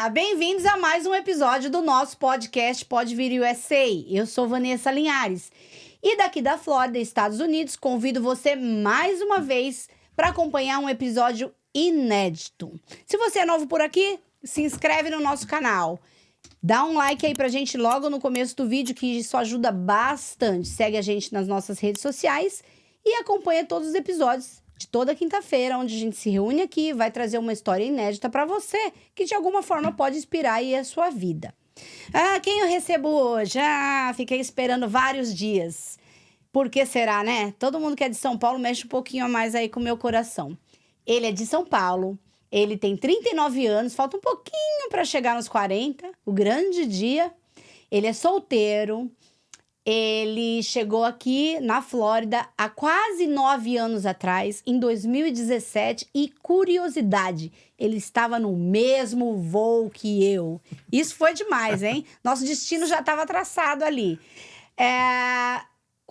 Olá, bem-vindos a mais um episódio do nosso podcast Pode Vir USA. Eu sou Vanessa Linhares e daqui da Flórida, Estados Unidos, convido você mais uma vez para acompanhar um episódio inédito. Se você é novo por aqui, se inscreve no nosso canal. Dá um like aí pra gente logo no começo do vídeo, que isso ajuda bastante. Segue a gente nas nossas redes sociais e acompanha todos os episódios de toda quinta-feira, onde a gente se reúne aqui e vai trazer uma história inédita pra você, que de alguma forma pode inspirar aí a sua vida. Quem eu recebo hoje? Fiquei esperando vários dias. Por que será, né? Todo mundo que é de São Paulo mexe um pouquinho a mais aí com o meu coração. Ele é de São Paulo. Ele tem 39 anos, falta um pouquinho para chegar nos 40, o grande dia. Ele é solteiro, ele chegou aqui na Flórida há quase 9 anos atrás, em 2017, e curiosidade, ele estava no mesmo voo que eu. Isso foi demais, hein? Nosso destino já estava traçado ali.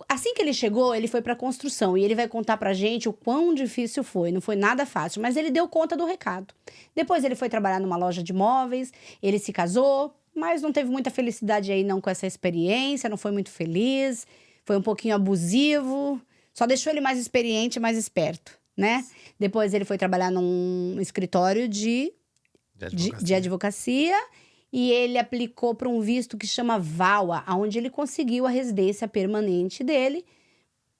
Assim que ele chegou, ele foi para construção e ele vai contar pra gente o quão difícil foi. Não foi nada fácil, mas ele deu conta do recado. Depois ele foi trabalhar numa loja de móveis, ele se casou, mas não teve muita felicidade aí não com essa experiência, não foi muito feliz, foi um pouquinho abusivo, só deixou ele mais experiente e mais esperto, né? Depois ele foi trabalhar num escritório de advocacia. E ele aplicou para um visto que chama VAWA, onde ele conseguiu a residência permanente dele,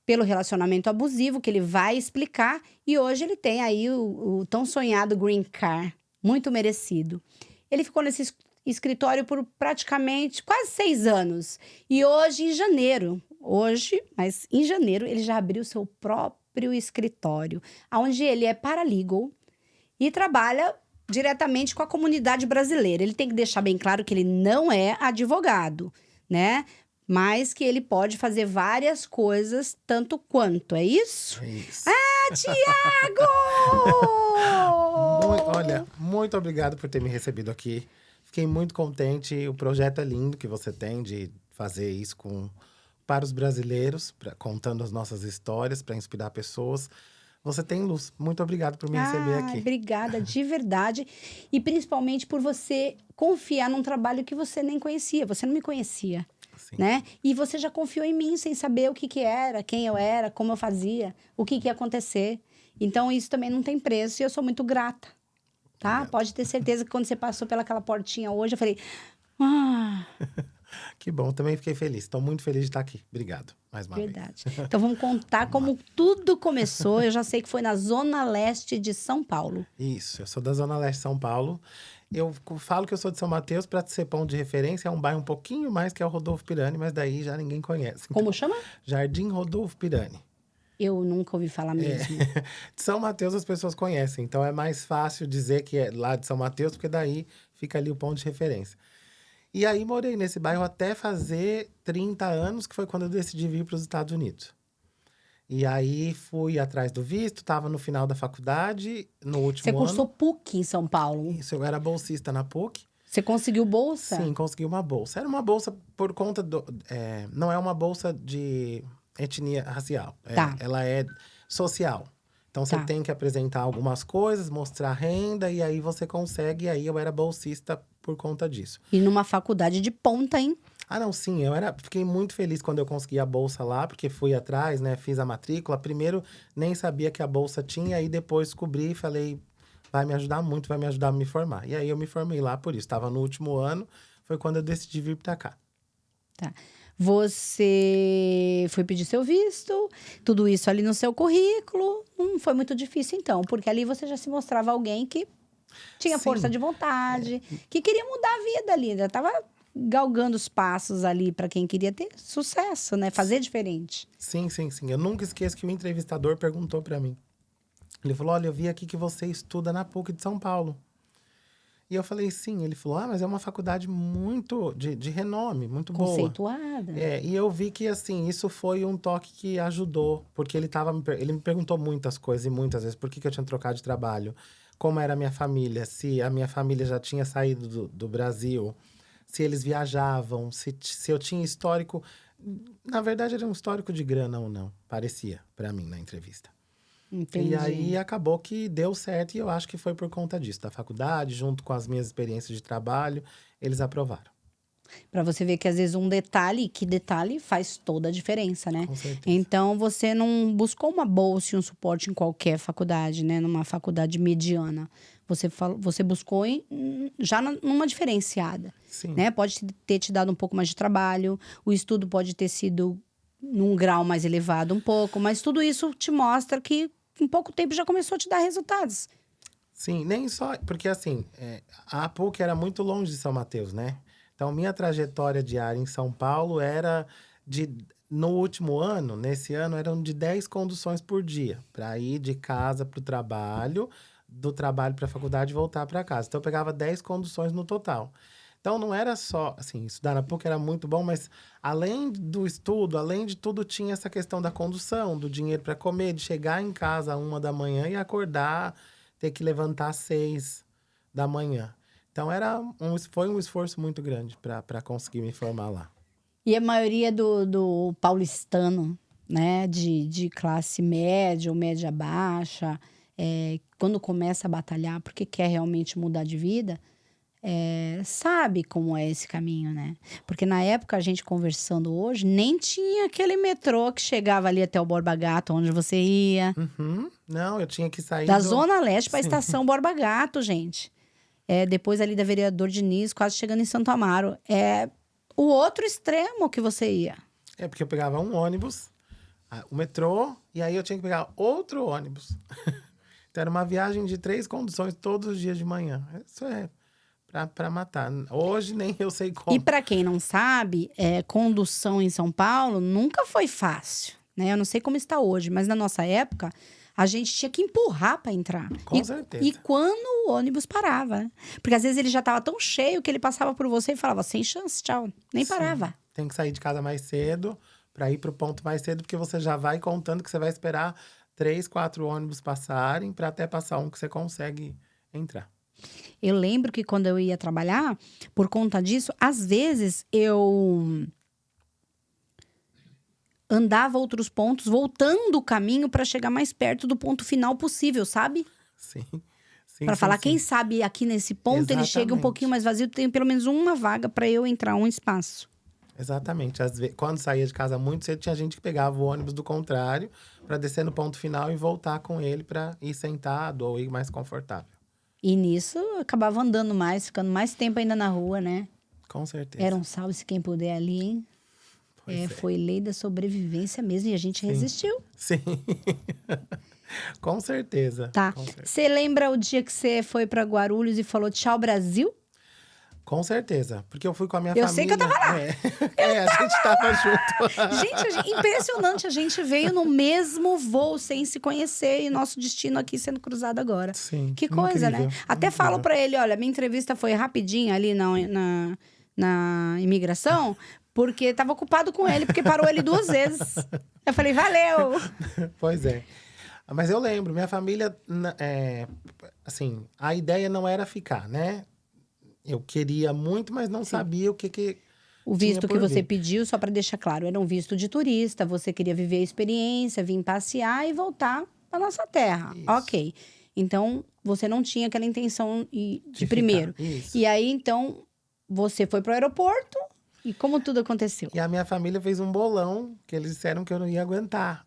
pelo relacionamento abusivo, que ele vai explicar. E hoje ele tem aí o tão sonhado Green Card, muito merecido. Ele ficou nesse escritório por praticamente quase 6 anos. E hoje, em janeiro, ele já abriu seu próprio escritório, onde ele é paralegal e trabalha diretamente com a comunidade brasileira. Ele tem que deixar bem claro que ele não é advogado, né? Mas que ele pode fazer várias coisas, tanto quanto. É isso? É isso. Tiago! Olha, muito obrigado por ter me recebido aqui. Fiquei muito contente. O projeto é lindo que você tem de fazer isso para os brasileiros, contando as nossas histórias, para inspirar pessoas. Você tem luz. Muito obrigado por me receber aqui. Obrigada, de verdade. E principalmente por você confiar num trabalho que você nem conhecia. Você não me conhecia, Sim. né? E você já confiou em mim sem saber o que era, quem eu era, como eu fazia, o que ia acontecer. Então, isso também não tem preço e eu sou muito grata, tá? Obrigado. Pode ter certeza que quando você passou pelaquela portinha hoje, eu falei... Que bom, também fiquei feliz. Estou muito feliz de estar aqui. Obrigado, mais uma Verdade. vez. Então, vamos contar como tudo começou. Eu já sei que foi na Zona Leste de São Paulo. Isso, eu sou da Zona Leste de São Paulo. Eu falo que eu sou de São Mateus para ser ponto de referência. É um bairro um pouquinho mais que é o Rodolfo Pirani, mas daí já ninguém conhece. Como chama? Jardim Rodolfo Pirani. Eu nunca ouvi falar mesmo. De São Mateus as pessoas conhecem, então é mais fácil dizer que é lá de São Mateus, porque daí fica ali o ponto de referência. E aí morei nesse bairro até fazer 30 anos, que foi quando eu decidi vir para os Estados Unidos. E aí fui atrás do visto, estava no final da faculdade, no último ano. Você cursou PUC em São Paulo? Isso, eu era bolsista na PUC. Você conseguiu bolsa? Sim, consegui uma bolsa. Era uma bolsa por conta do... não é uma bolsa de etnia racial. Tá. Ela é social. Então, você tem que apresentar algumas coisas, mostrar renda, e aí você consegue. E aí, eu era bolsista por conta disso. E numa faculdade de ponta, hein? Não, sim. Fiquei muito feliz quando eu consegui a bolsa lá, porque fui atrás, né? Fiz a matrícula. Primeiro, nem sabia que a bolsa tinha, aí depois descobri e falei, vai me ajudar muito, vai me ajudar a me formar. E aí, eu me formei lá por isso. Estava no último ano, foi quando eu decidi vir para cá. Tá. Você foi pedir seu visto, tudo isso ali no seu currículo. Não foi muito difícil, então, porque ali você já se mostrava alguém que tinha força de vontade, que queria mudar a vida ali, já estava galgando os passos ali para quem queria ter sucesso, né? Fazer diferente. Sim. Eu nunca esqueço que o entrevistador perguntou para mim. Ele falou, olha, eu vi aqui que você estuda na PUC de São Paulo. E eu falei, sim. Ele falou, mas é uma faculdade muito de renome, muito boa. Conceituada. E eu vi que, assim, isso foi um toque que ajudou. Porque ele me perguntou muitas coisas, e muitas vezes, por que eu tinha trocado de trabalho. Como era a minha família, se a minha família já tinha saído do Brasil, se eles viajavam, se eu tinha histórico... Na verdade, era um histórico de grana ou não. Parecia, para mim, na entrevista. Entendi. E aí acabou que deu certo e eu acho que foi por conta disso. Da faculdade, junto com as minhas experiências de trabalho, eles aprovaram. Pra você ver que às vezes um detalhe, que detalhe faz toda a diferença, né? Com certeza. Então você não buscou uma bolsa e um suporte em qualquer faculdade, né? Numa faculdade mediana. Você buscou numa diferenciada, Sim. né? Pode ter te dado um pouco mais de trabalho, o estudo pode ter sido num grau mais elevado um pouco, mas tudo isso te mostra que em pouco tempo já começou a te dar resultados. Sim, nem só. Porque assim, a PUC era muito longe de São Mateus, né? Então, minha trajetória diária em São Paulo era de. No último ano, nesse ano, eram de 10 conduções por dia, para ir de casa para o trabalho, do trabalho para a faculdade e voltar para casa. Então, eu pegava 10 conduções no total. Então, não era só, assim, estudar na PUC era muito bom, mas além do estudo, além de tudo, tinha essa questão da condução, do dinheiro para comer, de chegar em casa às 1 da manhã e acordar, ter que levantar às 6 da manhã. Então, foi um esforço muito grande para conseguir me formar lá. E a maioria do paulistano, né, de classe média ou média baixa, quando começa a batalhar porque quer realmente mudar de vida, sabe como é esse caminho, né? Porque na época, a gente conversando hoje, nem tinha aquele metrô que chegava ali até o Borba Gato, onde você ia. Uhum. Não, eu tinha que sair Da Zona Leste para a Sim. estação Borba Gato, gente. Depois ali da Vereador Diniz, quase chegando em Santo Amaro. É o outro extremo que você ia. É porque eu pegava um ônibus, o metrô, e aí eu tinha que pegar outro ônibus. Então era uma viagem de 3 conduções todos os dias de manhã. Isso é pra matar. Hoje nem eu sei como. E para quem não sabe, condução em São Paulo nunca foi fácil, né? Eu não sei como está hoje, mas na nossa época, a gente tinha que empurrar para entrar. Com certeza. E quando o ônibus parava, né? Porque às vezes ele já estava tão cheio que ele passava por você e falava, sem chance, tchau. Nem parava. Tem que sair de casa mais cedo para ir pro ponto mais cedo, porque você já vai contando que você vai esperar 3, 4 ônibus passarem para até passar um que você consegue entrar. Eu lembro que quando eu ia trabalhar, por conta disso, às vezes eu andava outros pontos, voltando o caminho para chegar mais perto do ponto final possível, sabe? Sim. Para falar, quem sabe aqui nesse ponto ele chega um Exatamente. pouquinho mais vazio, tem pelo menos uma vaga para eu entrar, um espaço. Exatamente. Às vezes, quando saía de casa muito cedo, tinha gente que pegava o ônibus do contrário para descer no ponto final e voltar com ele para ir sentado ou ir mais confortável. E nisso eu acabava andando mais, ficando mais tempo ainda na rua, né? Com certeza. Era um salve-se quem puder ali, hein? Foi lei da sobrevivência mesmo e a gente resistiu. Sim. Com certeza. Tá. Com certeza. Você lembra o dia que você foi para Guarulhos e falou tchau, Brasil? Com certeza. Porque eu fui com a minha Eu família. sei que eu tava lá. A gente tava junto. Gente, impressionante. A gente veio no mesmo voo sem se conhecer e nosso destino aqui sendo cruzado agora. Sim. Que coisa, incrível, né? Até falo pra ele, olha, minha entrevista foi rapidinha ali na imigração, porque tava ocupado com ele, porque parou ele 2 vezes. Eu falei, valeu! Pois é. Mas eu lembro, minha família, assim, a ideia não era ficar, né? Eu queria muito, mas não sabia o que O visto tinha que por você vir. pediu, só pra deixar claro, era um visto de turista, você queria viver a experiência, vir passear e voltar pra nossa terra. Isso. Ok. Então, você não tinha aquela intenção de ficar. primeiro. Isso. E aí, então, você foi pro aeroporto e como tudo aconteceu? E a minha família fez um bolão que eles disseram que eu não ia aguentar.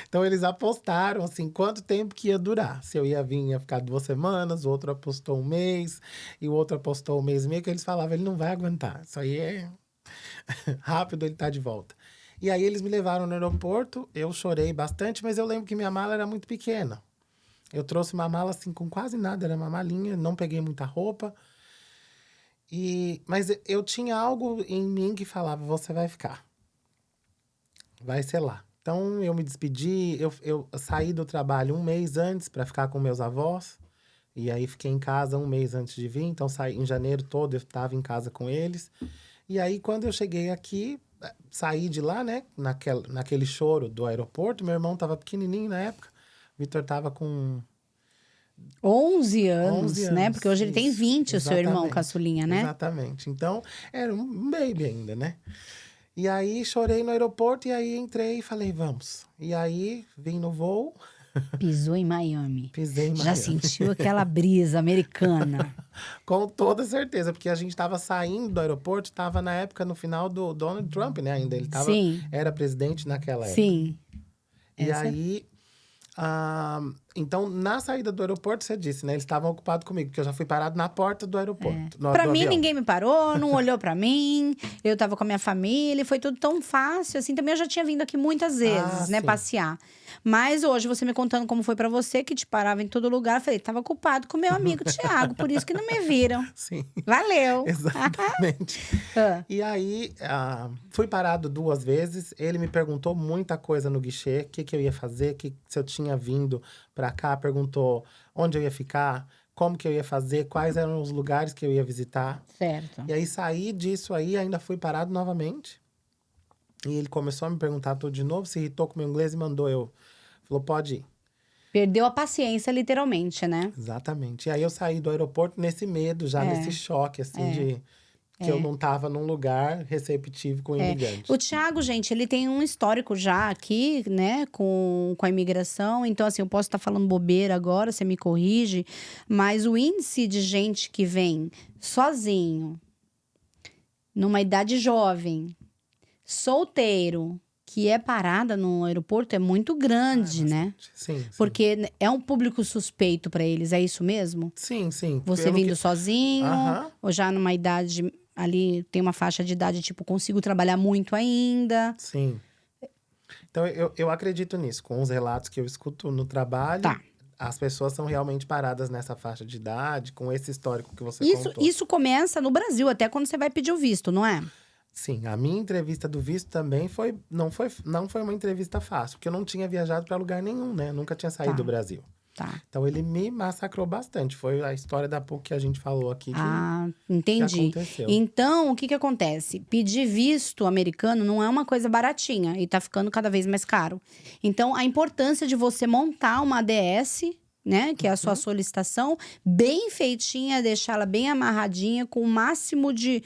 Então eles apostaram assim quanto tempo que ia durar. Se eu ia vir, ia ficar 2 semanas, o outro apostou 1 mês, e o outro apostou 1 mês e meio, que eles falavam, ele não vai aguentar. Isso aí é rápido, ele tá de volta. E aí eles me levaram no aeroporto, eu chorei bastante, mas eu lembro que minha mala era muito pequena. Eu trouxe uma mala assim com quase nada, era uma malinha, não peguei muita roupa. Mas eu tinha algo em mim que falava, você vai ficar. Vai ser lá. Então, eu me despedi, eu saí do trabalho 1 mês antes para ficar com meus avós. E aí, fiquei em casa 1 mês antes de vir. Então, em janeiro todo, eu estava em casa com eles. E aí, quando eu cheguei aqui, saí de lá, né? Naquele choro do aeroporto. Meu irmão estava pequenininho na época. O Vitor estava com 11 anos, 11 né? anos, Porque hoje ele tem isso, 20, o seu irmão exatamente, caçulinha, né? Exatamente. Então, era um baby ainda, né? E aí, chorei no aeroporto, e aí entrei e falei, vamos. E aí, vim no voo, Pisou em Miami. pisei em Já Miami. sentiu aquela brisa americana? Com toda certeza, porque a gente estava saindo do aeroporto, estava na época, no final do Donald Trump, né? Ainda Sim, era presidente naquela época. sim. E Essa- aí, então, na saída do aeroporto, você disse, né? Eles estavam ocupados comigo, porque eu já fui parado na porta do aeroporto, Pra do mim, avião. ninguém me parou, não olhou pra mim. Eu tava com a minha família, e foi tudo tão fácil, assim. Também eu já tinha vindo aqui muitas vezes, né, Sim. passear. Mas hoje, você me contando como foi pra você, que te parava em todo lugar, eu falei, tava ocupado com meu amigo Thiago, por isso que não me viram. Sim, Valeu! exatamente. Ah, E aí, fui parado 2 vezes. Ele me perguntou muita coisa no guichê. O que, que eu ia fazer, se eu tinha vindo pra cá. Perguntou onde eu ia ficar, como que eu ia fazer, quais eram os lugares que eu ia visitar. certo. E aí, saí disso aí, ainda fui parado novamente. E ele começou a me perguntar tudo de novo, se irritou com o meu inglês e mandou eu. Falou, pode ir. Perdeu a paciência, literalmente, né? Exatamente. E aí, eu saí do aeroporto nesse medo, já nesse choque, assim, de que eu não tava num lugar receptivo com imigrante. O Thiago, gente, ele tem um histórico já aqui, né, com a imigração. Então, assim, eu posso estar falando bobeira agora, você me corrige. Mas o índice de gente que vem sozinho, numa idade jovem, solteiro, que é parada no aeroporto é muito grande, né? Sim, sim. Porque é um público suspeito para eles, é isso mesmo? Sim, sim. Você Pelo vindo que- sozinho, Aham. ou já numa idade ali, tem uma faixa de idade, tipo, consigo trabalhar muito ainda. Sim. Então, eu acredito nisso. Com os relatos que eu escuto no trabalho, Tá. as pessoas são realmente paradas nessa faixa de idade, com esse histórico que você Isso, contou. isso começa no Brasil, até quando você vai pedir o visto, não é? Sim, a minha entrevista do visto também não foi uma entrevista fácil, porque eu não tinha viajado para lugar nenhum, né? Eu nunca tinha saído Tá. do Brasil. Tá. Então, ele me massacrou bastante. Foi a história da PUC que a gente falou aqui que Entendi. aconteceu. Então, o que que acontece? Pedir visto americano não é uma coisa baratinha e tá ficando cada vez mais caro. Então, a importância de você montar uma ADS, né, que é a sua solicitação, bem feitinha, deixá-la bem amarradinha, com o máximo de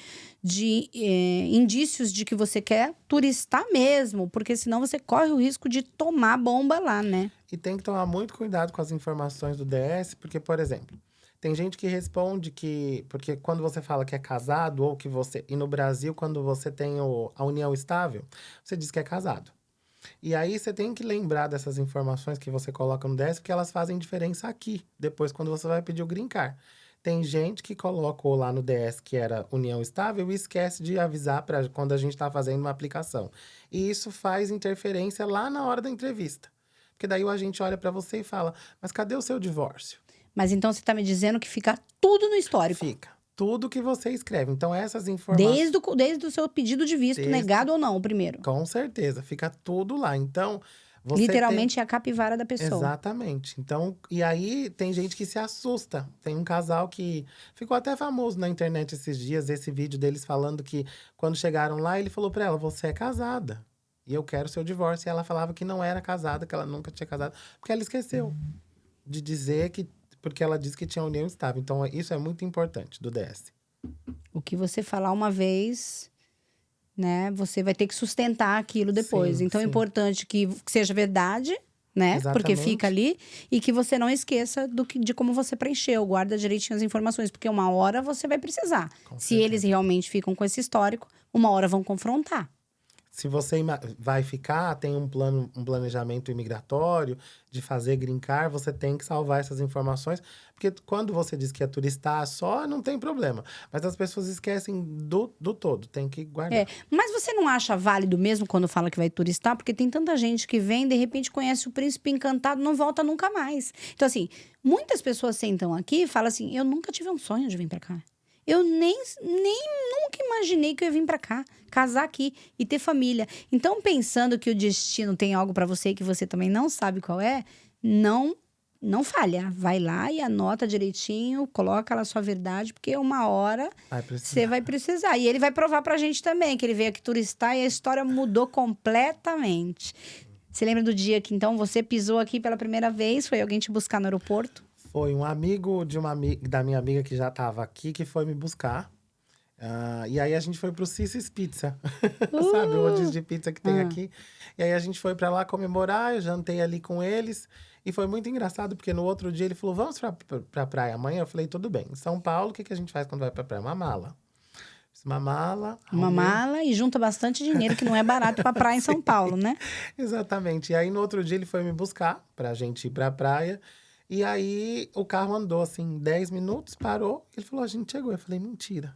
indícios de que você quer turistar mesmo, porque senão você corre o risco de tomar bomba lá, né? E tem que tomar muito cuidado com as informações do DS, porque, por exemplo, tem gente que responde que. Porque quando você fala que é casado, ou que você. E no Brasil, quando você tem a união estável, você diz que é casado. E aí você tem que lembrar dessas informações que você coloca no DS, porque elas fazem diferença aqui, depois, quando você vai pedir o green card. Tem gente que colocou lá no DS que era união estável e esquece de avisar para quando a gente está fazendo uma aplicação. E isso faz interferência lá na hora da entrevista. Porque daí o agente olha para você e fala: mas cadê o seu divórcio? Mas então você tá me dizendo que fica tudo no histórico. Fica. Tudo que você escreve. Então, essas informações. Desde o seu pedido de visto, Desde- negado ou não, o primeiro. Com certeza, fica tudo lá. Então, você Literalmente é a capivara da pessoa. Exatamente. Então, e aí tem gente que se assusta. Tem um casal que ficou até famoso na internet esses dias, esse vídeo deles falando que quando chegaram lá, ele falou pra ela: você é casada. E eu quero seu divórcio. E ela falava que não era casada, que ela nunca tinha casado, porque ela esqueceu de dizer que. Porque ela disse que tinha união estável. Então, isso é muito importante do DS. O que você falar uma vez, né, você vai ter que sustentar aquilo depois. Sim, Então é sim. importante que seja verdade, né? Porque Exatamente. fica ali. E que você não esqueça de como você preencheu. Guarda direitinho as informações. Porque uma hora você vai precisar. Com Se certeza. eles realmente ficam com esse histórico, uma hora vão confrontar. Se você vai ficar, tem um planejamento imigratório de fazer green card, você tem que salvar essas informações. Porque quando você diz que é turistar só, não tem problema. Mas as pessoas esquecem do todo, tem que guardar. É, mas você não acha válido mesmo quando fala que vai turistar? Porque tem tanta gente que vem, de repente conhece o príncipe encantado, não volta nunca mais. Então, assim, muitas pessoas sentam aqui e falam assim: eu nunca tive um sonho de vir pra cá. Eu nem nunca imaginei que eu ia vir pra cá, casar aqui e ter família. Então, pensando que o destino tem algo pra você que você também não sabe qual é, não falha. Vai lá e anota direitinho, coloca lá a sua verdade, porque uma hora Vai precisar. você vai precisar. E ele vai provar pra gente também que ele veio aqui turistar e a história mudou completamente. Você lembra do dia que então você pisou aqui pela primeira vez? Foi alguém te buscar no aeroporto? Foi um amigo da minha amiga que já estava aqui, que foi me buscar. E aí a gente foi pro Sissy's Pizza, sabe? O rodízio de pizza que tem aqui. E aí a gente foi pra lá comemorar, eu jantei ali com eles. E foi muito engraçado, porque no outro dia ele falou, vamos pra praia amanhã? Eu falei, tudo bem. Em São Paulo, o que a gente faz quando vai pra praia? Uma mala. Fiz uma mala. Uma arrumei. mala e junta bastante dinheiro, que não é barato pra praia em São Paulo, né? Exatamente. E aí no outro dia ele foi me buscar pra gente ir pra praia. E aí o carro andou assim, 10 minutos, parou. Ele falou, a gente chegou. Eu falei, mentira.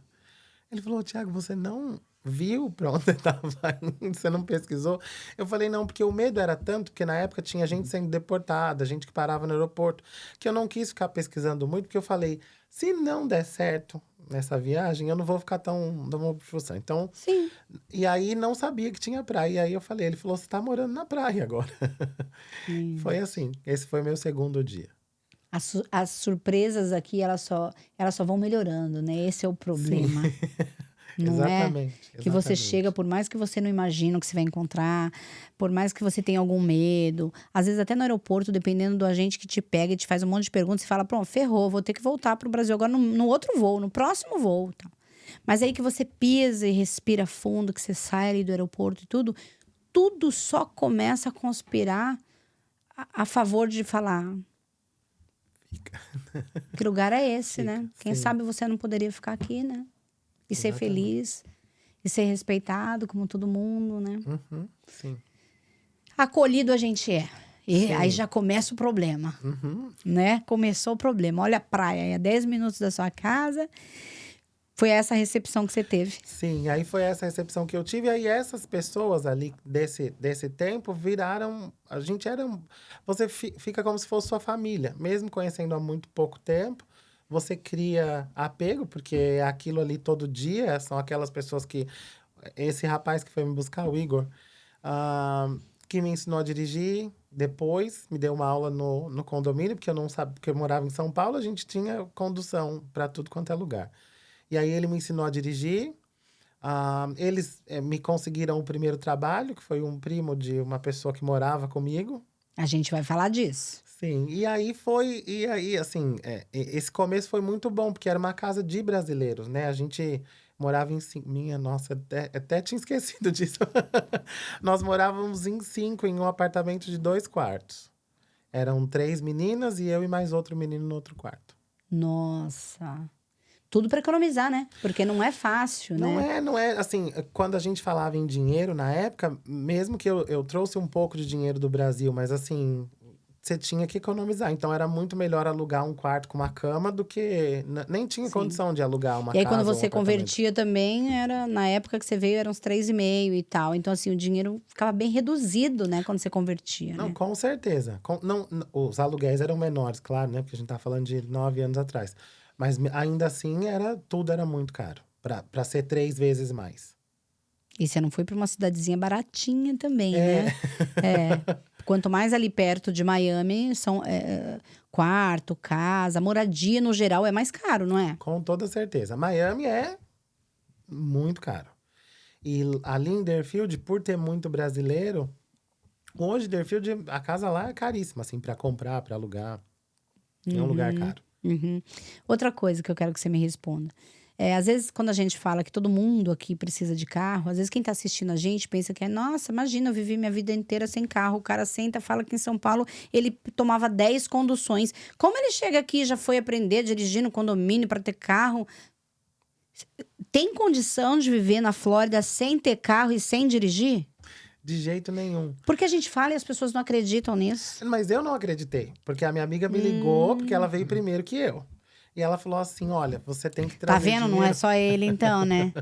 Ele falou, Thiago, você não viu pra onde você tava indo? Você não pesquisou? Eu falei, não, porque o medo era tanto, porque na época tinha gente sendo deportada, gente que parava no aeroporto, que eu não quis ficar pesquisando muito, porque eu falei, se não der certo nessa viagem, eu não vou ficar tão frustrado. Então, Sim. e aí não sabia que tinha praia. E aí eu falei, ele falou, você tá morando na praia agora. Foi assim, esse foi meu segundo dia. As surpresas aqui, elas só vão melhorando, né? Esse é o problema. Não é? Exatamente. Que você chega, por mais que você não imagine o que você vai encontrar, por mais que você tenha algum medo, às vezes até no aeroporto, dependendo do agente que te pega e te faz um monte de perguntas, você fala, pronto, ferrou, vou ter que voltar pro Brasil agora no outro voo, no próximo voo. Tá? Mas aí que você pisa e respira fundo, que você sai ali do aeroporto e tudo só começa a conspirar a favor de falar... Que lugar é esse, né? Quem sim. sabe você não poderia ficar aqui, né? E ser feliz, e ser respeitado como todo mundo, né? Sim. Acolhido a gente é. E Sim. aí já começa o problema, né? Começou o problema. Olha a praia, aí a 10 minutos da sua casa. Foi essa a recepção que você teve. Sim, aí foi essa recepção que eu tive. E aí essas pessoas ali desse tempo viraram... A gente era... Você fica como se fosse sua família. Mesmo conhecendo há muito pouco tempo, você cria apego, porque é aquilo ali todo dia. São aquelas pessoas que... Esse rapaz que foi me buscar, o Igor, que me ensinou a dirigir. Depois me deu uma aula no condomínio, porque eu não sabia, porque eu morava em São Paulo, a gente tinha condução para tudo quanto é lugar. E aí ele me ensinou a dirigir. Eles me conseguiram o primeiro trabalho, que foi um primo de uma pessoa que morava comigo. A gente vai falar disso. Sim, e aí assim, esse começo foi muito bom, porque era uma casa de brasileiros, né? A gente morava em 5... Nossa, até tinha esquecido disso. Nós morávamos em 5, em um apartamento de 2 quartos. Eram 3 meninas e eu e mais outro menino no outro quarto. Nossa... Tudo para economizar, né? Porque não é fácil, né? Não é, assim, quando a gente falava em dinheiro na época, mesmo que eu trouxe um pouco de dinheiro do Brasil, mas assim, você tinha que economizar. Então era muito melhor alugar um quarto com uma cama do que... Nem tinha condição de alugar uma casa. E aí quando ou um você apartamento. convertia também, na época que você veio, eram uns 3,5 e tal. Então assim, o dinheiro ficava bem reduzido, né? Quando você convertia, Não, né? com certeza. Os aluguéis eram menores, claro, né? Porque a gente tá falando de 9 anos atrás. Mas ainda assim, tudo era muito caro. Pra ser 3 vezes mais. E você não foi para uma cidadezinha baratinha também, né? Quanto mais ali perto de Miami, são quarto, casa, moradia no geral é mais caro, não é? Com toda certeza. Miami é muito caro. E ali em Deerfield, por ter muito brasileiro, hoje Deerfield, a casa lá é caríssima, assim, pra comprar, pra alugar. É um lugar caro. Outra coisa que eu quero que você me responda. Às vezes, quando a gente fala que todo mundo aqui precisa de carro, às vezes quem tá assistindo a gente pensa que nossa, imagina, eu vivi minha vida inteira sem carro. O cara senta, fala que em São Paulo ele tomava 10 conduções. Como ele chega aqui e já foi aprender a dirigir no condomínio para ter carro? Tem condição de viver na Flórida sem ter carro e sem dirigir? De jeito nenhum. Porque a gente fala e as pessoas não acreditam nisso. Mas eu não acreditei. Porque a minha amiga me ligou, porque ela veio primeiro que eu. E ela falou assim, olha, você tem que trazer Tá vendo? dinheiro. Não é só ele então, né?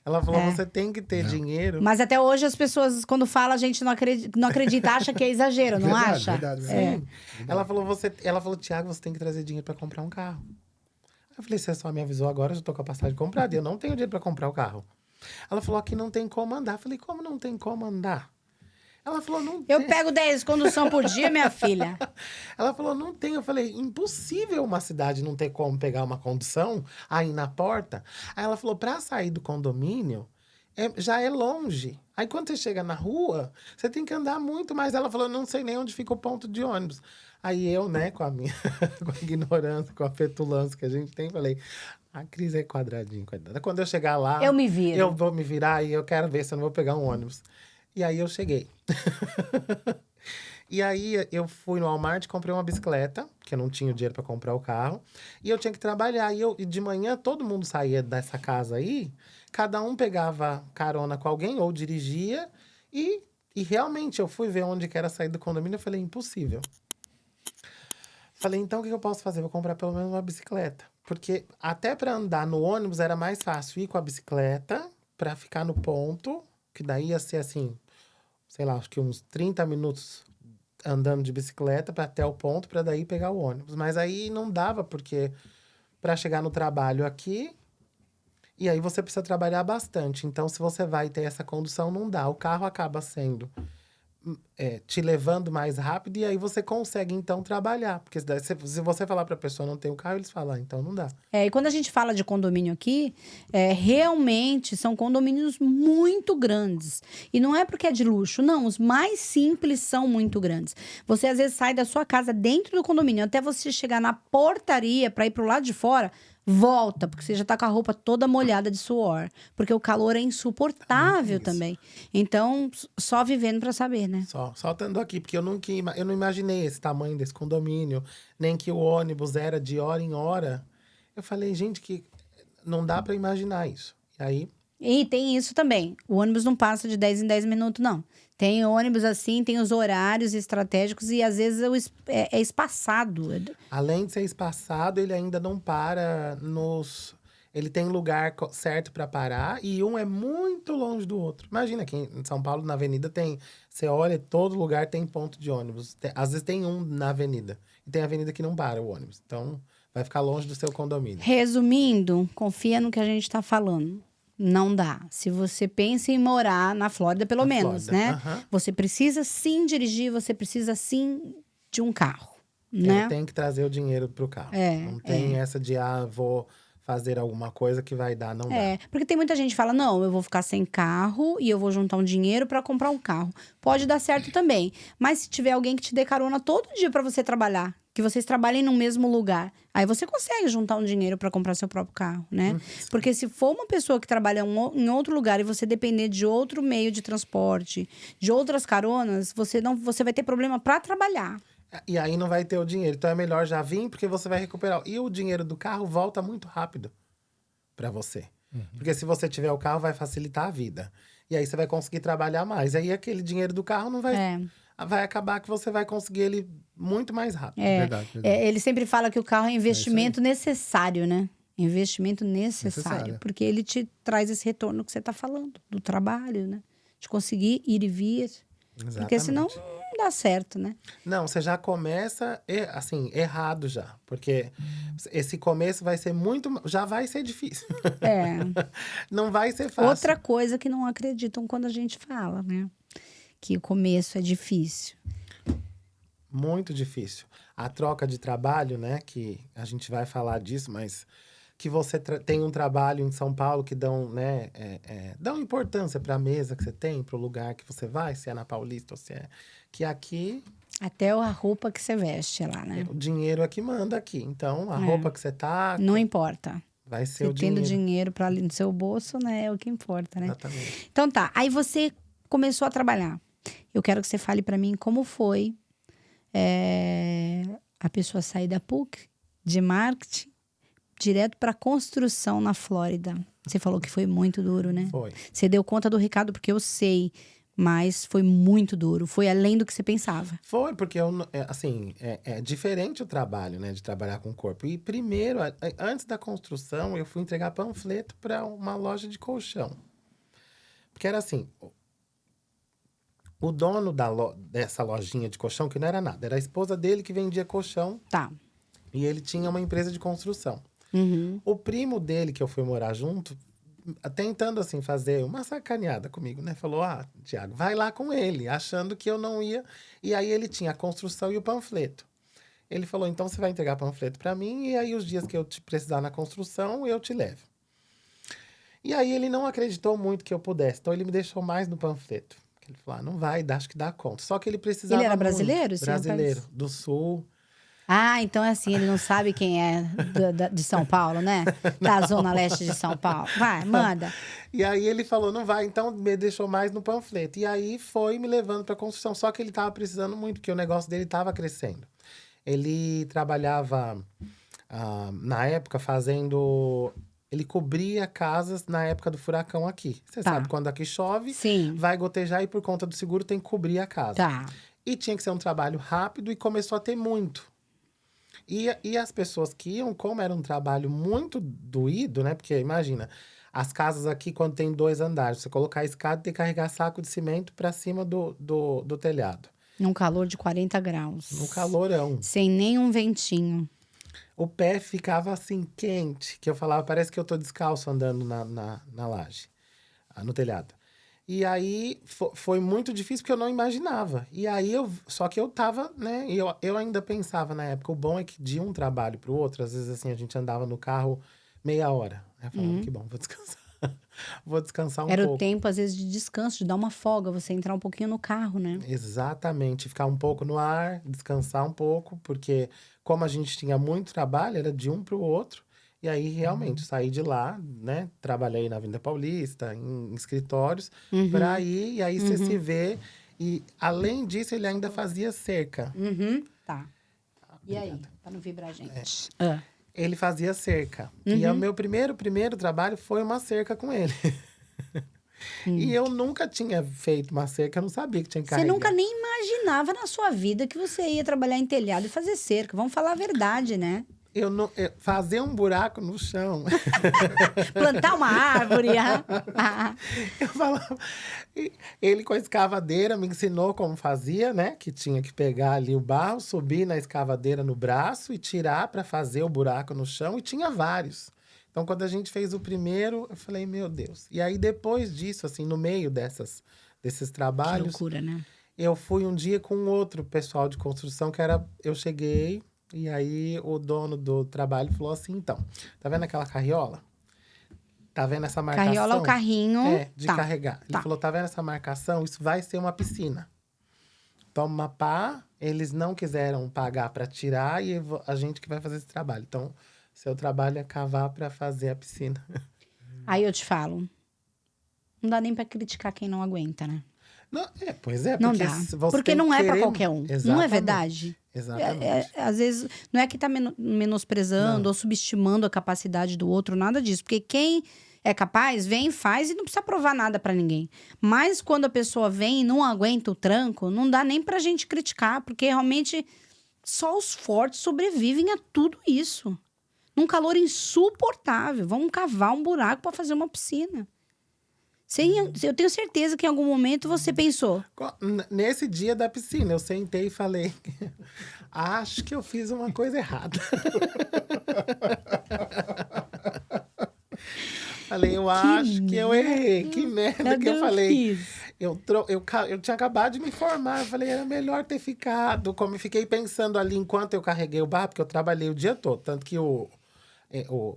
Ela falou, você tem que ter dinheiro. Mas até hoje as pessoas, quando falam, a gente não acredita, acha que é exagero, não acha? Verdade. Sim. Ela falou, Thiago, você tem que trazer dinheiro pra comprar um carro. Eu falei, você só me avisou agora, eu já tô com a passagem comprada. E eu não tenho dinheiro pra comprar o carro. Ela falou, aqui não tem como andar. Eu falei, como não tem como andar? Ela falou, não tem. Eu pego 10 condução por dia, minha filha. Ela falou, não tem. Eu falei, impossível uma cidade não ter como pegar uma condução aí na porta. Aí ela falou, pra sair do condomínio, já é longe. Aí quando você chega na rua, você tem que andar muito mais. Ela falou, não sei nem onde fica o ponto de ônibus. Aí eu, né, com a minha com a ignorância, com a petulância que a gente tem, falei, A Cris é quadradinho, coitada. Quando eu chegar lá, Eu me viro. eu vou me virar e eu quero ver se eu não vou pegar um ônibus. E aí eu cheguei. E aí eu fui no Walmart, comprei uma bicicleta, porque eu não tinha o dinheiro para comprar o carro. E eu tinha que trabalhar. E de manhã todo mundo saía dessa casa aí, cada um pegava carona com alguém ou dirigia. E realmente eu fui ver onde que era sair do condomínio, eu falei, impossível. Falei, então o que eu posso fazer? Vou comprar pelo menos uma bicicleta. Porque até para andar no ônibus era mais fácil ir com a bicicleta para ficar no ponto, que daí ia ser assim, sei lá, acho que uns 30 minutos andando de bicicleta para até o ponto, para daí pegar o ônibus. Mas aí não dava, porque para chegar no trabalho aqui, e aí você precisa trabalhar bastante. Então, se você vai ter essa condução, não dá. O carro acaba sendo te levando mais rápido, e aí você consegue, então, trabalhar. Porque se você falar para a pessoa não tem o carro, eles falam, então não dá. E quando a gente fala de condomínio aqui, realmente são condomínios muito grandes. E não é porque é de luxo, não. Os mais simples são muito grandes. Você, às vezes, sai da sua casa dentro do condomínio, até você chegar na portaria para ir pro lado de fora, volta, porque você já tá com a roupa toda molhada de suor. Porque o calor é insuportável Isso. também. Então, só vivendo para saber, né? Só estando aqui, porque eu não imaginei esse tamanho desse condomínio, nem que o ônibus era de hora em hora. Eu falei, gente, que não dá para imaginar isso. E aí, E tem isso também. O ônibus não passa de 10 em 10 minutos, não. Tem ônibus assim, tem os horários estratégicos e às vezes é espaçado. além de ser espaçado, ele ainda não para nos. Ele tem lugar certo para parar e um é muito longe do outro. Imagina, aqui em São Paulo, na avenida, tem. Você olha, todo lugar tem ponto de ônibus. Às vezes tem um na avenida. E tem avenida que não para o ônibus. Então, vai ficar longe do seu condomínio. Resumindo, confia no que a gente está falando. Não dá. Se você pensa em morar na Flórida, pelo Na menos, Flórida, né? aham. Você precisa sim dirigir, você precisa sim de um carro, né? Tem que trazer o dinheiro pro carro. Não tem essa de, vou fazer alguma coisa que vai dar, não dá. Porque tem muita gente que fala, não, eu vou ficar sem carro e eu vou juntar um dinheiro para comprar um carro. Pode dar certo também. Mas se tiver alguém que te dê carona todo dia para você trabalhar, que vocês trabalhem no mesmo lugar, aí você consegue juntar um dinheiro para comprar seu próprio carro, né? Porque se for uma pessoa que trabalha em outro lugar e você depender de outro meio de transporte, de outras caronas, você vai ter problema para trabalhar. E aí não vai ter o dinheiro. Então é melhor já vir, porque você vai recuperar. E o dinheiro do carro volta muito rápido para você. Porque se você tiver o carro, vai facilitar a vida. E aí você vai conseguir trabalhar mais. Aí aquele dinheiro do carro não vai. Vai acabar que você vai conseguir ele muito mais rápido. Verdade. Ele sempre fala que o carro é investimento necessário, né? Investimento necessário. Porque ele te traz esse retorno que você está falando, do trabalho, né? De conseguir ir e vir. Exatamente. Porque senão não dá certo, né? Não, você já começa, assim, errado já. Porque esse começo vai ser já vai ser difícil. Não vai ser fácil. Outra coisa que não acreditam quando a gente fala, né? Que o começo é difícil. Muito difícil. A troca de trabalho, né? Que a gente vai falar disso, mas que você tem um trabalho em São Paulo que dão, né? Dão importância para a mesa que você tem, para o lugar que você vai, se é na Paulista ou se é. Que aqui. Até a roupa que você veste lá, né? O dinheiro é que manda aqui. Então, a roupa que você tá. Não importa. Vai ser Você o dinheiro. tendo dinheiro para ali no seu bolso, né? É o que importa, né? Exatamente. Então tá. Aí você começou a trabalhar. Eu quero que você fale para mim como foi a pessoa sair da PUC, de marketing, direto para construção na Flórida. Você falou que foi muito duro, né? Foi. Você deu conta do recado, porque eu sei, mas foi muito duro. Foi além do que você pensava. Foi, porque assim, é diferente o trabalho, né? De trabalhar com o corpo. E primeiro, antes da construção, eu fui entregar panfleto para uma loja de colchão. Porque era assim, o dono dessa lojinha de colchão, que não era nada, era a esposa dele que vendia colchão. Tá. E ele tinha uma empresa de construção. O primo dele, que eu fui morar junto, tentando, assim, fazer uma sacaneada comigo, né? Falou, Thiago, vai lá com ele, achando que eu não ia. E aí ele tinha a construção e o panfleto. Ele falou, então você vai entregar panfleto para mim, e aí os dias que eu te precisar na construção, eu te levo. E aí ele não acreditou muito que eu pudesse, então ele me deixou mais no panfleto. Ele falou, não vai, acho que dá conta. Só que ele precisava Ele era muito. brasileiro? Sim, Brasileiro, do Sul. Ah, então é assim, ele não sabe quem é de São Paulo, né? Da Zona Leste de São Paulo. Vai, manda. E aí ele falou, não vai, então me deixou mais no panfleto. E aí foi me levando para construção, só que ele tava precisando muito, porque o negócio dele tava crescendo. Ele trabalhava, na época, fazendo... Ele cobria casas na época do furacão aqui. Você Tá. sabe, quando aqui chove, Sim, vai gotejar e por conta do seguro tem que cobrir a casa. tá. E tinha que ser um trabalho rápido e começou a ter muito. E as pessoas que iam, como era um trabalho muito doído, né? Porque imagina, as casas aqui, quando tem 2 andares, você colocar a escada e tem que carregar saco de cimento para cima do telhado. Num calor de 40 graus. No calorão. Sem nenhum ventinho. O pé ficava assim, quente, que eu falava, parece que eu tô descalço andando na laje, no telhado. E aí foi muito difícil porque eu não imaginava. E aí só que eu tava, né? E eu ainda pensava na época, o bom é que de um trabalho pro outro, às vezes assim, a gente andava no carro meia hora. Aí eu falava, que bom, vou descansar. Vou descansar um Era o pouco. tempo, às vezes, de descanso, de dar uma folga, você entrar um pouquinho no carro, né? Exatamente, ficar um pouco no ar, descansar um pouco, porque como a gente tinha muito trabalho, era de um pro outro. E aí, realmente, saí de lá, né? Trabalhei na Avenida Paulista, em escritórios, pra ir, e aí você se vê. E, além disso, ele ainda fazia cerca. Uhum, tá. E aí? Pra não vibrar, gente. Ele fazia cerca. E o meu primeiro trabalho foi uma cerca com ele. E eu nunca tinha feito uma cerca, eu não sabia que tinha que Você carregar. nunca nem imaginava na sua vida que você ia trabalhar em telhado e fazer cerca. Vamos falar a verdade, né? Fazer um buraco no chão. Plantar uma árvore. Eu falava. Ele com a escavadeira me ensinou como fazia, né? Que tinha que pegar ali o barro, subir na escavadeira no braço e tirar para fazer o buraco no chão. E tinha vários. Então, quando a gente fez o primeiro, eu falei, meu Deus. E aí, depois disso, assim, no meio desses Que trabalhos, loucura, né? eu fui um dia com outro pessoal de construção, que era... Eu cheguei, e aí o dono do trabalho falou assim, então, tá vendo aquela carriola? Tá vendo essa marcação? Carriola é o carrinho. De Tá. carregar. Ele falou, tá vendo essa marcação? Isso vai ser uma piscina. Toma uma pá, eles não quiseram pagar para tirar e a gente que vai fazer esse trabalho. Então, seu trabalho é cavar para fazer a piscina. Aí eu te falo. Não dá nem pra criticar quem não aguenta, né? Não, pois é, Não porque dá. você Porque tem não que é pra querer... qualquer um. Não é Exatamente. verdade? Exatamente. Às vezes, não é que tá menosprezando Não. ou subestimando a capacidade do outro, nada disso. Porque quem é capaz, vem, faz e não precisa provar nada pra ninguém. Mas quando a pessoa vem e não aguenta o tranco, não dá nem pra gente criticar, porque realmente só os fortes sobrevivem a tudo isso. Num calor insuportável. Vamos cavar um buraco pra fazer uma piscina. Eu tenho certeza que em algum momento você pensou. Nesse dia da piscina, eu sentei e falei... Acho que eu fiz uma coisa errada. Falei, eu acho que eu errei. Que merda que eu falei. Eu tinha acabado de me formar. Eu falei, era melhor ter ficado. Como eu fiquei pensando ali enquanto eu carreguei o barro, porque eu trabalhei o dia todo. Tanto que o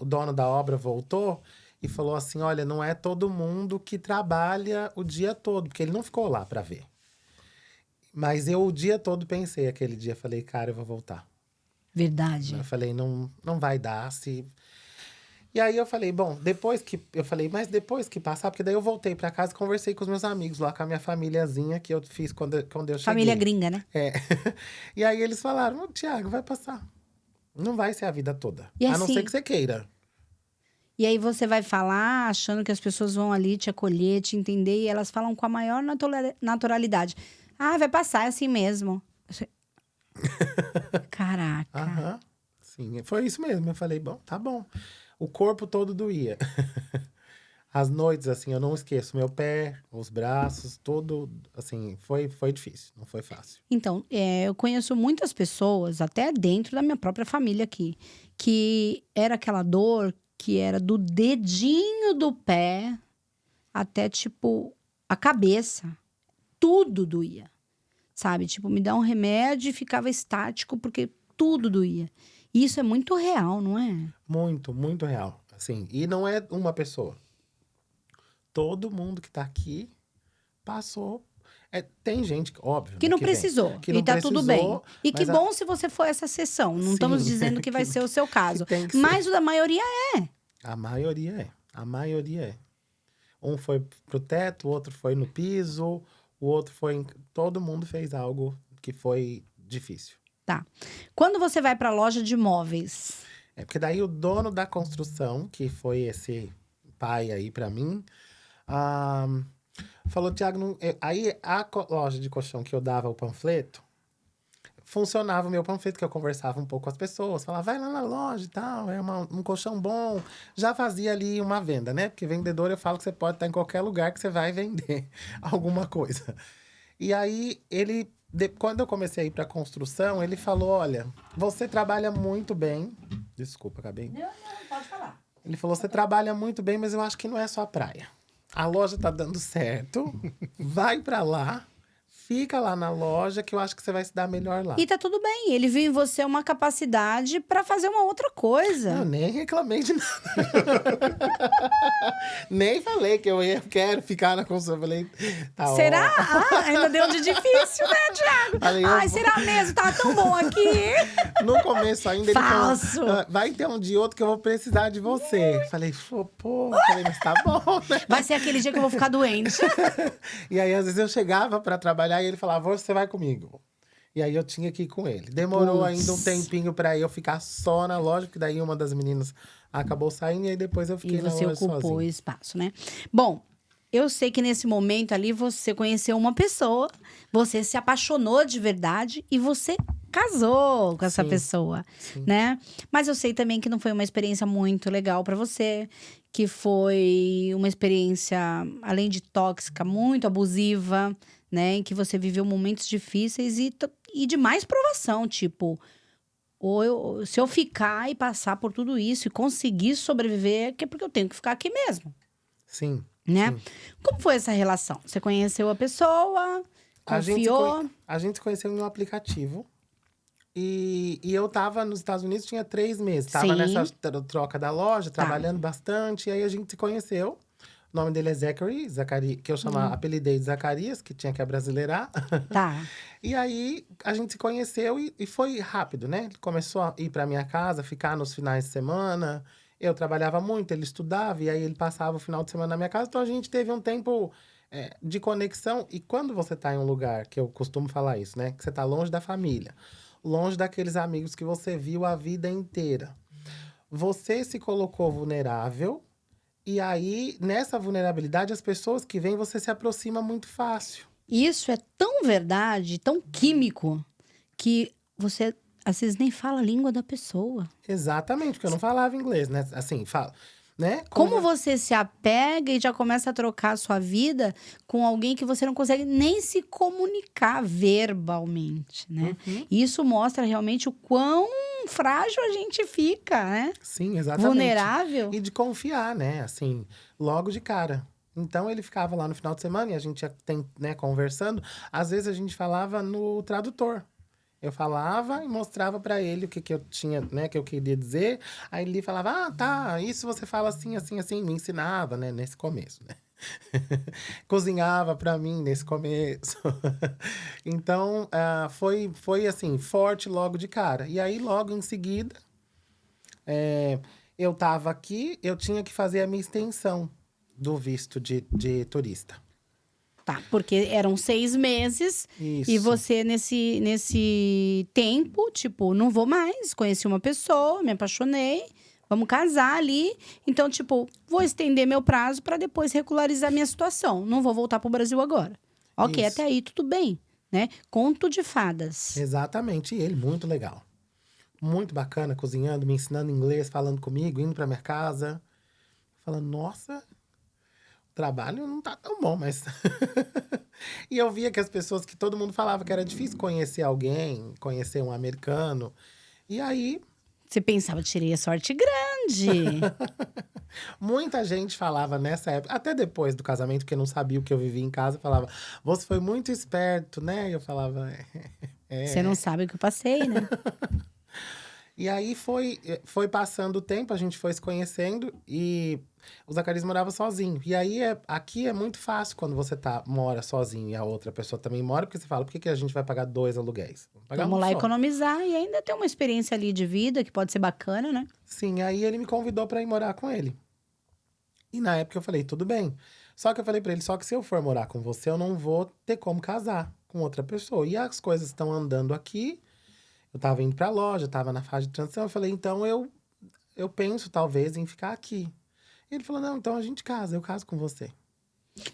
dono da obra voltou e falou assim, olha, não é todo mundo que trabalha o dia todo. Porque ele não ficou lá para ver. Mas eu o dia todo pensei aquele dia. Falei, cara, eu vou voltar. Verdade. Eu falei, não vai dar. E aí eu falei, bom, mas depois que passar, porque daí eu voltei pra casa e conversei com os meus amigos lá, com a minha famíliazinha que eu fiz quando eu cheguei. Família gringa, né? É. E aí eles falaram, Tiago, vai passar. Não vai ser a vida toda. E A não assim- ser que você queira. E aí você vai falar achando que as pessoas vão ali te acolher, te entender, e elas falam com a maior naturalidade. Ah, vai passar, é assim mesmo. Caraca. Aham. Sim, foi isso mesmo. Eu falei, bom, tá bom. O corpo todo doía. As noites, assim, eu não esqueço. Meu pé, os braços, todo, assim, foi difícil. Não foi fácil. Então, eu conheço muitas pessoas, até dentro da minha própria família aqui, que era aquela dor que era do dedinho do pé até, tipo, a cabeça. Tudo doía, sabe? Tipo, me dá um remédio e ficava estático porque tudo doía. E isso é muito real, não é? Muito, muito real. Assim, e não é uma pessoa. Todo mundo que tá aqui passou. Tem gente, óbvio, Que né, não vem, precisou. que não E tá tudo precisou, bem. E que mas bom se você for essa sessão. Não estamos Sim, dizendo que vai ser o seu que caso. tem que Mas ser. o da maioria é. A maioria é. A maioria é. Um foi pro teto, o outro foi no piso, o outro foi. Todo mundo fez algo que foi difícil. Tá. Quando você vai pra loja de imóveis. É porque daí o dono da construção, que foi esse pai aí pra mim, ah, falou, Tiago, aí loja de colchão que eu dava o panfleto, funcionava o meu panfleto, que eu conversava um pouco com as pessoas, falava, vai lá na loja e tal, é um colchão bom. Já fazia ali uma venda, né? Porque vendedor eu falo que você pode estar em qualquer lugar que você vai vender alguma coisa. E aí, quando eu comecei a ir para construção, ele falou, olha, você trabalha muito bem. Desculpa, acabei. Não, pode falar. Ele falou, você trabalha muito bem, mas eu acho que não é sua praia. A loja tá dando certo, vai para lá. Fica lá na loja que eu acho que você vai se dar melhor lá. E tá tudo bem. Ele viu em você uma capacidade pra fazer uma outra coisa. Eu nem reclamei de nada. Nem falei que eu quero ficar na construção. Falei, tá Será? ó. Ainda deu de difícil, né, Thiago? Falei, Será mesmo? Tá tão bom aqui. No começo ainda ele Falso. falou, vai ter um dia ou outro que eu vou precisar de você. Falei, falei, mas tá bom, né? Vai ser aquele dia que eu vou ficar doente. E aí, às vezes, eu chegava pra trabalhar e ele falava, você vai comigo. E aí, eu tinha que ir com ele. Demorou ainda um tempinho pra eu ficar só na loja, porque daí uma das meninas acabou saindo e aí depois eu fiquei E na você loja ocupou o sozinho. espaço, né? Bom, eu sei que nesse momento ali você conheceu uma pessoa, você se apaixonou de verdade e você casou com essa Sim, pessoa, sim. né? Mas eu sei também que não foi uma experiência muito legal pra você, que foi uma experiência, além de tóxica, muito abusiva, né? Em que você viveu momentos difíceis e de mais provação, tipo, se eu ficar e passar por tudo isso e conseguir sobreviver, é porque eu tenho que ficar aqui mesmo, Sim. né? Sim. Como foi essa relação? Você conheceu a pessoa, confiou? A gente se conheceu em um aplicativo. E eu tava nos Estados Unidos, tinha 3 meses. Tava Sim. nessa troca da loja, trabalhando bastante. E aí a gente se conheceu. O nome dele é Zacarias, que eu apelidei de Zacarias, que tinha que abrasileirar. Tá. E aí a gente se conheceu e foi rápido, né? Ele começou a ir pra minha casa, ficar nos finais de semana. Eu trabalhava muito, ele estudava, e aí ele passava o final de semana na minha casa. Então a gente teve um tempo de conexão. E quando você tá em um lugar, que eu costumo falar isso, né? Que você tá longe da família, longe daqueles amigos que você viu a vida inteira. Você se colocou vulnerável. E aí, nessa vulnerabilidade, as pessoas que vêm, você se aproxima muito fácil. Isso é tão verdade, tão químico, que você às vezes nem fala a língua da pessoa. Exatamente, porque eu não falava inglês, né? Assim, fala, né? Como você se apega e já começa a trocar a sua vida com alguém que você não consegue nem se comunicar verbalmente, né? Isso mostra realmente o quão frágil a gente fica, né? Sim, exatamente. Vulnerável. E de confiar, né? Assim, logo de cara. Então, ele ficava lá no final de semana e a gente né, conversando. Às vezes, a gente falava no tradutor. Eu falava e mostrava pra ele o que eu tinha, né, que eu queria dizer. Aí ele falava, tá, isso você fala assim, assim, assim. Me ensinava, né, nesse começo, né? Cozinhava pra mim nesse começo. Então, foi assim, forte logo de cara. E aí, logo em seguida, eu tava aqui, eu tinha que fazer a minha extensão do visto de turista. Tá, porque eram 6 meses Isso. e você nesse tempo, tipo, não vou mais, conheci uma pessoa, me apaixonei, vamos casar ali. Então, tipo, vou estender meu prazo para depois regularizar minha situação. Não vou voltar pro Brasil agora. Ok, Isso. até aí tudo bem, né? Conto de fadas. Exatamente, e ele muito legal. Muito bacana, cozinhando, me ensinando inglês, falando comigo, indo pra minha casa. Falando, nossa, o trabalho não tá tão bom, mas... E eu via que as pessoas, que todo mundo falava que era difícil conhecer alguém, conhecer um americano. E aí, Você pensava, tirei a sorte grande. muita gente falava nessa época, até depois do casamento, porque não sabia o que eu vivia em casa, falava, você foi muito esperto, né? E eu falava, Você não sabe o que eu passei, né? E aí foi passando o tempo, a gente foi se conhecendo e O Zacarias morava sozinho. E aí, aqui é muito fácil quando você mora sozinho e a outra pessoa também mora, porque você fala, por que a gente vai pagar 2 aluguéis? Vamos pagar Vamos um lá só. economizar e ainda ter uma experiência ali de vida que pode ser bacana, né? Sim, aí ele me convidou pra ir morar com ele. E na época eu falei, tudo bem. Só que eu falei pra ele, só que se eu for morar com você, eu não vou ter como casar com outra pessoa. E as coisas estão andando aqui. Eu tava indo pra loja, tava na fase de transição. Eu falei, então eu penso talvez em ficar aqui. E ele falou, não, então a gente casa, eu caso com você.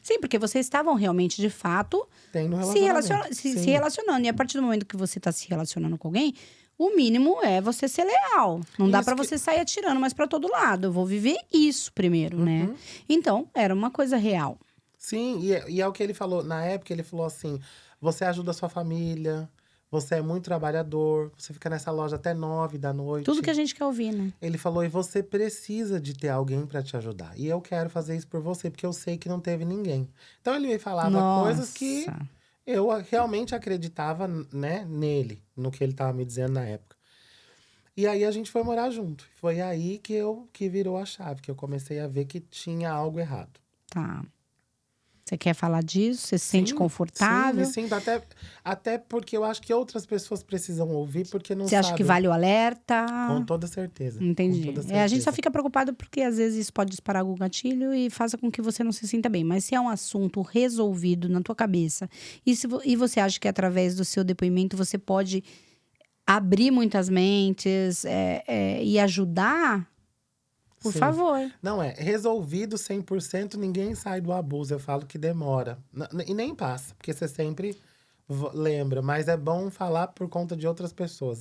Sim, porque vocês estavam realmente, de fato, Tem no se relacionamento. se Sim. relacionando. E a partir do momento que você tá se relacionando com alguém, o mínimo é você ser leal. Não dá Isso pra que- você sair atirando mais pra todo lado. Eu vou viver isso primeiro, né? Uhum. Então, era uma coisa real. Sim, e é o que ele falou. Na época, ele falou assim: você ajuda a sua família, você é muito trabalhador, você fica nessa loja até 9 da noite. Tudo que a gente quer ouvir, né? Ele falou: e você precisa de ter alguém pra te ajudar. E eu quero fazer isso por você, porque eu sei que não teve ninguém. Então, ele me falava coisas que Nossa. eu realmente acreditava, né, nele, no que ele tava me dizendo na época. E aí, a gente foi morar junto. Foi aí que virou a chave, que eu comecei a ver que tinha algo errado. Tá. Você quer falar disso? Você se sente Sim, confortável? Sim, me sinto até porque eu acho que outras pessoas precisam ouvir, porque não Você acha que sabem. vale o alerta? Com toda certeza. Com Entendi. toda A gente certeza. só fica preocupado porque às vezes isso pode disparar algum gatilho e faça com que você não se sinta bem. Mas se é um assunto resolvido na tua cabeça e você acha que através do seu depoimento você pode abrir muitas mentes e ajudar, por Sim. favor. Não resolvido 100%, ninguém sai do abuso. Eu falo que demora. E nem passa, porque você sempre lembra. Mas é bom falar por conta de outras pessoas.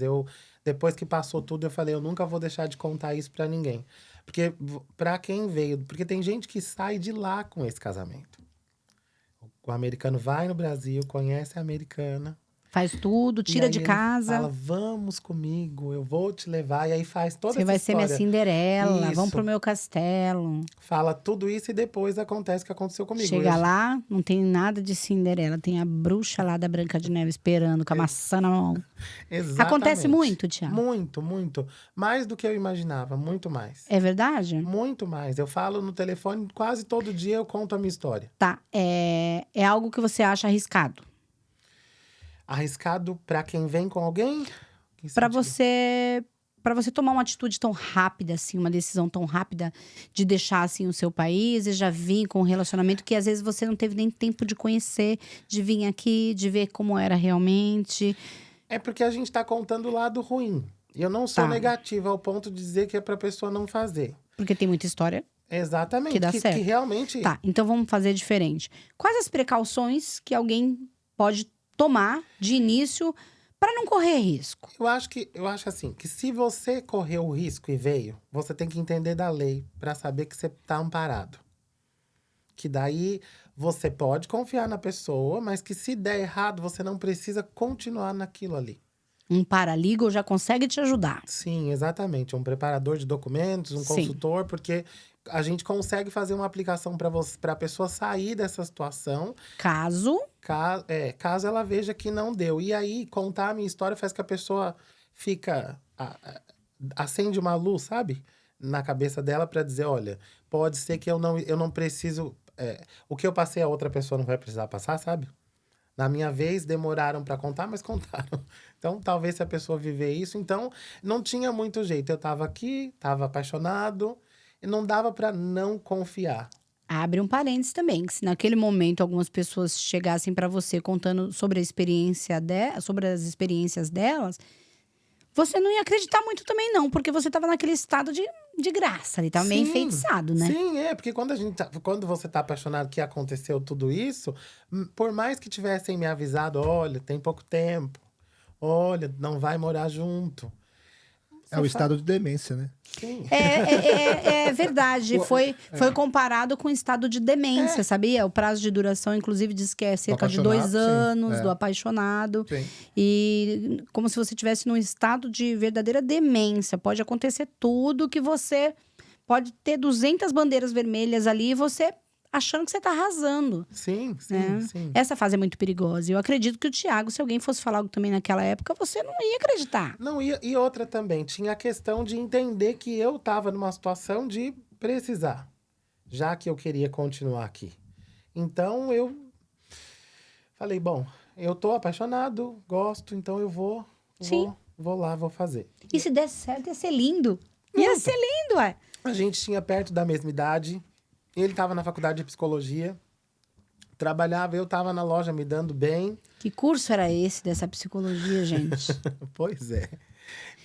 Depois que passou tudo, eu falei, eu nunca vou deixar de contar isso pra ninguém. Porque pra quem veio... Porque tem gente que sai de lá com esse casamento. O americano vai no Brasil, conhece a americana. Faz tudo, E tira aí de ele casa. fala, vamos comigo, eu vou te levar. E aí faz toda Você essa vai ser minha história. Cinderela, vamos Isso. pro meu castelo. Fala tudo isso e depois acontece o que aconteceu comigo. Chega lá, não tem nada de Cinderela. Tem a bruxa lá da Branca de Neve esperando, com a maçã na mão. Exatamente. Acontece muito, Tiago? Muito, muito. Mais do que eu imaginava, muito mais. É verdade? Muito mais. Eu falo no telefone, quase todo dia eu conto a minha história. Tá. É algo que você acha arriscado. Arriscado pra quem vem com alguém? Que Pra sentido? você tomar uma atitude tão rápida, assim, uma decisão tão rápida de deixar, assim, o seu país e já vir com um relacionamento que às vezes você não teve nem tempo de conhecer, de vir aqui, de ver como era realmente. É porque a gente tá contando o lado ruim. E eu não sou Tá. negativa ao ponto de dizer que é pra pessoa não fazer. Porque tem muita história. Exatamente. Que dá certo. Que realmente. Tá, então vamos fazer diferente. Quais as precauções que alguém pode tomar de início para não correr risco? Eu acho assim, que se você correu o risco e veio, você tem que entender da lei pra saber que você tá amparado. Que daí você pode confiar na pessoa, mas que se der errado, você não precisa continuar naquilo ali. Um paralegal já consegue te ajudar. Sim, exatamente. Um preparador de documentos, um Sim. consultor, porque a gente consegue fazer uma aplicação para a pessoa sair dessa situação, Caso caso ela veja que não deu. E aí, contar a minha história faz que a pessoa fica. Acende uma luz, sabe? Na cabeça dela para dizer: olha, pode ser que eu não preciso. O que eu passei, a outra pessoa não vai precisar passar, sabe? Na minha vez, demoraram para contar, mas contaram. Então, talvez se a pessoa viver isso. Então, não tinha muito jeito. Eu tava aqui, tava apaixonado, e não dava para não confiar. abre um parênteses também, que se naquele momento algumas pessoas chegassem para você contando sobre a experiência sobre as experiências delas, você não ia acreditar muito também não, porque você tava naquele estado de graça, ele tava meio Sim, enfeitiçado, né? Sim, porque quando você tá apaixonado que aconteceu tudo isso, por mais que tivessem me avisado, olha, tem pouco tempo, olha, não vai morar junto. É o estado de demência, né? Sim. É verdade. Foi comparado com o estado de demência, sabia? O prazo de duração, inclusive, diz que é cerca de 2 apaixonado, sim. anos do apaixonado. Sim. E como se você estivesse num estado de verdadeira demência. Pode acontecer tudo que você... Pode ter 200 bandeiras vermelhas ali e você achando que você tá arrasando. Sim, né? sim. Essa fase é muito perigosa. Eu acredito que o Thiago, se alguém fosse falar algo também naquela época, você não ia acreditar. Não, e outra também, tinha a questão de entender que eu tava numa situação de precisar. já que eu queria continuar aqui. Então, eu falei, bom, eu tô apaixonado, gosto, então eu vou lá, vou fazer. E se desse certo, ia ser lindo. Ia ser lindo, ué. A gente tinha perto da mesma idade, ele estava na faculdade de psicologia, trabalhava, eu estava na loja me dando bem. Que curso era esse dessa psicologia, gente? Pois é.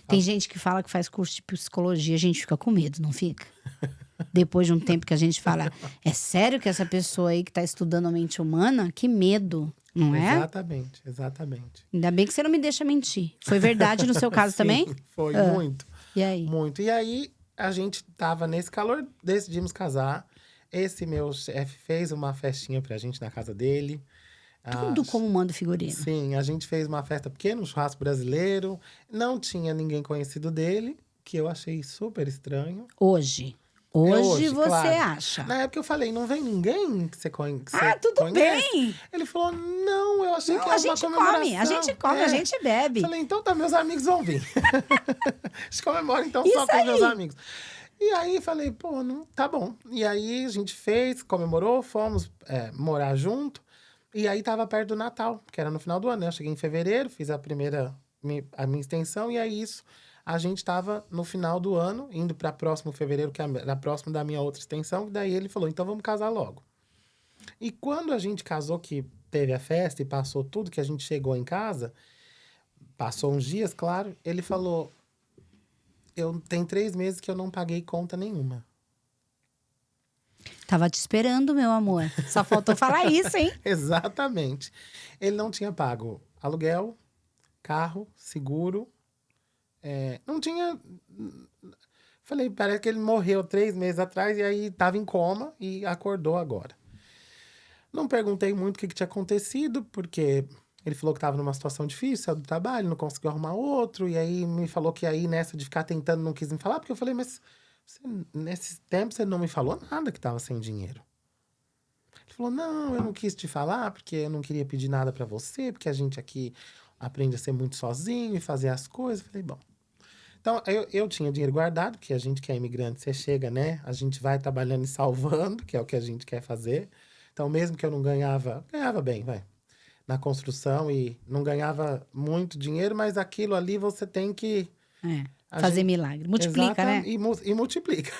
Tem gente que fala que faz curso de psicologia, a gente fica com medo, não fica? Depois de um tempo que a gente fala, é sério que essa pessoa aí que tá estudando a mente humana? Que medo, não é? Exatamente, exatamente. Ainda bem que você não me deixa mentir. Foi verdade no seu caso Sim, também? Foi, muito. E aí? Muito. E aí, a gente tava nesse calor, decidimos casar. Esse meu chefe fez uma festinha pra gente na casa dele. Tudo como manda o figurino. Sim, a gente fez uma festa pequena, um churrasco brasileiro. Não tinha ninguém conhecido dele, que eu achei super estranho. Hoje Hoje, você claro. acha. Na época eu falei, não vem ninguém que você conhece. Tudo bem. Ele falou, não, eu achei que Não, era a gente uma comemoração. come, a gente come, a gente bebe. Falei, então tá, meus amigos vão vir. A gente comemora então Isso só com os meus aí. amigos. E aí falei, pô, não, tá bom. E aí a gente fez, comemorou, fomos morar junto. E aí tava perto do Natal, que era no final do ano, né? Eu cheguei em fevereiro, fiz a minha extensão, e aí a gente tava no final do ano, indo para próximo fevereiro, que era próximo da minha outra extensão, e daí ele falou, então vamos casar logo. E quando a gente casou, que teve a festa e passou tudo, que a gente chegou em casa, passou uns dias, claro, ele falou, tem 3 meses que eu não paguei conta nenhuma. Tava te esperando, meu amor. Só faltou falar isso, hein? Exatamente. Ele não tinha pago aluguel, carro, seguro. Não tinha. Falei, parece que ele morreu 3 meses atrás e aí estava em coma e acordou agora. Não perguntei muito o que tinha acontecido, porque ele falou que estava numa situação difícil, saiu do trabalho, não conseguiu arrumar outro, e aí me falou que aí nessa de ficar tentando não quis me falar, porque eu falei, mas nesse tempo você não me falou nada que estava sem dinheiro. Ele falou, não, eu não quis te falar, porque eu não queria pedir nada para você, porque a gente aqui aprende a ser muito sozinho e fazer as coisas. Eu falei, bom. Então, eu tinha dinheiro guardado, porque a gente que é imigrante, você chega, né? A gente vai trabalhando e salvando, que é o que a gente quer fazer. Então, mesmo que eu não ganhava bem, vai. Na construção e não ganhava muito dinheiro, mas aquilo ali você tem que... Fazer milagre. Multiplica, né? E multiplica.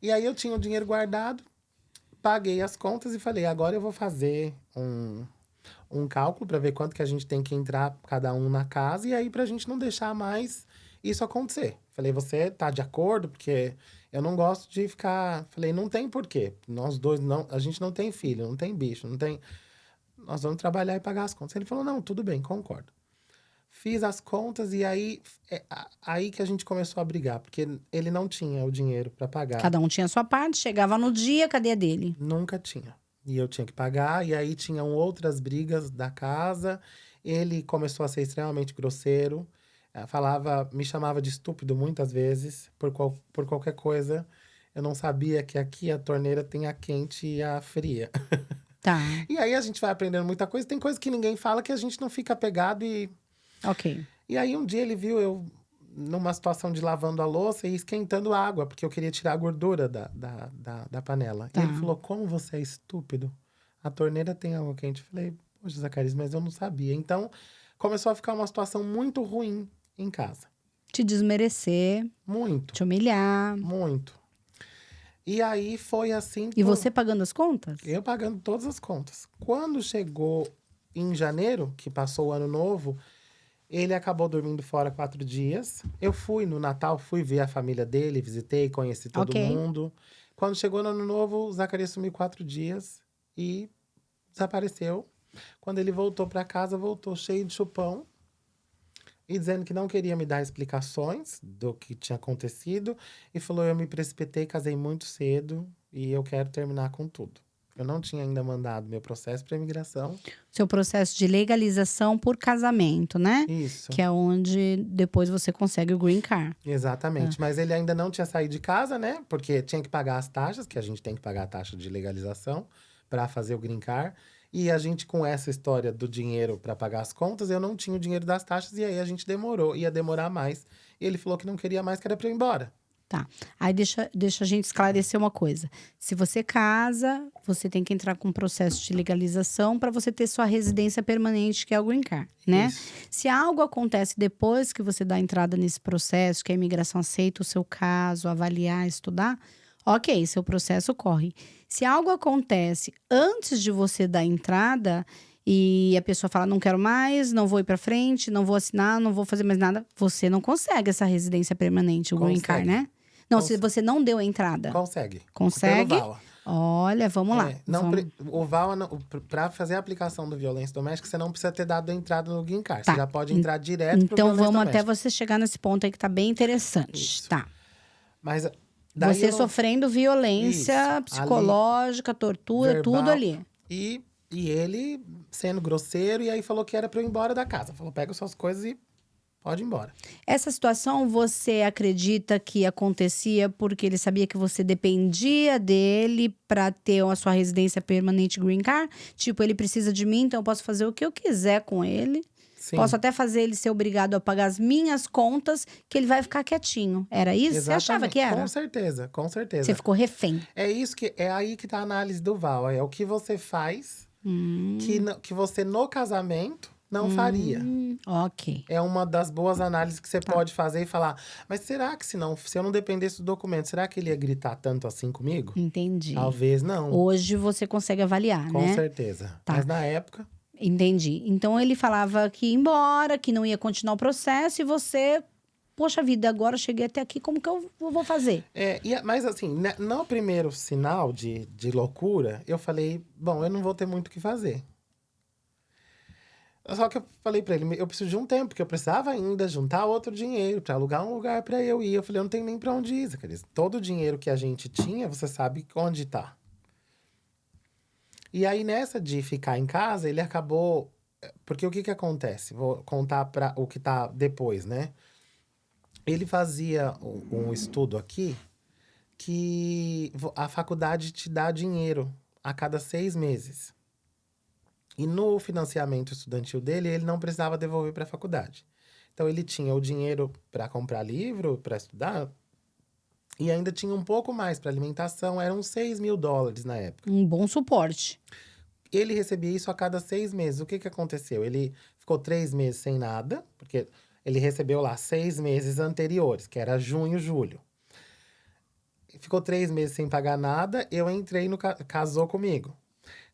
E aí eu tinha o dinheiro guardado, paguei as contas e falei, agora eu vou fazer um cálculo para ver quanto que a gente tem que entrar cada um na casa e aí pra gente não deixar mais isso acontecer. Falei, você tá de acordo? Porque eu não gosto de ficar... Falei, não tem porquê. Nós dois, a gente não tem filho, não tem bicho, não tem... Nós vamos trabalhar e pagar as contas. Ele falou, não, tudo bem, concordo. Fiz as contas e aí que a gente começou a brigar, porque ele não tinha o dinheiro para pagar. Cada um tinha a sua parte, chegava no dia, cadê a dele? Nunca tinha. E eu tinha que pagar, e aí tinham outras brigas da casa. Ele começou a ser extremamente grosseiro, me chamava de estúpido muitas vezes, por qualquer coisa. Eu não sabia que aqui a torneira tem a quente e a fria. Tá. E aí a gente vai aprendendo muita coisa. Tem coisa que ninguém fala que a gente não fica apegado e... Ok. E aí um dia ele viu eu numa situação de lavando a louça e esquentando água, porque eu queria tirar a gordura da panela. Tá. E ele falou, como você é estúpido? A torneira tem água quente. Eu falei, poxa, Zacarias, mas eu não sabia. Então, começou a ficar uma situação muito ruim em casa. Te desmerecer, Muito, te humilhar. muito. E aí foi assim... E você pagando as contas? Eu pagando todas as contas. Quando chegou em janeiro, que passou o ano novo... Ele acabou dormindo fora 4 dias. Eu fui no Natal, fui ver a família dele, visitei, conheci todo mundo. Quando chegou no Ano Novo, o Zacarias sumiu 4 dias e desapareceu. Quando ele voltou para casa, voltou cheio de chupão e dizendo que não queria me dar explicações do que tinha acontecido. E falou, eu me precipitei, casei muito cedo e eu quero terminar com tudo. Eu não tinha ainda mandado meu processo para imigração. Seu processo de legalização por casamento, né? Isso. Que é onde depois você consegue o green card. Exatamente. Mas ele ainda não tinha saído de casa, né? Porque tinha que pagar as taxas, que a gente tem que pagar a taxa de legalização para fazer o green card. E a gente, com essa história do dinheiro para pagar as contas, eu não tinha o dinheiro das taxas. E aí a gente demorou, ia demorar mais. E ele falou que não queria mais, que era para eu ir embora. Tá. Aí deixa a gente esclarecer uma coisa. Se você casa, você tem que entrar com um processo de legalização para você ter sua residência permanente, que é o Green Card, né? Isso. Se algo acontece depois que você dá entrada nesse processo, que a imigração aceita o seu caso, avaliar, estudar, ok, seu processo corre. Se algo acontece antes de você dar entrada e a pessoa fala, não quero mais, não vou ir para frente, não vou assinar, não vou fazer mais nada, você não consegue essa residência permanente, o Green Card, Consegue. né? Não, se você não deu a entrada. Consegue. Consegue? Pelo VAWA. Olha, vamos lá. Não, Vamos. o VAWA, para fazer a aplicação do violência doméstica, você não precisa ter dado entrada no Green Card. Tá. Você já pode entrar direto pro Então violência vamos até doméstica. você chegar nesse ponto aí que tá bem interessante. Isso. Tá. Mas daí Você eu não- sofrendo violência Isso. psicológica, tortura, verbal, tudo ali. E ele sendo grosseiro, e aí falou que era pra eu ir embora da casa. Falou, pega suas coisas e pode ir embora. Essa situação você acredita que acontecia porque ele sabia que você dependia dele pra ter a sua residência permanente Green Card? Tipo, ele precisa de mim, então eu posso fazer o que eu quiser com ele. Sim. Posso até fazer ele ser obrigado a pagar as minhas contas, que ele vai ficar quietinho. Era isso? Você achava que era? Com certeza, com certeza. Você ficou refém. É aí que tá a análise do VAWA. É o que você faz que você no casamento não faria. Ok. É uma das boas análises que você pode fazer e falar, mas será que se eu não dependesse do documento, será que ele ia gritar tanto assim comigo? Entendi. Talvez não. Hoje você consegue avaliar, Com né? certeza. Tá. Mas na época, Entendi. Então ele falava que ia embora, que não ia continuar o processo e você, poxa vida, agora eu cheguei até aqui, como que eu vou fazer? mas assim, no primeiro sinal de loucura, eu falei, bom, eu não vou ter muito o que fazer. Só que eu falei pra ele, eu preciso de um tempo, porque eu precisava ainda juntar outro dinheiro pra alugar um lugar pra eu ir. Eu falei, eu não tenho nem pra onde ir, Zacarias. Todo o dinheiro que a gente tinha, você sabe onde tá. E aí, nessa de ficar em casa, ele acabou... Porque o que acontece? Vou contar o que tá depois, né? Ele fazia um estudo aqui que a faculdade te dá dinheiro a cada 6 meses. E no financiamento estudantil dele, ele não precisava devolver para a faculdade. Então, ele tinha o dinheiro para comprar livro, para estudar, e ainda tinha um pouco mais para alimentação, eram $6.000 na época. Um bom suporte. Ele recebia isso a cada 6 meses. O que aconteceu? Ele ficou 3 meses sem nada, porque ele recebeu lá 6 meses anteriores, que era junho, julho. Ficou 3 meses sem pagar nada, eu entrei casou comigo.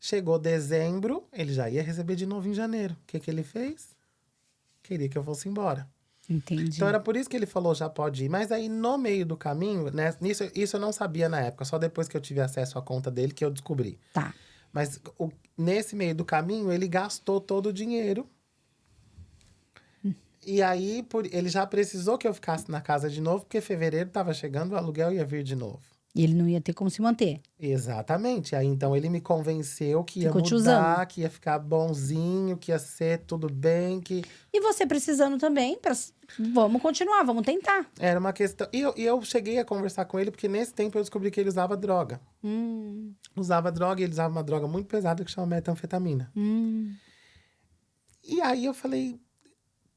Chegou dezembro, ele já ia receber de novo em janeiro. O que ele fez? Queria que eu fosse embora. Entendi. Então, era por isso que ele falou, já pode ir. Mas aí, no meio do caminho, né, isso eu não sabia na época. Só depois que eu tive acesso à conta dele que eu descobri. Tá. Mas nesse meio do caminho, ele gastou todo o dinheiro. E aí, ele já precisou que eu ficasse na casa de novo, porque fevereiro estava chegando, o aluguel ia vir de novo. E ele não ia ter como se manter. Exatamente. Aí, então, ele me convenceu que ia Ficou te mudar, usando. que ia ficar bonzinho, que ia ser tudo bem, que... E você precisando também, vamos continuar, vamos tentar. Era uma questão... E eu cheguei a conversar com ele, porque nesse tempo eu descobri que ele usava droga. Usava droga, e ele usava uma droga muito pesada que chama metanfetamina. E aí eu falei,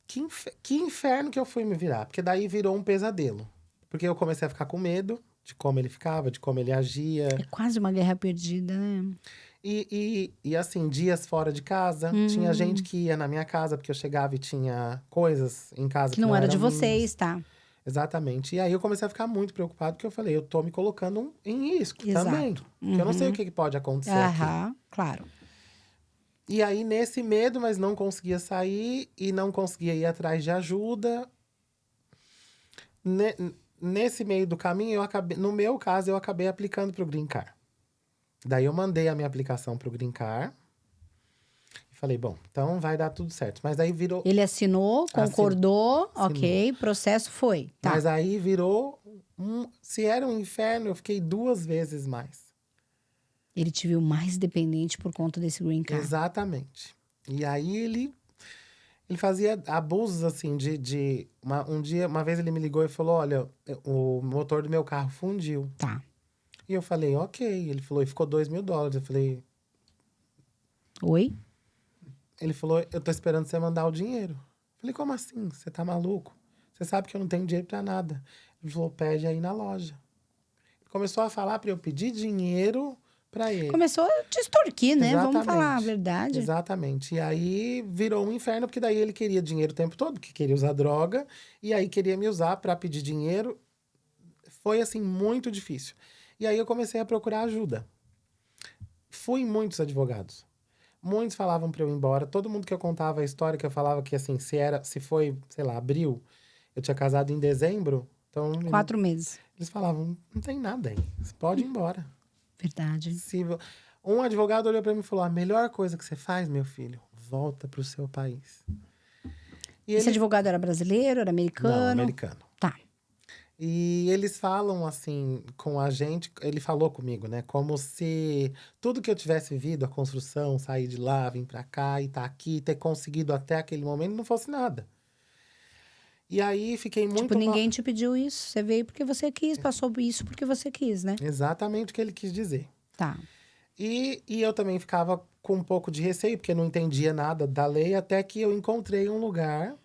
que inferno que eu fui me virar. Porque daí virou um pesadelo. Porque eu comecei a ficar com medo de como ele ficava, de como ele agia. É quase uma guerra perdida, né? E assim, dias fora de casa. Tinha gente que ia na minha casa, porque eu chegava e tinha coisas em casa Que não era de eram vocês, minhas. tá? Exatamente. E aí eu comecei a ficar muito preocupado, porque eu falei, eu tô me colocando em risco Exato. também. Porque eu não sei o que pode acontecer aqui. Aham, claro. E aí, nesse medo, mas não conseguia sair e não conseguia ir atrás de ajuda. Nesse meio do caminho, no meu caso, eu acabei aplicando pro Green Card. Daí eu mandei a minha aplicação pro Green Card. E falei, bom, então vai dar tudo certo. Mas aí virou... Ele assinou, concordou, ok, processo foi. Tá. Mas aí virou... Se era um inferno, eu fiquei 2 vezes mais. Ele te viu mais dependente por conta desse Green Card. Exatamente. E aí ele fazia abusos, assim, uma vez ele me ligou e falou, olha, o motor do meu carro fundiu. Tá. E eu falei, ok. Ele falou, e ficou $2.000. Eu falei... Oi? Ele falou, eu tô esperando você mandar o dinheiro. Eu falei, como assim? Você tá maluco? Você sabe que eu não tenho dinheiro pra nada. Ele Ele falou, pede aí na loja. Começou a falar para eu pedir dinheiro para ele. Começou a te extorquir, né? Vamos Exatamente. falar a verdade. Exatamente. E aí virou um inferno, porque daí ele queria dinheiro o tempo todo, porque queria usar droga, e aí queria me usar para pedir dinheiro. Foi, assim, muito difícil. E aí eu comecei a procurar ajuda. Fui em muitos advogados. Muitos falavam para eu ir embora. Todo mundo que eu contava a história, que eu falava que, assim, se foi, sei lá, abril, eu tinha casado em dezembro, então... 4 meses. Eles falavam, não tem nada aí, você pode ir embora. Verdade. Um advogado olhou para mim e falou, a melhor coisa que você faz, meu filho, volta pro seu país. E Esse advogado era brasileiro, era americano? Não, americano. Tá. E eles falam assim com a gente, ele falou comigo, né? Como se tudo que eu tivesse vivido, a construção, sair de lá, vir pra cá e tá aqui, ter conseguido até aquele momento, não fosse nada. E aí fiquei muito... Tipo, ninguém te pediu isso. Você veio porque você quis, passou isso porque você quis, né? Exatamente o que ele quis dizer. Tá. E eu também ficava com um pouco de receio, porque não entendia nada da lei, até que eu encontrei um lugar,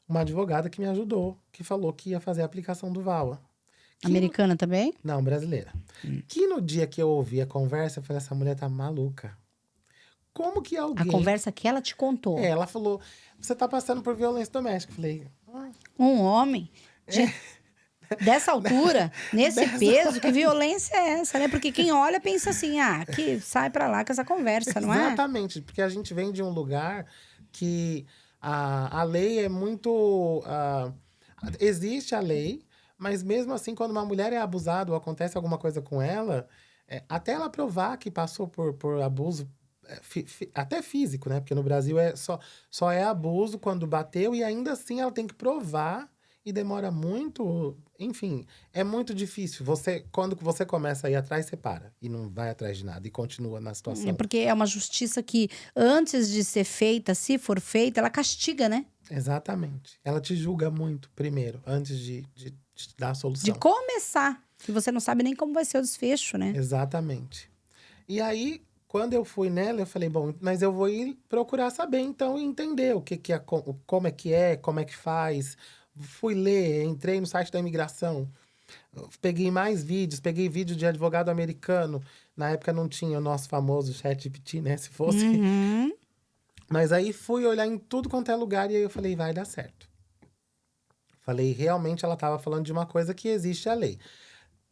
uma advogada que me ajudou, que falou que ia fazer a aplicação do VAWA. Americana também? Não, brasileira. Que no dia que eu ouvi a conversa, eu falei, essa mulher tá maluca. Como que alguém... A conversa que ela te contou. Ela falou, você tá passando por violência doméstica. Eu falei... Um homem dessa altura, nesse peso, que violência é essa, né? Porque quem olha pensa assim, que sai pra lá com essa conversa, não é? Exatamente, porque a gente vem de um lugar que a lei é muito... existe a lei, mas mesmo assim, quando uma mulher é abusada ou acontece alguma coisa com ela, até ela provar que passou por abuso, até físico, né? Porque no Brasil só é abuso quando bateu e ainda assim ela tem que provar e demora muito. Enfim, é muito difícil. Quando você começa a ir atrás, você para e não vai atrás de nada e continua na situação. É porque é uma justiça que, antes de ser feita, se for feita, ela castiga, né? Exatamente. Ela te julga muito primeiro, antes de te dar a solução. De começar. Que você não sabe nem como vai ser o desfecho, né? Exatamente. E aí, quando eu fui nela, eu falei, bom, mas eu vou ir procurar saber, então, e entender o que é, como é que faz. Fui ler, entrei no site da imigração, peguei mais vídeos, peguei vídeo de advogado americano. Na época não tinha o nosso famoso ChatGPT, né? Se fosse. Uhum. Mas aí fui olhar em tudo quanto é lugar e aí eu falei, vai dar certo. Falei, realmente ela estava falando de uma coisa que existe a lei.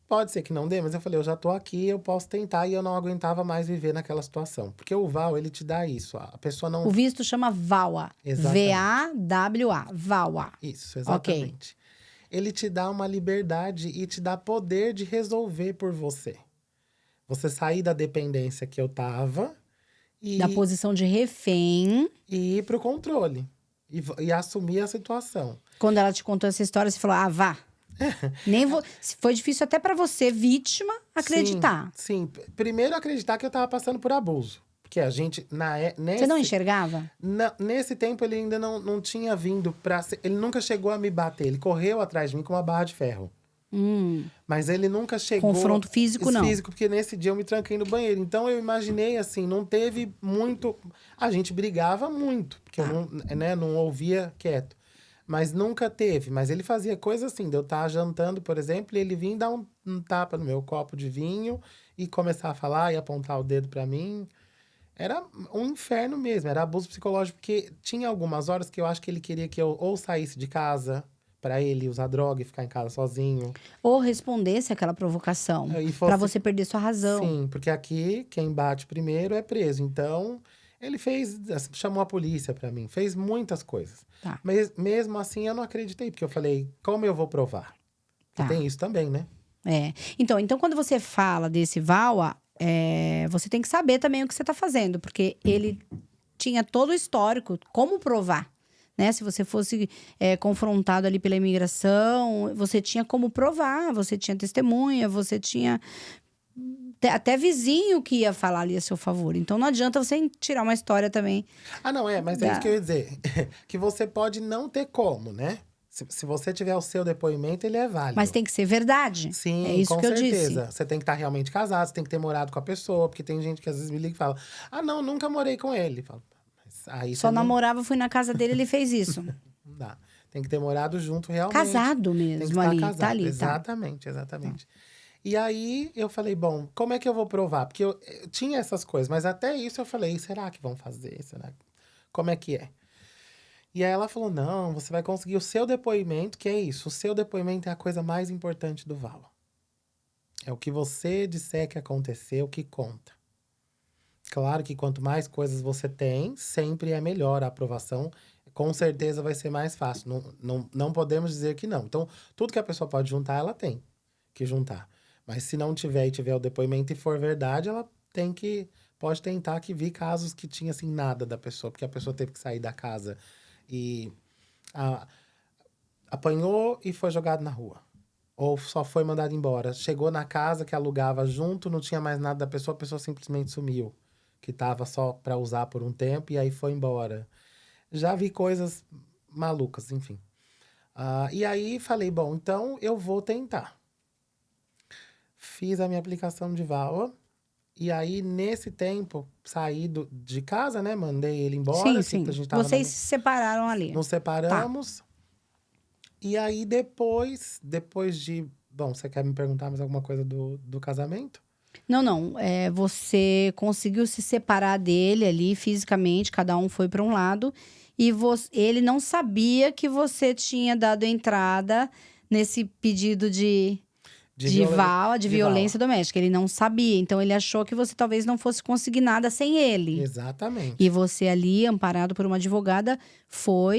Pode ser que não dê, mas eu falei, eu já tô aqui, eu posso tentar, e eu não aguentava mais viver naquela situação. Porque o VAW, ele te dá isso, a pessoa não... O visto chama VAWA. Exatamente. V-A-W-A. VAWA. Isso, exatamente. Ele te dá uma liberdade e te dá poder de resolver por você. Você sair da dependência que eu tava e... Da posição de refém. E ir pro controle. E assumir a situação. Quando ela te contou essa história, você falou, vá. Nem foi difícil até pra você, vítima, acreditar. Sim. Primeiro, acreditar que eu tava passando por abuso. Porque a gente, Você não enxergava? Nesse tempo, ele ainda não tinha vindo pra... Ele nunca chegou a me bater. Ele correu atrás de mim com uma barra de ferro. Mas ele nunca chegou... Confronto físico, não. Físico, porque nesse dia eu me tranquei no banheiro. Então, eu imaginei, assim, não teve muito... A gente brigava muito. Porque eu não ouvia quieto. Mas nunca teve. Mas ele fazia coisa assim, de eu estar jantando, por exemplo, e ele vinha dar um tapa no meu copo de vinho e começar a falar e apontar o dedo pra mim. Era um inferno mesmo, era abuso psicológico, porque tinha algumas horas que eu acho que ele queria que eu ou saísse de casa pra ele usar droga e ficar em casa sozinho. Ou respondesse aquela provocação, pra você perder sua razão. Sim, porque aqui quem bate primeiro é preso. Então, ele chamou a polícia pra mim, fez muitas coisas. Tá. Mas mesmo assim eu não acreditei, porque eu falei, como eu vou provar? Tá. Tem isso também, né? Então quando você fala desse VAWA, você tem que saber também o que você tá fazendo, porque ele tinha todo o histórico, como provar, né? Se você fosse confrontado ali pela imigração, você tinha como provar, você tinha testemunha, você tinha até vizinho que ia falar ali a seu favor. Então não adianta você tirar uma história também. Não mas é isso que eu ia dizer. Que você pode não ter como, né? Se você tiver o seu depoimento, ele é válido. Mas tem que ser verdade. Sim, é isso com que eu certeza. disse. Você tem que estar realmente casado, você tem que ter morado com a pessoa, porque tem gente que às vezes me liga e fala: não, nunca morei com ele. Falo, mas aí Só namorava, fui na casa dele, ele fez isso. Não dá. Tem que ter morado junto realmente. Casado Tem que mesmo estar ali, casado. tá ali, tá. Exatamente. E aí, eu falei, bom, como é que eu vou provar? Porque eu tinha essas coisas, mas até isso eu falei, será que vão fazer? Como é que é? E aí ela falou, não, você vai conseguir o seu depoimento, que é isso. O seu depoimento é a coisa mais importante do VAWA. É o que você disser que aconteceu que conta. Claro que quanto mais coisas você tem, sempre é melhor a aprovação. Com certeza vai ser mais fácil. Não podemos dizer que não. Então, tudo que a pessoa pode juntar, ela tem que juntar. Mas se não tiver e tiver o depoimento e for verdade, ela pode tentar que vi casos que tinha assim nada da pessoa, porque a pessoa teve que sair da casa e apanhou e foi jogado na rua. Ou só foi mandado embora. Chegou na casa que alugava junto, não tinha mais nada da pessoa, a pessoa simplesmente sumiu. Que tava só para usar por um tempo e aí foi embora. Já vi coisas malucas, enfim. E aí falei, bom, então eu vou tentar. Fiz a minha aplicação de VAWA. E aí, nesse tempo, saí de casa, né? Mandei ele embora. Sim. A gente tava Vocês se separaram ali. nos separamos. E aí, depois de... Bom, você quer me perguntar mais alguma coisa do casamento? Não. Você conseguiu se separar dele ali fisicamente, cada um foi para um lado. E ele não sabia que você tinha dado entrada nesse pedido de violência doméstica. Ele não sabia. Então, ele achou que você talvez não fosse conseguir nada sem ele. Exatamente. E você ali, amparado por uma advogada,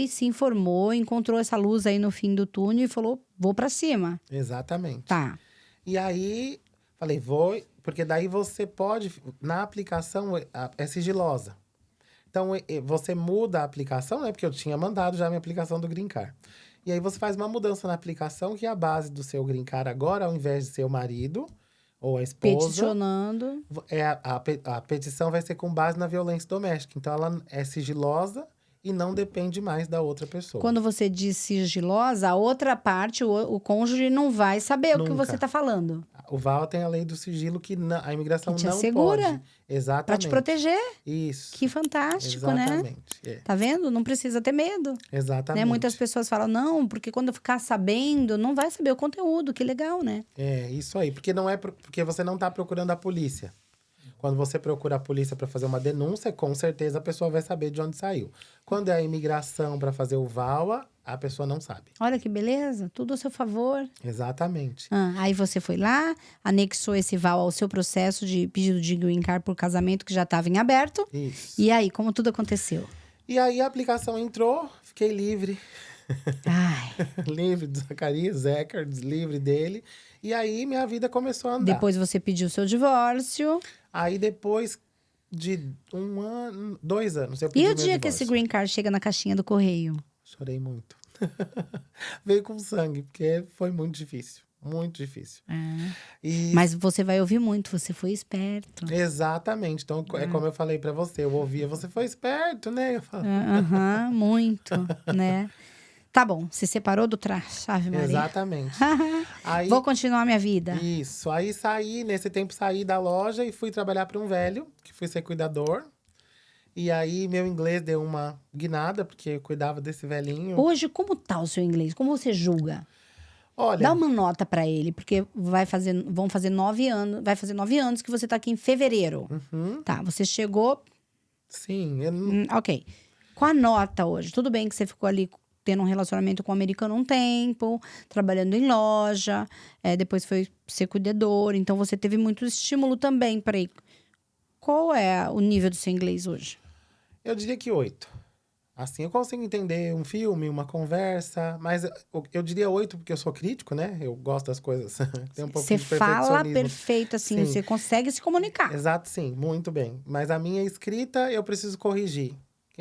se informou, encontrou essa luz aí no fim do túnel e falou, vou pra cima. Exatamente. Tá. E aí, falei, vou... Porque daí você pode... Na aplicação, é sigilosa. Então, você muda a aplicação, né? Porque eu tinha mandado já a minha aplicação do Green Card. E aí, você faz uma mudança na aplicação, que é a base do seu Green Card agora, ao invés de ser o marido ou a esposa... Peticionando. A petição vai ser com base na violência doméstica. Então, ela é sigilosa e não depende mais da outra pessoa. Quando você diz sigilosa, a outra parte, o cônjuge, não vai saber o que Nunca. você tá falando. O VAWA tem a lei do sigilo que a imigração Que te não assegura. pode. Exatamente. Pra te proteger. Isso. Que fantástico, né? Exatamente. É. Tá vendo? Não precisa ter medo. Exatamente. Né? Muitas pessoas falam, não, porque quando eu ficar sabendo, não vai saber o conteúdo. Que legal, né? É, isso aí. Porque porque você não tá procurando a polícia. Quando você procura a polícia para fazer uma denúncia, com certeza a pessoa vai saber de onde saiu. Quando é a imigração para fazer o VAWA, a pessoa não sabe. Olha que beleza, tudo a seu favor. Exatamente. Aí você foi lá, anexou esse VAWA ao seu processo de pedido de green card por casamento que já estava em aberto. Isso. E aí, como tudo aconteceu? E aí a aplicação entrou, fiquei livre. Ai. Livre do Zacarias Eckert, livre dele. E aí minha vida começou a andar. Depois você pediu seu divórcio. Aí depois de 1 ano, 2 anos, eu pedi E o meu dia que divórcio. esse green card chega na caixinha do correio? Chorei muito. Veio com sangue, porque foi muito difícil. Muito difícil. E... Mas você vai ouvir muito, você foi esperto. Exatamente. Então, é como eu falei pra você. Eu ouvia, você foi esperto, né? Eu falo... Muito, né? Tá bom, se separou do traste, Ave Maria. Exatamente. Aí, Vou continuar minha vida. Isso. Aí nesse tempo saí da loja e fui trabalhar para um velho, que fui ser cuidador. E aí meu inglês deu uma guinada, porque eu cuidava desse velhinho. Hoje, como tá o seu inglês? Como você julga? Olha, Dá uma nota pra ele, porque vão fazer 9 anos. Vai fazer 9 anos que você tá aqui em fevereiro. Tá, você chegou. sim, eu não... Ok. Qual a nota hoje? Tudo bem que você ficou ali tendo um relacionamento com um americano um tempo, trabalhando em loja, depois foi ser cuidador, então você teve muito estímulo também para ir. Qual é o nível do seu inglês hoje? Eu diria que 8. Assim, eu consigo entender um filme, uma conversa, mas eu diria 8 porque eu sou crítico, né? Eu gosto das coisas. Tem um pouco Você de fala perfeccionismo. perfeito, assim, Sim. você consegue se comunicar. Exato, sim, muito bem. Mas a minha escrita eu preciso corrigir.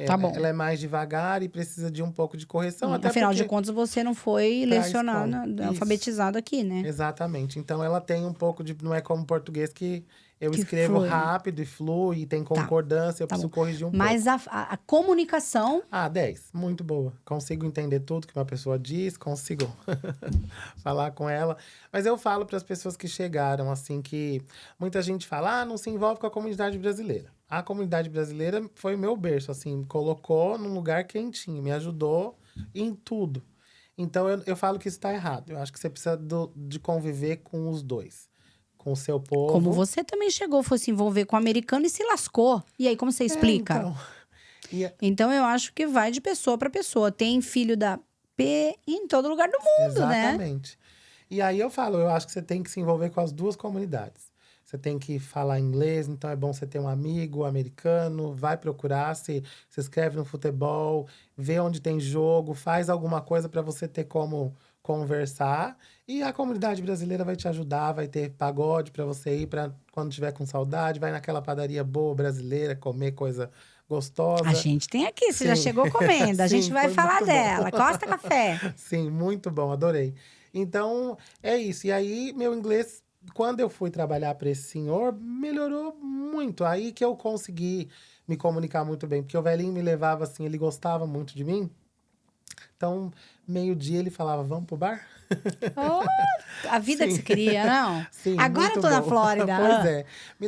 Tá bom. Ela é mais devagar e precisa de um pouco de correção. Até Afinal porque... de contas, você não foi Pra lecionado, escola. alfabetizado aqui, né? Exatamente. Então, ela tem um pouco de... Não é como português que eu Que escrevo flui. rápido e flui, e tem concordância, eu tá preciso bom. corrigir um Mas a comunicação, pouco. 10. Muito boa. Consigo entender tudo que uma pessoa diz, consigo falar com ela. Mas eu falo para as pessoas que chegaram, assim, que muita gente fala, não se envolve com a comunidade brasileira. A comunidade brasileira foi o meu berço, assim, me colocou num lugar quentinho, me ajudou em tudo. Então, eu falo que isso está errado. Eu acho que você precisa de conviver com os dois. Com o seu povo. Como você também chegou, foi se envolver com o americano e se lascou. E aí, como você explica? Então, Então, eu acho que vai de pessoa para pessoa. Tem filho da P em todo lugar do mundo, né? exatamente. E aí eu falo, eu acho que você tem que se envolver com as duas comunidades. Você tem que falar inglês, então é bom você ter um amigo americano, vai procurar, se inscreve no futebol, vê onde tem jogo, faz alguma coisa para você ter como conversar. E a comunidade brasileira vai te ajudar, vai ter pagode para você ir para quando tiver com saudade, vai naquela padaria boa brasileira, comer coisa gostosa. A gente tem aqui, você já Sim. chegou comendo. A gente Sim, vai foi falar muito bom. dela. Costa Café. Sim, muito bom, adorei. Então, é isso. E aí, meu inglês, quando eu fui trabalhar para esse senhor, melhorou muito. Aí que eu consegui me comunicar muito bem. Porque o velhinho me levava assim, ele gostava muito de mim. Então, meio-dia ele falava, vamos pro bar? Oh, a vida que Sim. você queria, não? Sim, Agora eu muito tô na bom. Flórida. Pois é.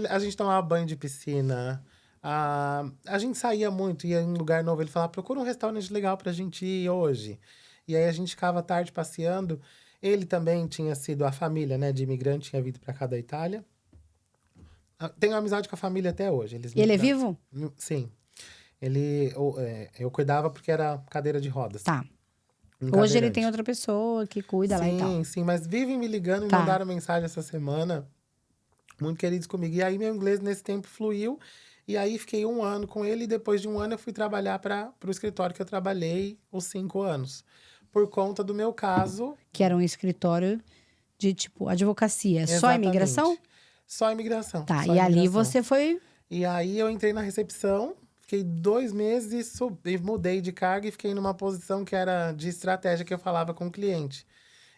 A gente tomava banho de piscina. A gente saía muito, ia em um lugar novo. Ele falava, procura um restaurante legal pra gente ir hoje. E aí a gente ficava tarde passeando. Ele também tinha sido a família, né, de imigrante, tinha vindo pra cá da Itália. Tenho amizade com a família até hoje. Ele é vivo? Sim. Eu cuidava porque era cadeira de rodas. Tá. um Hoje ele cadeirante. tem outra pessoa que cuida lá e tal. Sim, sim, mas vivem me ligando e Tá. mandaram mensagem essa semana, muito queridos comigo. E aí meu inglês nesse tempo fluiu, e aí fiquei 1 ano com ele, e depois de 1 ano eu fui trabalhar para o escritório que eu trabalhei os 5 anos. Por conta do meu caso. Que era um escritório de, tipo, advocacia. Só Exatamente. imigração? Só imigração. Tá, só e ali imigração. você foi... E aí eu entrei na recepção, fiquei 2 meses e mudei de cargo e fiquei numa posição que era de estratégia que eu falava com o cliente.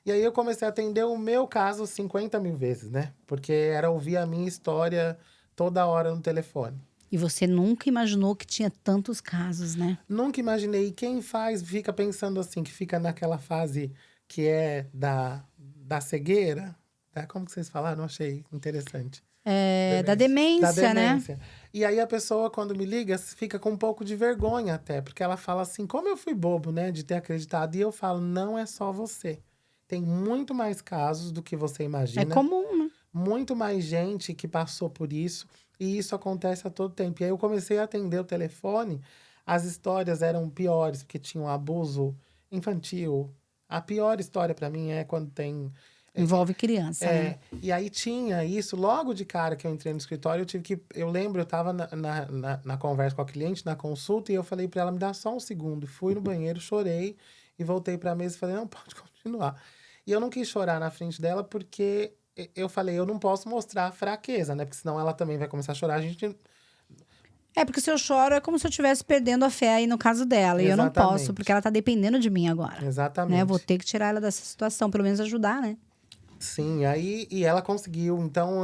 E aí eu comecei a atender o meu caso 50 mil vezes, né? Porque era ouvir a minha história toda hora no telefone. E você nunca imaginou que tinha tantos casos, né? Nunca imaginei. Quem faz fica pensando assim, que fica naquela fase que é da cegueira. Tá? Como que vocês falaram? Achei interessante. Da demência, Da né? demência. E aí a pessoa, quando me liga, fica com um pouco de vergonha até. Porque ela fala assim, como eu fui bobo, né? De ter acreditado. E eu falo, não é só você. Tem muito mais casos do que você imagina. É comum, né? Muito mais gente que passou por isso. E isso acontece a todo tempo. E aí eu comecei a atender o telefone. As histórias eram piores, porque tinha um abuso infantil. A pior história para mim é quando tem... Envolve criança, né? E aí tinha isso, logo de cara que eu entrei no escritório, eu lembro, eu tava na conversa com a cliente, na consulta, e eu falei para ela, me dá só um segundo. Fui no banheiro, chorei, e voltei pra mesa e falei, não, pode continuar. E eu não quis chorar na frente dela, porque eu falei, eu não posso mostrar fraqueza, né? Porque senão ela também vai começar a chorar, a gente... Porque se eu choro é como se eu estivesse perdendo a fé aí no caso dela. E eu não Exatamente. posso, porque ela tá dependendo de mim agora. Exatamente. Né? Eu vou ter que tirar ela dessa situação, pelo menos ajudar, né? Sim, aí e ela conseguiu. Então,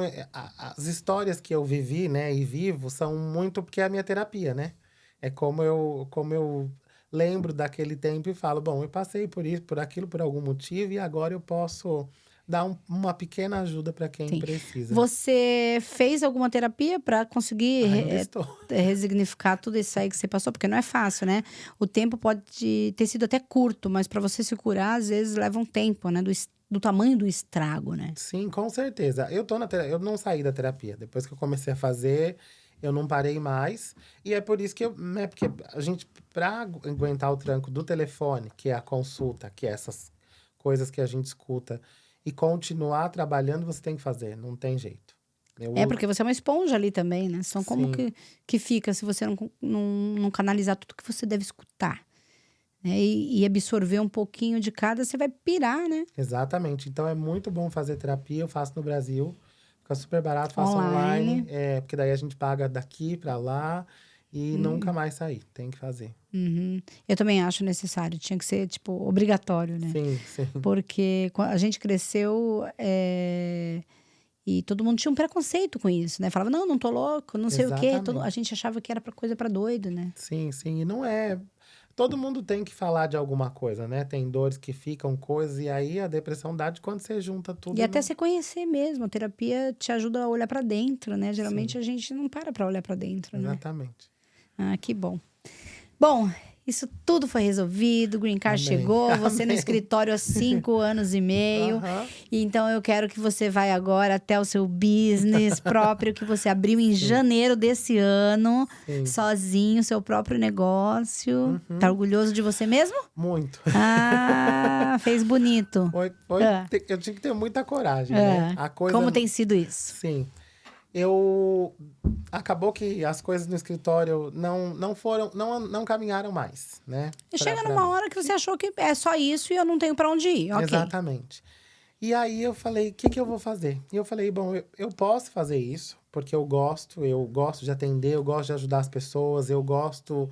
as histórias que eu vivi, né, e vivo, são muito porque é a minha terapia, né? É como eu lembro daquele tempo e falo, bom, eu passei por isso, por aquilo, por algum motivo, e agora eu posso dar uma pequena ajuda para quem Sim. precisa. Você fez alguma terapia para conseguir Ainda estou. resignificar tudo isso aí que você passou? Porque não é fácil, né? O tempo pode ter sido até curto, mas para você se curar, às vezes leva um tempo, né? Do tamanho do estrago, né? Sim, com certeza. Eu não saí da terapia. Depois que eu comecei a fazer, eu não parei mais. E é por isso que porque a gente, pra aguentar o tranco do telefone, que é a consulta, que é essas coisas que a gente escuta, e continuar trabalhando, você tem que fazer, não tem jeito. Porque você é uma esponja ali também, né? São como Sim. que fica se você não canalizar tudo que você deve escutar. Né? E absorver um pouquinho de cada, você vai pirar, né? Exatamente. Então é muito bom fazer terapia. Eu faço no Brasil. Fica super barato, faço Online. online. Porque daí a gente paga daqui pra lá e nunca mais sair. Tem que fazer. Uhum. Eu também acho necessário. Tinha que ser, tipo, obrigatório, né? Sim, sim. Porque a gente cresceu e todo mundo tinha um preconceito com isso, né? Falava, não tô louco, não sei o quê. Exatamente. A gente achava que era coisa pra doido, né? Sim, sim. E não é... Todo mundo tem que falar de alguma coisa, né? Tem dores que ficam, coisas. E aí a depressão dá de quando você junta tudo. E até se conhecer mesmo. A terapia te ajuda a olhar pra dentro, né? Geralmente a gente não para pra olhar pra dentro, né? Exatamente. Ah, que bom. Bom, Isso tudo foi resolvido, o Green Card Amém. chegou, você no Amém. escritório há 5 anos e meio. Aham. E então eu quero que você vá agora até o seu business próprio, que você abriu em janeiro desse ano, Sim. sozinho, seu próprio negócio. Tá orgulhoso de você mesmo? Muito. Ah, fez bonito. É. Eu tive que ter muita coragem, É. né? A coisa... Como tem sido isso? Sim. Acabou que as coisas no escritório não caminharam mais, né? E Pra- chega pra numa mim. hora que você achou que é só isso e eu não tenho pra onde ir. Ok. Exatamente. E aí eu falei, o que eu vou fazer? E eu falei, bom, eu posso fazer isso, porque eu gosto de atender, eu gosto de ajudar as pessoas, eu gosto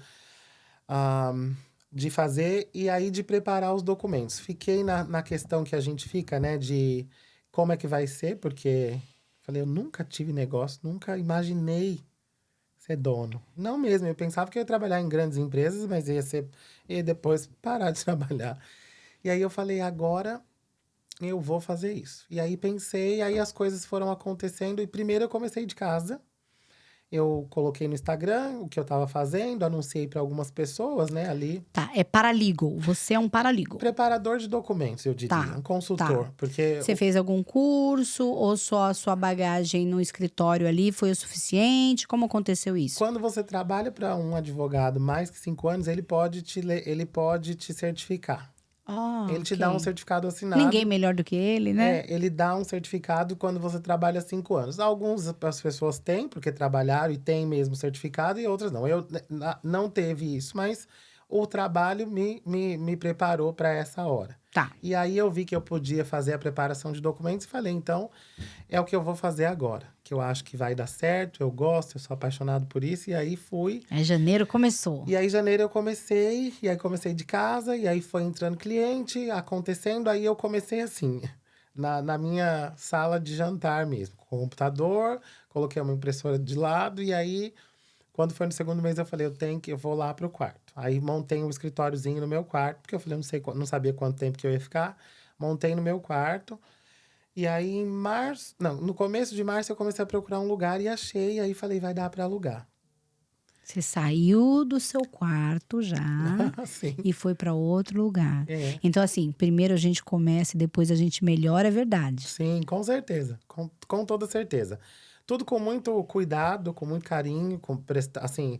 de fazer e aí de preparar os documentos. Fiquei na questão que a gente fica, né, de como é que vai ser, porque falei, eu nunca tive negócio, nunca imaginei ser dono. Não mesmo, eu pensava que eu ia trabalhar em grandes empresas, mas ia depois parar de trabalhar. E aí eu falei, agora eu vou fazer isso. E aí pensei, aí as coisas foram acontecendo. E primeiro eu comecei de casa. Eu coloquei no Instagram o que eu tava fazendo, anunciei para algumas pessoas, né, ali. Tá, é paralegal. Você é um paralegal. Preparador de documentos, eu diria. Tá, Um consultor. tá. Porque Você fez algum curso ou só a sua bagagem no escritório ali foi o suficiente? Como aconteceu isso? quando você trabalha para um advogado mais que 5 anos, ele pode te certificar. Ah, Ele te ok. dá um certificado assinado. Ninguém melhor do que ele, né? Ele dá um certificado quando você trabalha 5 anos. As pessoas têm, porque trabalharam e têm mesmo certificado, e outras não. Eu não teve isso, mas o trabalho me preparou para essa hora. Tá. E aí eu vi que eu podia fazer a preparação de documentos e falei, então, é o que eu vou fazer agora. Que eu acho que vai dar certo, eu gosto, eu sou apaixonado por isso. E aí fui. Aí janeiro começou. E aí, em janeiro, eu comecei. E aí, comecei de casa. E aí, foi entrando cliente, acontecendo. Aí, eu comecei assim, na minha sala de jantar mesmo. Com o computador, coloquei uma impressora de lado. E aí, quando foi no segundo mês, eu falei, eu vou lá pro quarto. Aí, montei um escritóriozinho no meu quarto. Porque eu falei, não sabia quanto tempo que eu ia ficar. Montei no meu quarto. E aí, no começo de março, eu comecei a procurar um lugar e achei. E aí, falei, vai dar para alugar. Você saiu do seu quarto já Sim. e foi pra outro lugar. É. Então, assim, primeiro a gente começa e depois a gente melhora, é verdade. Sim, com certeza. Com toda certeza. Tudo com muito cuidado, com muito carinho, assim,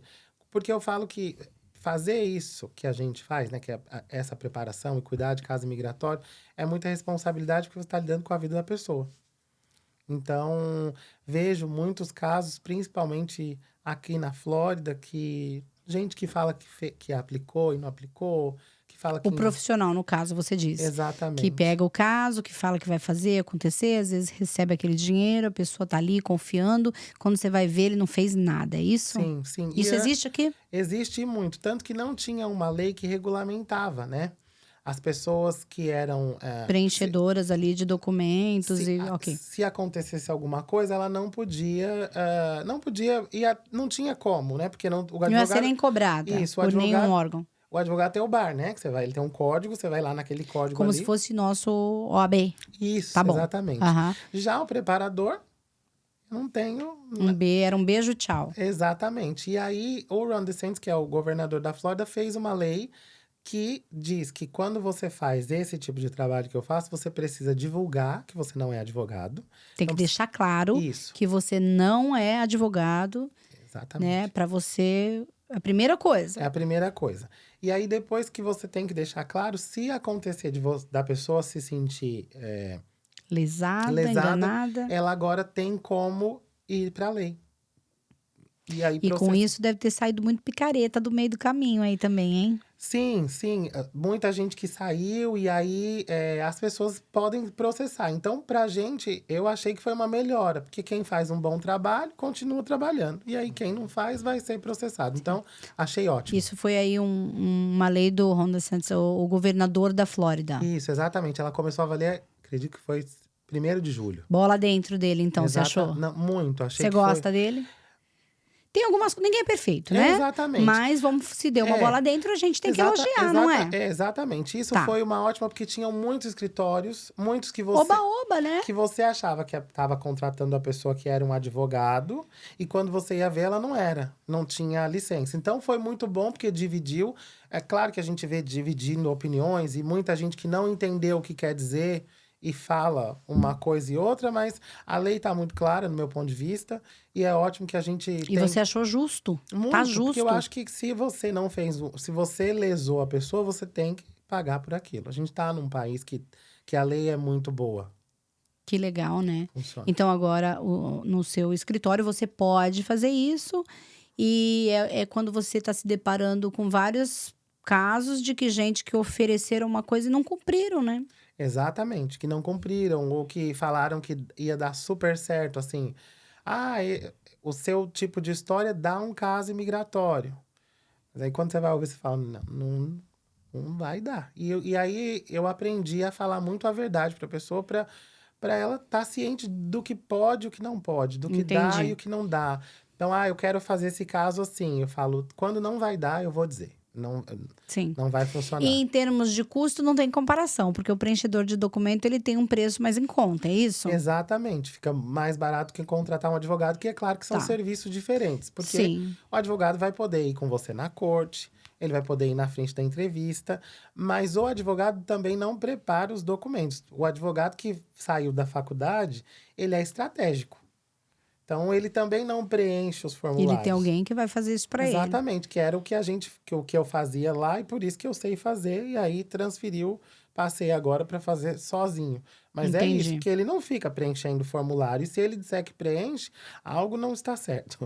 porque eu falo que fazer isso que a gente faz, né, que é essa preparação e cuidar de caso migratório, é muita responsabilidade porque você está lidando com a vida da pessoa. Então, vejo muitos casos, principalmente aqui na Flórida, que gente que fala que aplicou e não aplicou, que fala que... O profissional, no caso, você diz. Exatamente. Que pega o caso, que fala que vai fazer acontecer, às vezes recebe aquele dinheiro, a pessoa tá ali confiando. Quando você vai ver, ele não fez nada, é isso? Sim, sim. Isso existe aqui? Existe muito. Tanto que não tinha uma lei que regulamentava, né? As pessoas que eram... Preenchedoras ali de documentos e... Ok. Se acontecesse alguma coisa, ela não podia... não tinha como, né? Porque o Não ia ser nem cobrada Isso, por nenhum órgão. O advogado tem o bar, né? Que ele tem um código, você vai lá naquele código Como ali. se fosse nosso OAB. Isso, Tá bom. exatamente. Aham. Já o preparador, eu não tenho... Era um beijo, tchau. Exatamente. E aí, o Ron DeSantis, que é o governador da Flórida, fez uma lei que diz que quando você faz esse tipo de trabalho que eu faço, você precisa divulgar que você não é advogado. Tem que Então, deixar claro Isso, que você não é advogado, exatamente. né? Pra você... A primeira coisa. É a primeira coisa. E aí, depois que você tem que deixar claro, se acontecer da pessoa se sentir Lesada, enganada. ela agora tem como ir para a lei. E aí, E com isso deve ter saído muito picareta do meio do caminho aí também, hein? Sim, sim. Muita gente que saiu e aí as pessoas podem processar. Então, pra gente, eu achei que foi uma melhora. Porque quem faz um bom trabalho, continua trabalhando. E aí, quem não faz, vai ser processado. Então, achei ótimo. Isso foi aí uma lei do Ron DeSantis, o governador da Flórida. Isso, exatamente. Ela começou a valer, acredito que foi 1º de julho. Bola dentro dele, então, você achou? Não, muito. Achei Você que gosta dele? Tem algumas... Ninguém é perfeito, né? Exatamente. Mas se der uma bola dentro, a gente tem que elogiar, não é? Exatamente. Isso Tá. foi uma ótima, porque tinham muitos escritórios, muitos que você... Oba-oba, né? Que você achava que estava contratando a pessoa que era um advogado, e quando você ia ver, ela não era, não tinha licença. Então, foi muito bom, porque dividiu. É claro que a gente vê dividindo opiniões, e muita gente que não entendeu o que quer dizer e fala uma coisa e outra, mas a lei está muito clara, no meu ponto de vista, e é ótimo que a gente E você achou justo? muito, Tá justo. porque eu acho que se você não fez, se você lesou a pessoa, você tem que pagar por aquilo. A gente está num país que a lei é muito boa. Que legal, né? Funciona. Então, agora, no seu escritório, você pode fazer isso. E é quando você está se deparando com vários casos de que gente que ofereceram uma coisa e não cumpriram, né? Exatamente, que não cumpriram, ou que falaram que ia dar super certo, assim. O seu tipo de história dá um caso imigratório. Mas aí quando você vai ouvir, você fala, não vai dar. E aí eu aprendi a falar muito a verdade para a pessoa, para ela estar ciente do que pode e o que não pode, do que dá Entendi. e o que não dá. Então, eu quero fazer esse caso assim. Eu falo, quando não vai dar, eu vou dizer. Sim. Não vai funcionar. E em termos de custo, não tem comparação, porque o preenchedor de documento ele tem um preço mais em conta, é isso? Exatamente. Fica mais barato que contratar um advogado, que é claro que são Tá. serviços diferentes. Porque Sim. o advogado vai poder ir com você na corte, ele vai poder ir na frente da entrevista, mas o advogado também não prepara os documentos. O advogado que saiu da faculdade, ele é estratégico. Então, ele também não preenche os formulários. Ele tem alguém que vai fazer isso para ele. Exatamente, que era o que que eu fazia lá, e por isso que eu sei fazer, e aí passei agora para fazer sozinho. Mas é Entendi. isso, porque ele não fica preenchendo o formulário, e se ele disser que preenche, algo não está certo.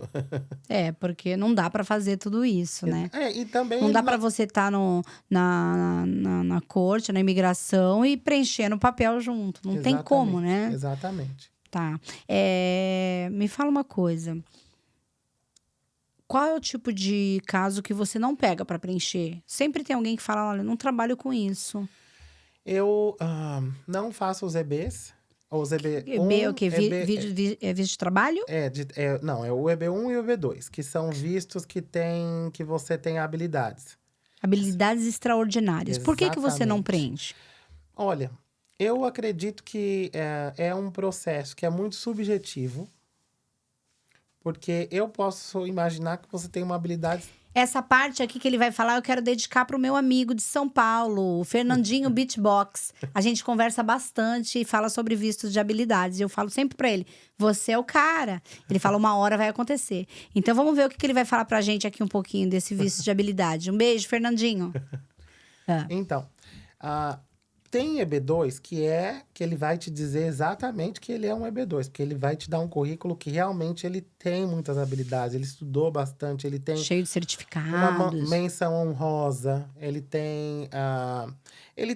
Porque não dá para fazer tudo isso, né? E também Não ele dá para você estar na corte, na imigração e preencher no papel junto. Não tem como, né? Exatamente. Tá. Me fala uma coisa. Qual é o tipo de caso que você não pega para preencher? Sempre tem alguém que fala, olha, não trabalho com isso. Eu não faço os EBs. Os EB1, EB é o quê? Visto de trabalho? não, é o EB1 e o EB2, que são vistos que você tem habilidades. Habilidades extraordinárias. Por que você não Exatamente. preenche? Olha, eu acredito que é um processo que é muito subjetivo, porque eu posso imaginar que você tem uma habilidade... Essa parte aqui que ele vai falar, eu quero dedicar para o meu amigo de São Paulo, o Fernandinho Beatbox. A gente conversa bastante e fala sobre vistos de habilidades. Eu falo sempre para ele, você é o cara. Ele fala, uma hora vai acontecer. Então, vamos ver o que ele vai falar pra gente aqui um pouquinho desse visto de habilidade. Um beijo, Fernandinho. Então, tem EB2 que ele vai te dizer exatamente que ele é um EB2, porque ele vai te dar um currículo que realmente ele tem muitas habilidades, ele estudou bastante, ele tem... Cheio de uma certificados. menção honrosa, ele tem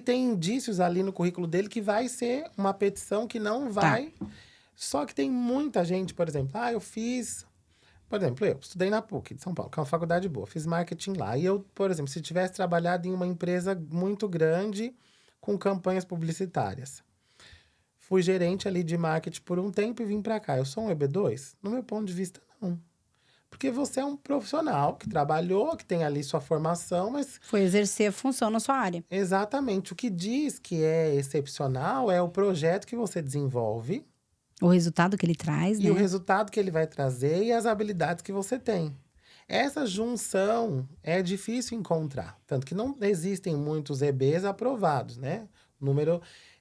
indícios ali no currículo dele que vai ser uma petição que não vai... Só que tem muita gente, por exemplo, eu fiz... Por exemplo, eu estudei na PUC de São Paulo, que é uma faculdade boa, fiz marketing lá. E eu, por exemplo, se tivesse trabalhado em uma empresa muito grande com campanhas publicitárias, fui gerente ali de marketing por um tempo e vim para cá. Eu sou um EB2? No meu ponto de vista, não. Porque você é um profissional que trabalhou, que tem ali sua formação, mas... Foi exercer a função na sua área. Exatamente. O que diz que é excepcional é o projeto que você desenvolve. O resultado que ele traz, né? E o resultado que ele vai trazer e as habilidades que você tem. Essa junção é difícil encontrar. Tanto que não existem muitos EBs aprovados, né?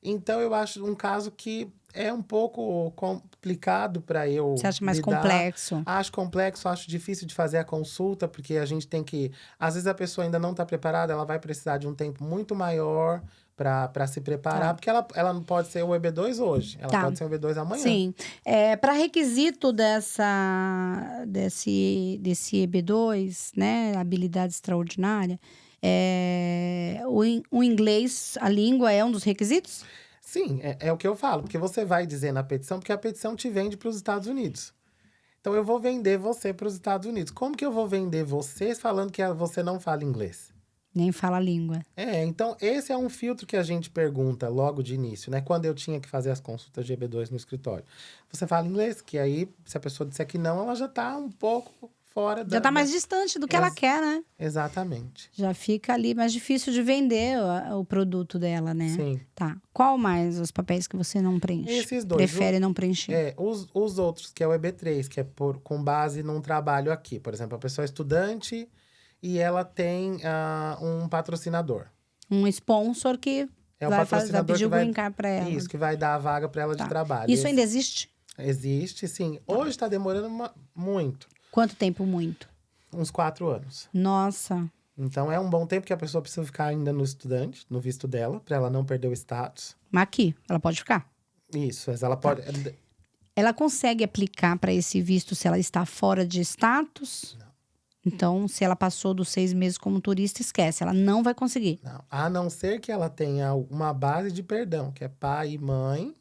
Então, eu acho um caso que é um pouco complicado para eu Você acha mais lidar. complexo? Acho complexo, acho difícil de fazer a consulta, porque a gente tem que... Às vezes a pessoa ainda não está preparada, ela vai precisar de um tempo muito maior para se preparar, porque ela não pode ser o EB2 hoje, ela pode ser o EB2 amanhã. Sim. Para requisito desse EB2, né, habilidade extraordinária, o inglês, a língua é um dos requisitos? Sim, é o que eu falo, porque você vai dizer na petição, porque a petição te vende para os Estados Unidos. Então, eu vou vender você para os Estados Unidos. Como que eu vou vender você falando que você não fala inglês? Nem fala a língua. Então, esse é um filtro que a gente pergunta logo de início, né? Quando eu tinha que fazer as consultas de EB2 no escritório. Você fala inglês? Que aí, se a pessoa disser que não, ela já está um pouco fora da... Já tá mais distante do que ela quer, né? Exatamente. Já fica ali mais difícil de vender o produto dela, né? Sim. Tá. Qual mais os papéis que você não preenche? Esses dois. Prefere não preencher? Os outros, que é o EB3, que é com base num trabalho aqui. Por exemplo, a pessoa é estudante e ela tem um patrocinador. Um sponsor que É o vai patrocinador pedir que o green card pra ela. Isso, que vai dar a vaga para ela Tá. de trabalho. Isso ainda existe? Existe, sim. Hoje está demorando muito. Quanto tempo muito? Uns 4 anos. Nossa. Então, é um bom tempo que a pessoa precisa ficar ainda no estudante, no visto dela, para ela não perder o status. Mas aqui, ela pode ficar? Isso, mas ela pode... Ela consegue aplicar para esse visto se ela está fora de status? Não. Então, se ela passou dos 6 meses como turista, esquece. Ela não vai conseguir. Não. A não ser que ela tenha uma base de perdão, que é pai e mãe,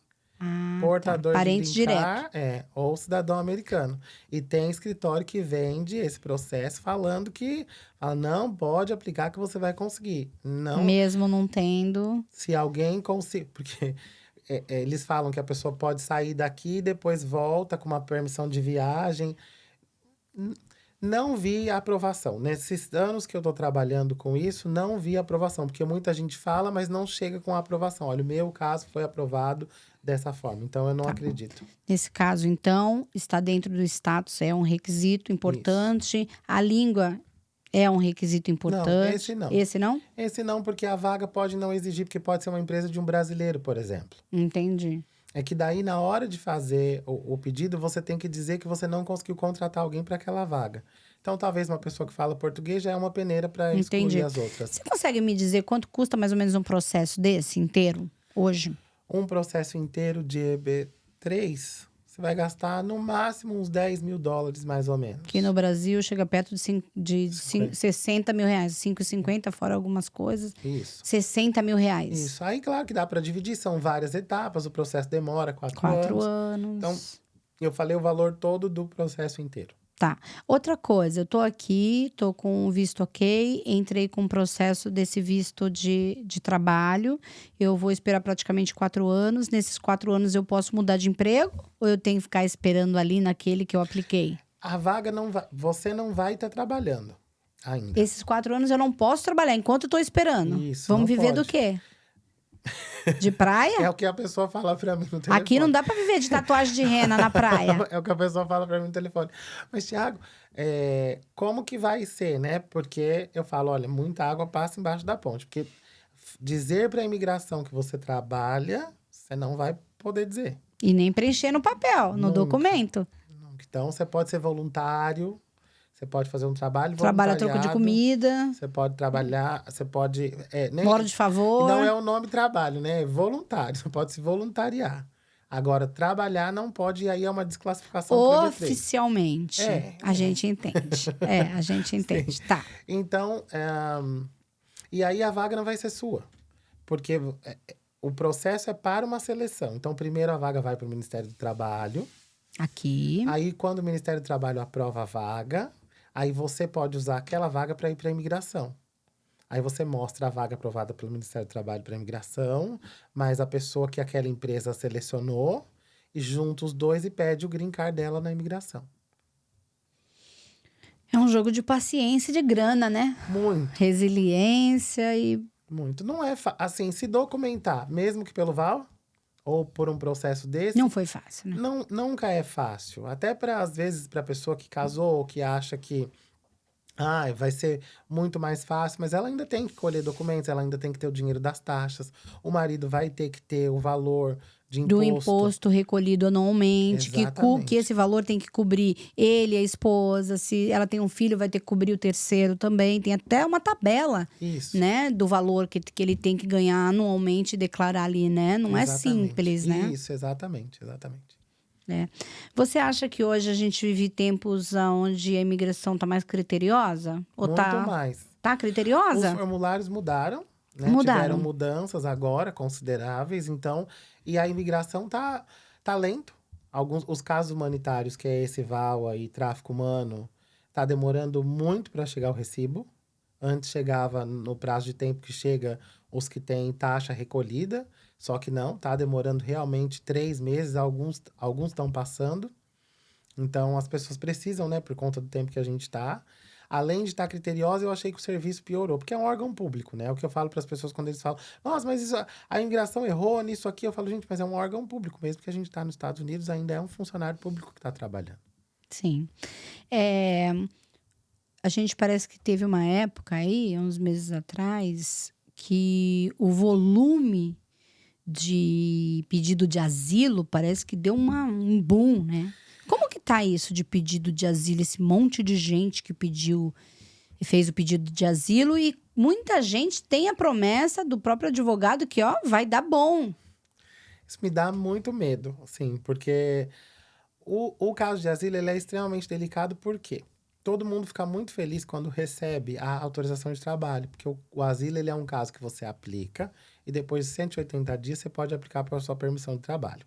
portador Parente de green direto. card, ou cidadão americano. E tem escritório que vende esse processo falando que ela não pode aplicar que você vai conseguir. Não. Mesmo não tendo. Se alguém conseguir... Porque eles falam que a pessoa pode sair daqui e depois volta com uma permissão de viagem. Não vi a aprovação. Nesses anos que eu tô trabalhando com isso, não vi a aprovação. Porque muita gente fala, mas não chega com a aprovação. Olha, o meu caso foi aprovado dessa forma. Então, eu não acredito. Nesse caso, então, está dentro do status, é um requisito importante. A língua é um requisito importante. Não, esse não. Esse não? Esse não, porque a vaga pode não exigir, porque pode ser uma empresa de um brasileiro, por exemplo. Entendi. É que daí, na hora de fazer o pedido, você tem que dizer que você não conseguiu contratar alguém para aquela vaga. Então, talvez uma pessoa que fala português já é uma peneira para excluir as outras. Você consegue me dizer quanto custa mais ou menos um processo desse inteiro, hoje? Um processo inteiro de EB3, você vai gastar no máximo uns $10 mil, mais ou menos. Que no Brasil chega perto de 60 mil reais. 5,50 fora algumas coisas. Isso. 60 mil reais. Isso. Aí, claro que dá para dividir, são várias etapas, o processo demora 4 anos. 4 anos. Então, eu falei o valor todo do processo inteiro. Tá. Outra coisa, eu tô aqui, tô com o visto ok, entrei com o processo desse visto de trabalho. Eu vou esperar praticamente 4 anos. Nesses 4 anos eu posso mudar de emprego? Ou eu tenho que ficar esperando ali naquele que eu apliquei? A vaga não vai... Você não vai estar trabalhando ainda. Esses 4 anos eu não posso trabalhar enquanto eu tô esperando. Isso, Vamos não viver do pode. quê? De praia? É o que a pessoa fala pra mim no telefone. Aqui não dá pra viver de tatuagem de rena na praia. É o que a pessoa fala pra mim no telefone. Mas, Thiago, como que vai ser, né? Porque eu falo, olha, muita água passa embaixo da ponte. Porque dizer pra imigração que você trabalha, você não vai poder dizer. E nem preencher no papel, no Nunca. documento. Então, você pode ser voluntário, você pode fazer um trabalho Trabalha a voluntariado. troco de comida, Você pode trabalhar, você pode... moro de favor. Não é o nome trabalho, né? É voluntário, você pode se voluntariar. Agora, trabalhar não pode, e aí é uma desclassificação pro EB3. Oficialmente. A gente entende. A gente entende. Tá. Então, e aí a vaga não vai ser sua. Porque o processo é para uma seleção. Então, primeiro a vaga vai para o Ministério do Trabalho. Aqui. Aí, quando o Ministério do Trabalho aprova a vaga, aí você pode usar aquela vaga para ir para a imigração. Aí você mostra a vaga aprovada pelo Ministério do Trabalho para a imigração, mas a pessoa que aquela empresa selecionou, e junta os dois e pede o green card dela na imigração. É um jogo de paciência e de grana, né? Muito. Resiliência e... Muito. Não é assim, se documentar, mesmo que pelo VAL, ou por um processo desse... Não foi fácil, né? Nunca é fácil. Até às vezes, para a pessoa que casou, que acha que vai ser muito mais fácil, mas ela ainda tem que colher documentos, ela ainda tem que ter o dinheiro das taxas, o marido vai ter que ter o valor de imposto. Do imposto recolhido anualmente, que esse valor tem que cobrir ele, a esposa, se ela tem um filho, vai ter que cobrir o terceiro também. Tem até uma tabela, Isso. né, do valor que ele tem que ganhar anualmente e declarar ali, né? Não é simples, né? Isso, exatamente. Você acha que hoje a gente vive tempos onde a imigração está mais criteriosa? Ou Muito mais. Tá criteriosa? Os formulários mudaram, né? Mudaram. Tiveram mudanças agora, consideráveis. Então, e a imigração tá lento. Os casos humanitários, que é esse VAL aí, tráfico humano, tá demorando muito para chegar o recibo. Antes chegava no prazo de tempo que chega os que têm taxa recolhida. Só que não, tá demorando realmente 3 meses, alguns estão passando. Então, as pessoas precisam, né, por conta do tempo que a gente tá. Além de estar criteriosa, eu achei que o serviço piorou, porque é um órgão público, né? É o que eu falo para as pessoas quando eles falam, nossa, mas isso, a imigração errou nisso aqui. Eu falo, gente, mas é um órgão público, mesmo que a gente tá nos Estados Unidos, ainda é um funcionário público que está trabalhando. Sim. É, a gente parece que teve uma época aí, uns meses atrás, que o volume de pedido de asilo parece que deu um boom, né? Como que tá isso de pedido de asilo? Esse monte de gente que fez o pedido de asilo e muita gente tem a promessa do próprio advogado que, ó, vai dar bom. Isso me dá muito medo, assim, porque o caso de asilo ele é extremamente delicado, porque todo mundo fica muito feliz quando recebe a autorização de trabalho, porque o asilo ele é um caso que você aplica e depois de 180 dias você pode aplicar para a sua permissão de trabalho.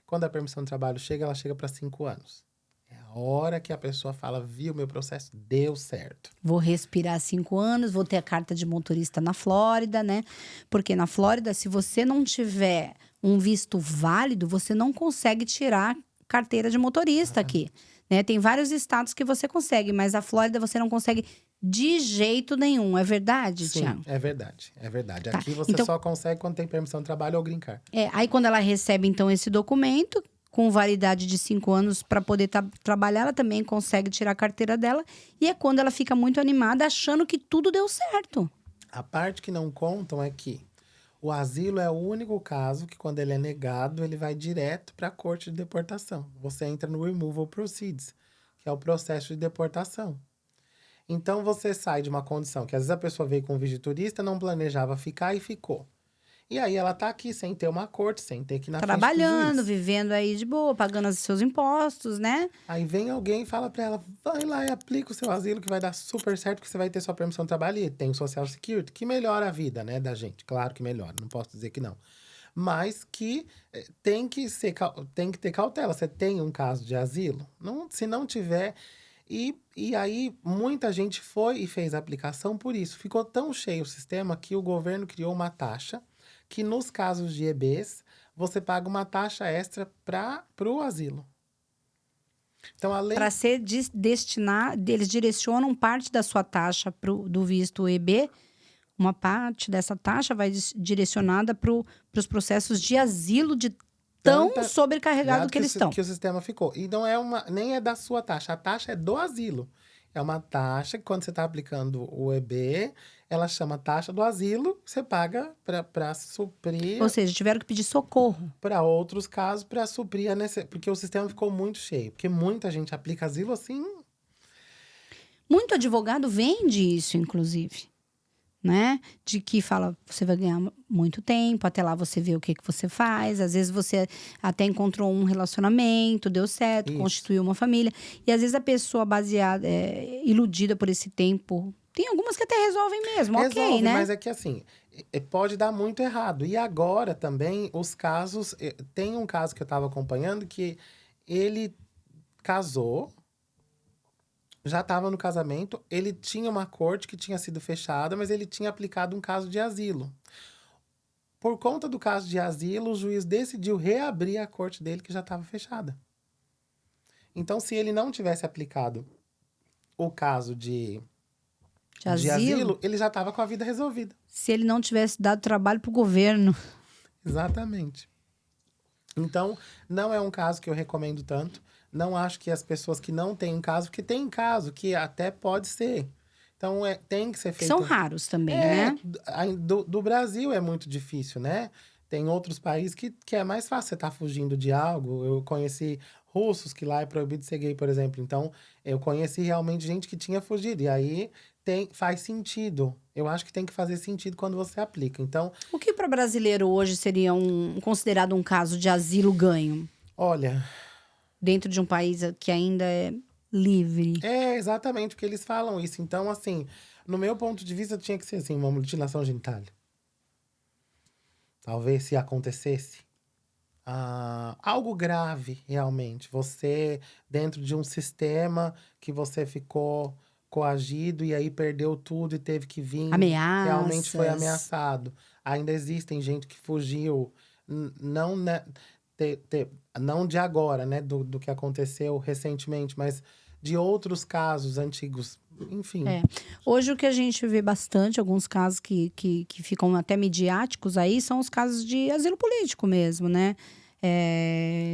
Quando a permissão de trabalho chega, ela chega para 5 anos. É a hora que a pessoa fala, viu, meu processo deu certo. Vou respirar 5 anos, vou ter a carta de motorista na Flórida, né? Porque na Flórida, se você não tiver um visto válido, você não consegue tirar carteira de motorista aqui, né? Tem vários estados que você consegue, mas a Flórida você não consegue de jeito nenhum. É verdade, Sim, Thiago? é verdade, é verdade. Tá, Aqui você então- só consegue quando tem permissão de trabalho ou green card. Aí quando ela recebe, então, esse documento, com validade de 5 anos para poder trabalhar, ela também consegue tirar a carteira dela. E é quando ela fica muito animada, achando que tudo deu certo. A parte que não contam é que o asilo é o único caso que, quando ele é negado, ele vai direto para a corte de deportação. Você entra no removal proceeds, que é o processo de deportação. Então, você sai de uma condição que, às vezes, a pessoa veio com visto de turista, não planejava ficar e ficou. E aí, ela tá aqui sem ter uma corte, sem ter que ir na frente do Trabalhando, juiz. vivendo aí de boa, pagando os seus impostos, né? Aí vem alguém e fala pra ela, vai lá e aplica o seu asilo que vai dar super certo, que você vai ter sua permissão de trabalho e tem o Social Security, que melhora a vida, né, da gente. Claro que melhora, não posso dizer que não. Mas que tem que ter cautela. Você tem um caso de asilo? Não, se não tiver... E aí, muita gente foi e fez a aplicação por isso. Ficou tão cheio o sistema que o governo criou uma taxa que, nos casos de EBs, você paga uma taxa extra para o asilo. Então, além... Para ser destinado, eles direcionam parte da sua taxa do visto EB. Uma parte dessa taxa vai direcionada para os processos de asilo de tão sobrecarregado que eles estão. Que o sistema ficou. E não é nem é da sua taxa. A taxa é do asilo. É uma taxa que, quando você está aplicando o EB, ela chama taxa do asilo, você paga para suprir... Ou seja, tiveram que pedir socorro. Para outros casos, para suprir a necessidade. Porque o sistema ficou muito cheio. Porque muita gente aplica asilo assim... Muito advogado vende isso, inclusive. Né? De que fala, você vai ganhar muito tempo, até lá você vê o que você faz. Às vezes você até encontrou um relacionamento, deu certo, Isso. constituiu uma família. E às vezes a pessoa baseada, iludida por esse tempo. Tem algumas que até resolvem mesmo, ok, né? Mas é que assim, pode dar muito errado. E agora também, os casos... Tem um caso que eu estava acompanhando que ele casou, já estava no casamento, ele tinha uma corte que tinha sido fechada, mas ele tinha aplicado um caso de asilo. Por conta do caso de asilo, o juiz decidiu reabrir a corte dele, que já estava fechada. Então, se ele não tivesse aplicado o caso de asilo, ele já estava com a vida resolvida. Se ele não tivesse dado trabalho para o governo. Exatamente. Então, não é um caso que eu recomendo tanto. Não acho que as pessoas que não têm caso, porque tem caso que até pode ser. Então, tem que ser feito... São raros também, né? Do Brasil é muito difícil, né? Tem outros países que é mais fácil você estar fugindo de algo. Eu conheci russos que lá é proibido ser gay, por exemplo. Então, eu conheci realmente gente que tinha fugido. E aí, faz sentido. Eu acho que tem que fazer sentido quando você aplica. Então... O que para brasileiro hoje seria considerado um caso de asilo ganho? Olha... Dentro de um país que ainda é livre. É, exatamente, porque eles falam isso. Então, assim, no meu ponto de vista, tinha que ser assim, uma mutilação genital. Talvez, se acontecesse. Algo grave, realmente. Você, dentro de um sistema que você ficou coagido e aí perdeu tudo e teve que vir. Ameaças. Realmente foi ameaçado. Ainda existem gente que fugiu. Não, né? não de agora, né, do que aconteceu recentemente, mas de outros casos antigos, enfim. Hoje o que a gente vê bastante, alguns casos que ficam até midiáticos aí, são os casos de asilo político mesmo, né?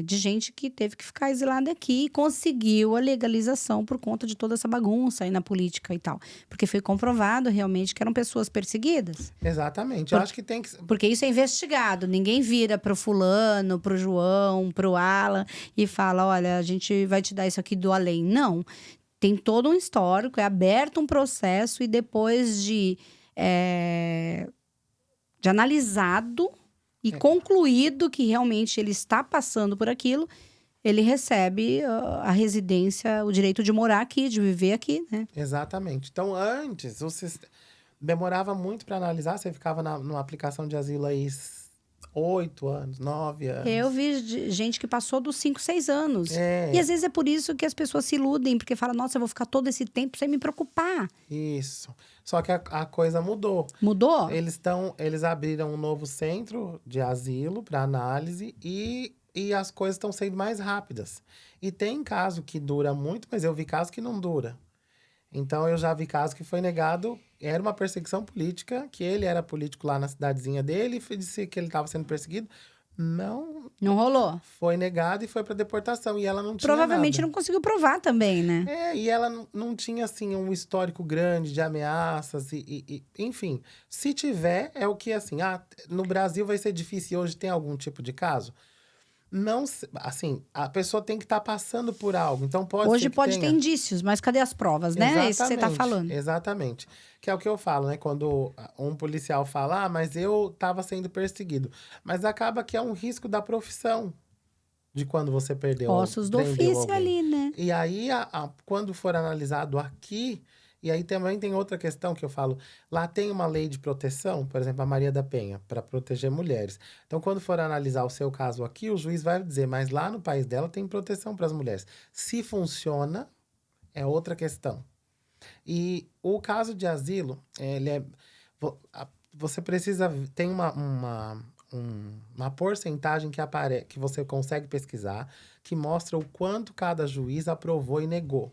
De gente que teve que ficar exilada aqui e conseguiu a legalização por conta de toda essa bagunça aí na política e tal. Porque foi comprovado realmente que eram pessoas perseguidas. Exatamente. Eu acho que tem que... Porque isso é investigado. Ninguém vira pro fulano, pro João, pro Alan e fala, olha, a gente vai te dar isso aqui do além. Não. Tem todo um histórico, é aberto um processo e depois de analisado e concluído que realmente ele está passando por aquilo, ele recebe a residência, o direito de morar aqui, de viver aqui, né? Exatamente. Então, antes, demorava muito para analisar. Você ficava numa aplicação de asilo aí 8 anos, 9 anos. Eu vi gente que passou dos 5, 6 anos. E às vezes é por isso que as pessoas se iludem, porque falam, nossa, eu vou ficar todo esse tempo sem me preocupar. Isso. Só que a coisa mudou. Mudou? Eles abriram um novo centro de asilo para análise e as coisas estão sendo mais rápidas. E tem caso que dura muito, mas eu vi caso que não dura. Então, eu já vi caso que foi negado, era uma perseguição política, que ele era político lá na cidadezinha dele, e disse que ele estava sendo perseguido. Não rolou. Foi negado e foi para deportação. E ela não tinha Provavelmente nada. não conseguiu provar também, né? E ela não tinha, assim, um histórico grande de ameaças enfim. Se tiver, é o que, assim, no Brasil vai ser difícil. Hoje tem algum tipo de caso? Não, assim, a pessoa tem que estar passando por algo. Então, Hoje pode ter indícios, mas cadê as provas, né? Exatamente, É isso que você tá falando. Exatamente. Que é o que eu falo, né? Quando um policial fala, mas eu estava sendo perseguido. Mas acaba que é um risco da profissão. De quando você perdeu Ossos do prendeu ofício alguém. ali, né? E aí, quando for analisado aqui... E aí também tem outra questão que eu falo. Lá tem uma lei de proteção, por exemplo, a Maria da Penha, para proteger mulheres. Então, quando for analisar o seu caso aqui, o juiz vai dizer, mas lá no país dela tem proteção para as mulheres. Se funciona, é outra questão. E o caso de asilo, você precisa... Tem uma porcentagem que você consegue pesquisar, que mostra o quanto cada juiz aprovou e negou.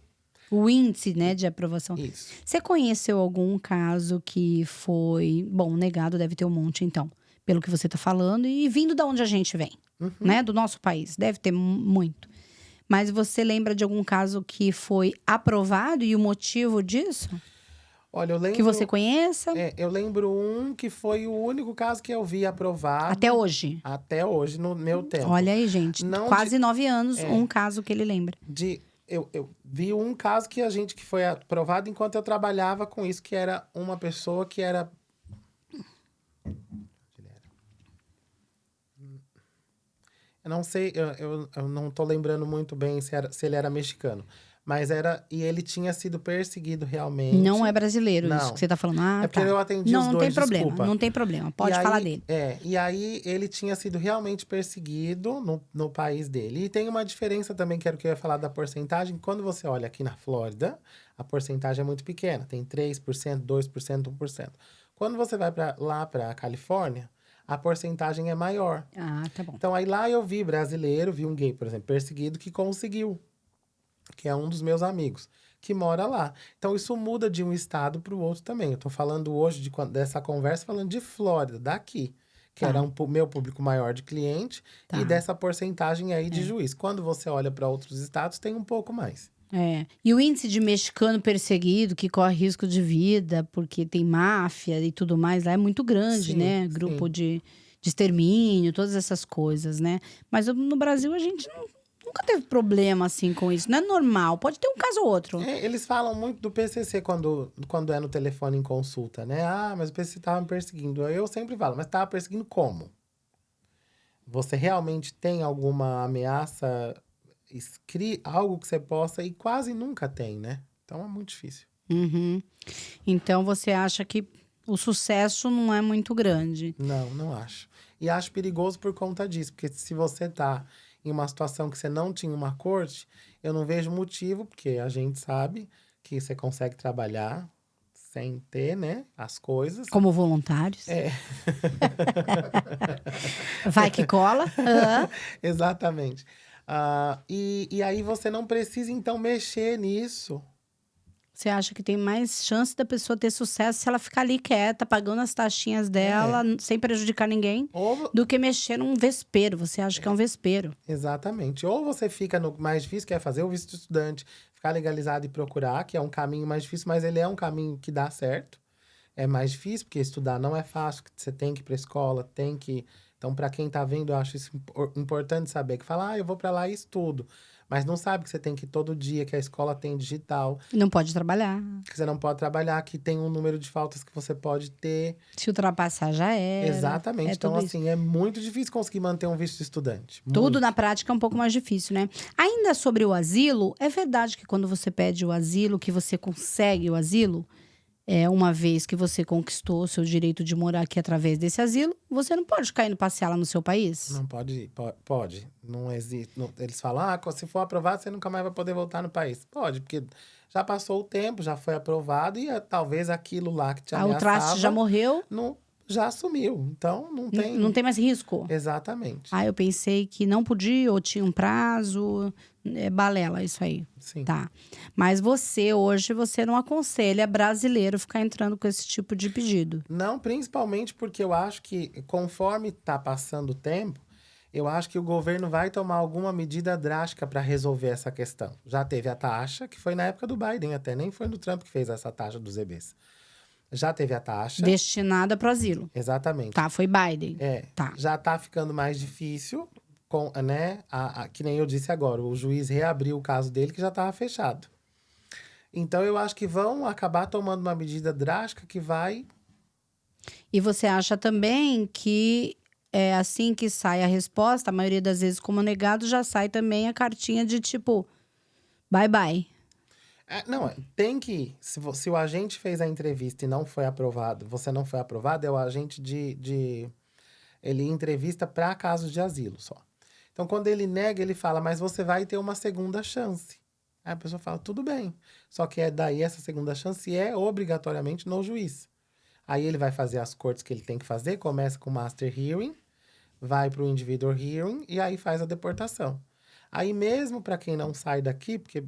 O índice, né, de aprovação. Isso. Você conheceu algum caso que foi... Bom, negado deve ter um monte, então. Pelo que você tá falando. E vindo da onde a gente vem, né? Do nosso país. Deve ter muito. Mas você lembra de algum caso que foi aprovado e o motivo disso? Olha, eu lembro... Que você conheça? Eu lembro um que foi o único caso que eu vi aprovado. Até hoje? Até hoje, no meu tempo. Olha aí, gente. Não quase 9 anos, um caso que ele lembra. Eu vi um caso que foi aprovado enquanto eu trabalhava com isso, que era uma pessoa que era... Eu não sei, eu não tô lembrando muito bem se ele era mexicano. Mas e ele tinha sido perseguido realmente. Não é brasileiro Não. Isso que você tá falando. É porque eu atendi os dois, não tem problema, desculpa. não tem problema. Pode falar dele. E aí ele tinha sido realmente perseguido no país dele. E tem uma diferença também, que era o que eu ia falar da porcentagem. Quando você olha aqui na Flórida, a porcentagem é muito pequena. Tem 3%, 2%, 1%. Quando você vai lá pra Califórnia, a porcentagem é maior. Ah, tá bom. Então aí lá eu vi vi um gay, por exemplo, perseguido, que conseguiu. Que é um dos meus amigos, que mora lá. Então, isso muda de um estado para o outro também. Eu tô falando hoje dessa conversa, falando de Flórida, daqui. Que era meu público maior de cliente. E dessa porcentagem aí de juiz. Quando você olha para outros estados, tem um pouco mais. E o índice de mexicano perseguido, que corre risco de vida, porque tem máfia e tudo mais, lá é muito grande, né? Grupo de extermínio, todas essas coisas, né? Mas no Brasil, a gente nunca teve problema, assim, com isso. Não é normal. Pode ter um caso ou outro. Eles falam muito do PCC quando é no telefone em consulta, né? Mas o PCC tava me perseguindo. Eu sempre falo, mas tava perseguindo como? Você realmente tem alguma ameaça, algo que você possa... E quase nunca tem, né? Então, é muito difícil. Então, você acha que o sucesso não é muito grande? Não acho. E acho perigoso por conta disso. Porque se você tá... em uma situação que você não tinha uma corte, eu não vejo motivo, porque a gente sabe que você consegue trabalhar sem ter, né, as coisas. Como voluntários. É. Vai que cola. Exatamente. E aí você não precisa, então, mexer nisso. Você acha que tem mais chance da pessoa ter sucesso se ela ficar ali quieta, pagando as taxinhas dela, sem prejudicar ninguém, Ou, do que mexer num vespeiro. Você acha que é um vespeiro. exatamente. Ou você fica no mais difícil, que é fazer o visto de estudante, ficar legalizado e procurar, que é um caminho mais difícil, mas ele é um caminho que dá certo. É mais difícil, porque estudar não é fácil, você tem que ir para a escola, tem que... Então, para quem tá vendo, eu acho isso importante saber, que fala, eu vou para lá e estudo. Mas não sabe que você tem que ir todo dia, que a escola tem digital, Não pode trabalhar. que você não pode trabalhar, que tem um número de faltas que você pode ter. Se ultrapassar, já era. Exatamente. É Então, tudo isso. assim, é muito difícil conseguir manter um visto de estudante. Tudo Muito. na prática é um pouco mais difícil, né? Ainda sobre o asilo, é verdade que quando você pede o asilo, que você consegue o asilo, uma vez que você conquistou o seu direito de morar aqui através desse asilo, você não pode ficar indo passear lá no seu país? Não pode, pode. Não existe. Eles falam, se for aprovado, você nunca mais vai poder voltar no país. Pode, porque já passou o tempo, já foi aprovado e talvez aquilo lá que te O ameaçava... traste já morreu, já assumiu. Então, não tem... não tem mais risco. Exatamente. Eu pensei que não podia ou tinha um prazo. É balela isso aí. Sim. Tá. Mas hoje, você não aconselha brasileiro ficar entrando com esse tipo de pedido. Não, principalmente porque eu acho que, conforme tá passando o tempo, eu acho que o governo vai tomar alguma medida drástica para resolver essa questão. Já teve a taxa, que foi na época do Biden até, nem foi no Trump que fez essa taxa dos EBs. Já teve a taxa. Destinada para o asilo. Exatamente. Tá, foi Biden. Tá. Já tá ficando mais difícil, né? Que nem eu disse agora, o juiz reabriu o caso dele que já estava fechado. Então, eu acho que vão acabar tomando uma medida drástica que vai... E você acha também que assim que sai a resposta, a maioria das vezes como negado, já sai também a cartinha de tipo, bye bye. Não, tem que... Se o agente fez a entrevista e não foi aprovado, você não foi aprovado, é o agente ele entrevista para casos de asilo só. Então, quando ele nega, ele fala, mas você vai ter uma segunda chance. Aí a pessoa fala, tudo bem. Só que daí essa segunda chance é obrigatoriamente no juiz. Aí ele vai fazer as cortes que ele tem que fazer, começa com o Master Hearing, vai para o Individual Hearing e aí faz a deportação. Aí mesmo para quem não sai daqui, porque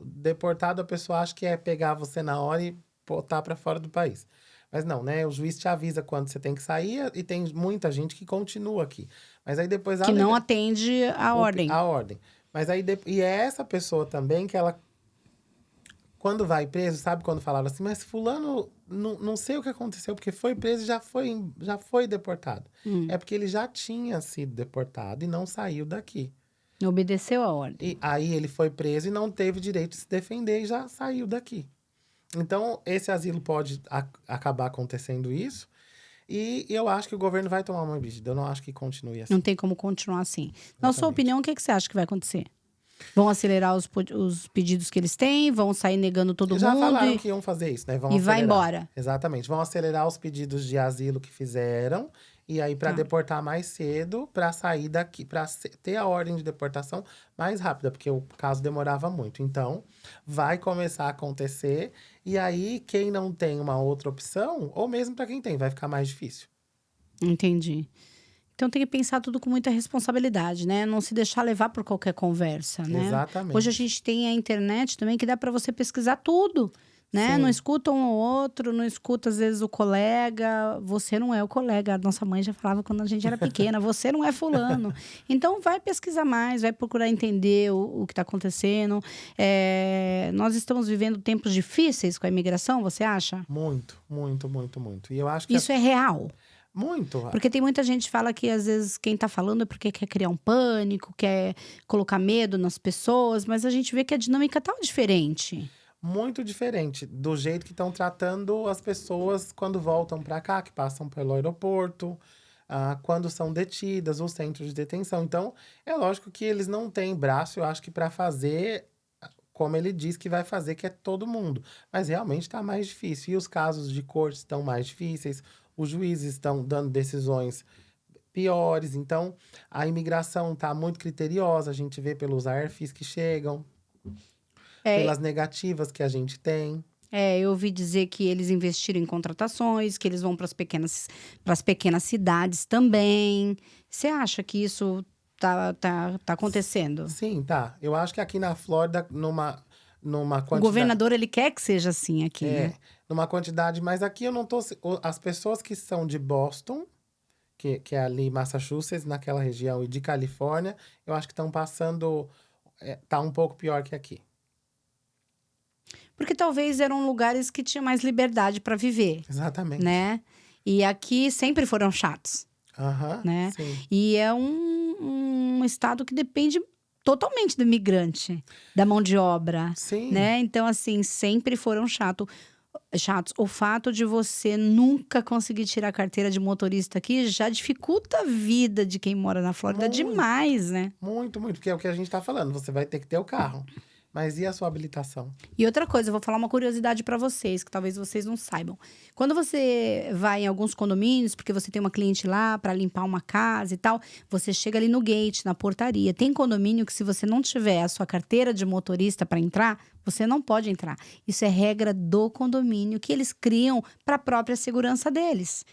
deportado a pessoa acha que é pegar você na hora e botar para fora do país. Mas não, né? O juiz te avisa quando você tem que sair e tem muita gente que continua aqui. Mas aí depois... Que não atende a ordem. A ordem. Mas aí... E é essa pessoa também que ela... Quando vai preso, sabe quando falaram assim, mas fulano, não sei o que aconteceu, porque foi preso e já foi deportado. É porque ele já tinha sido deportado e não saiu daqui. Não obedeceu a ordem. E aí ele foi preso e não teve direito de se defender e já saiu daqui. Então, esse asilo pode acabar acontecendo isso. E eu acho que o governo vai tomar uma medida. Eu não acho que continue assim. Não tem como continuar assim. Na sua opinião, o que você acha que vai acontecer? Vão acelerar os pedidos que eles têm? Vão sair negando todo mundo? Já falaram que iam fazer isso, né? Vão acelerar. Vai embora. Exatamente. Vão acelerar os pedidos de asilo que fizeram. E aí, para deportar mais cedo, para sair daqui, para ter a ordem de deportação mais rápida, porque o caso demorava muito. Então, vai começar a acontecer. E aí, quem não tem uma outra opção, ou mesmo para quem tem, vai ficar mais difícil. Entendi. Então, tem que pensar tudo com muita responsabilidade, né? Não se deixar levar por qualquer conversa, né? Exatamente. Hoje a gente tem a internet também, que dá para você pesquisar tudo. Né? Sim. Não escuta um ou outro, não escuta às vezes o colega. Você não é o colega. A nossa mãe já falava quando a gente era pequena, você não é fulano. Então vai pesquisar mais, vai procurar entender o que está acontecendo. Nós estamos vivendo tempos difíceis com a imigração, você acha? Muito, muito, muito, muito. E eu acho que isso é real. Muito. Porque tem muita gente que fala que às vezes quem tá falando é porque quer criar um pânico, quer colocar medo nas pessoas, mas a gente vê que a dinâmica tá diferente. Muito diferente do jeito que estão tratando as pessoas quando voltam para cá, que passam pelo aeroporto, quando são detidas, os centros de detenção. Então, é lógico que eles não têm braço, eu acho que para fazer como ele diz que vai fazer, que é todo mundo. Mas realmente está mais difícil. E os casos de corte estão mais difíceis, os juízes estão dando decisões piores. Então, a imigração está muito criteriosa, a gente vê pelos ARFIs que chegam. Pelas negativas que a gente tem. Eu ouvi dizer que eles investiram em contratações, que eles vão para as pequenas cidades também. Você acha que isso tá acontecendo? Sim, tá. Eu acho que aqui na Flórida, numa O quantidade... governador, ele quer que seja assim aqui, né? numa quantidade, mas aqui eu não tô... As pessoas que são de Boston, que é ali Massachusetts, naquela região, e de Califórnia, eu acho que estão passando... tá um pouco pior que aqui. Porque talvez eram lugares que tinham mais liberdade para viver, Exatamente. né? E aqui sempre foram chatos, Aham, né? sim. E é um estado que depende totalmente do imigrante, da mão de obra, Sim. né? Então, assim, sempre foram chatos. O fato de você nunca conseguir tirar a carteira de motorista aqui já dificulta a vida de quem mora na Flórida Muito. demais, né? Muito, muito. Porque é o que a gente tá falando. Você vai ter que ter o carro. Mas e a sua habilitação? E outra coisa, eu vou falar uma curiosidade para vocês, que talvez vocês não saibam. Quando você vai em alguns condomínios, porque você tem uma cliente lá para limpar uma casa e tal, você chega ali no gate, na portaria. Tem condomínio que se você não tiver a sua carteira de motorista para entrar, você não pode entrar. Isso é regra do condomínio que eles criam para a própria segurança deles.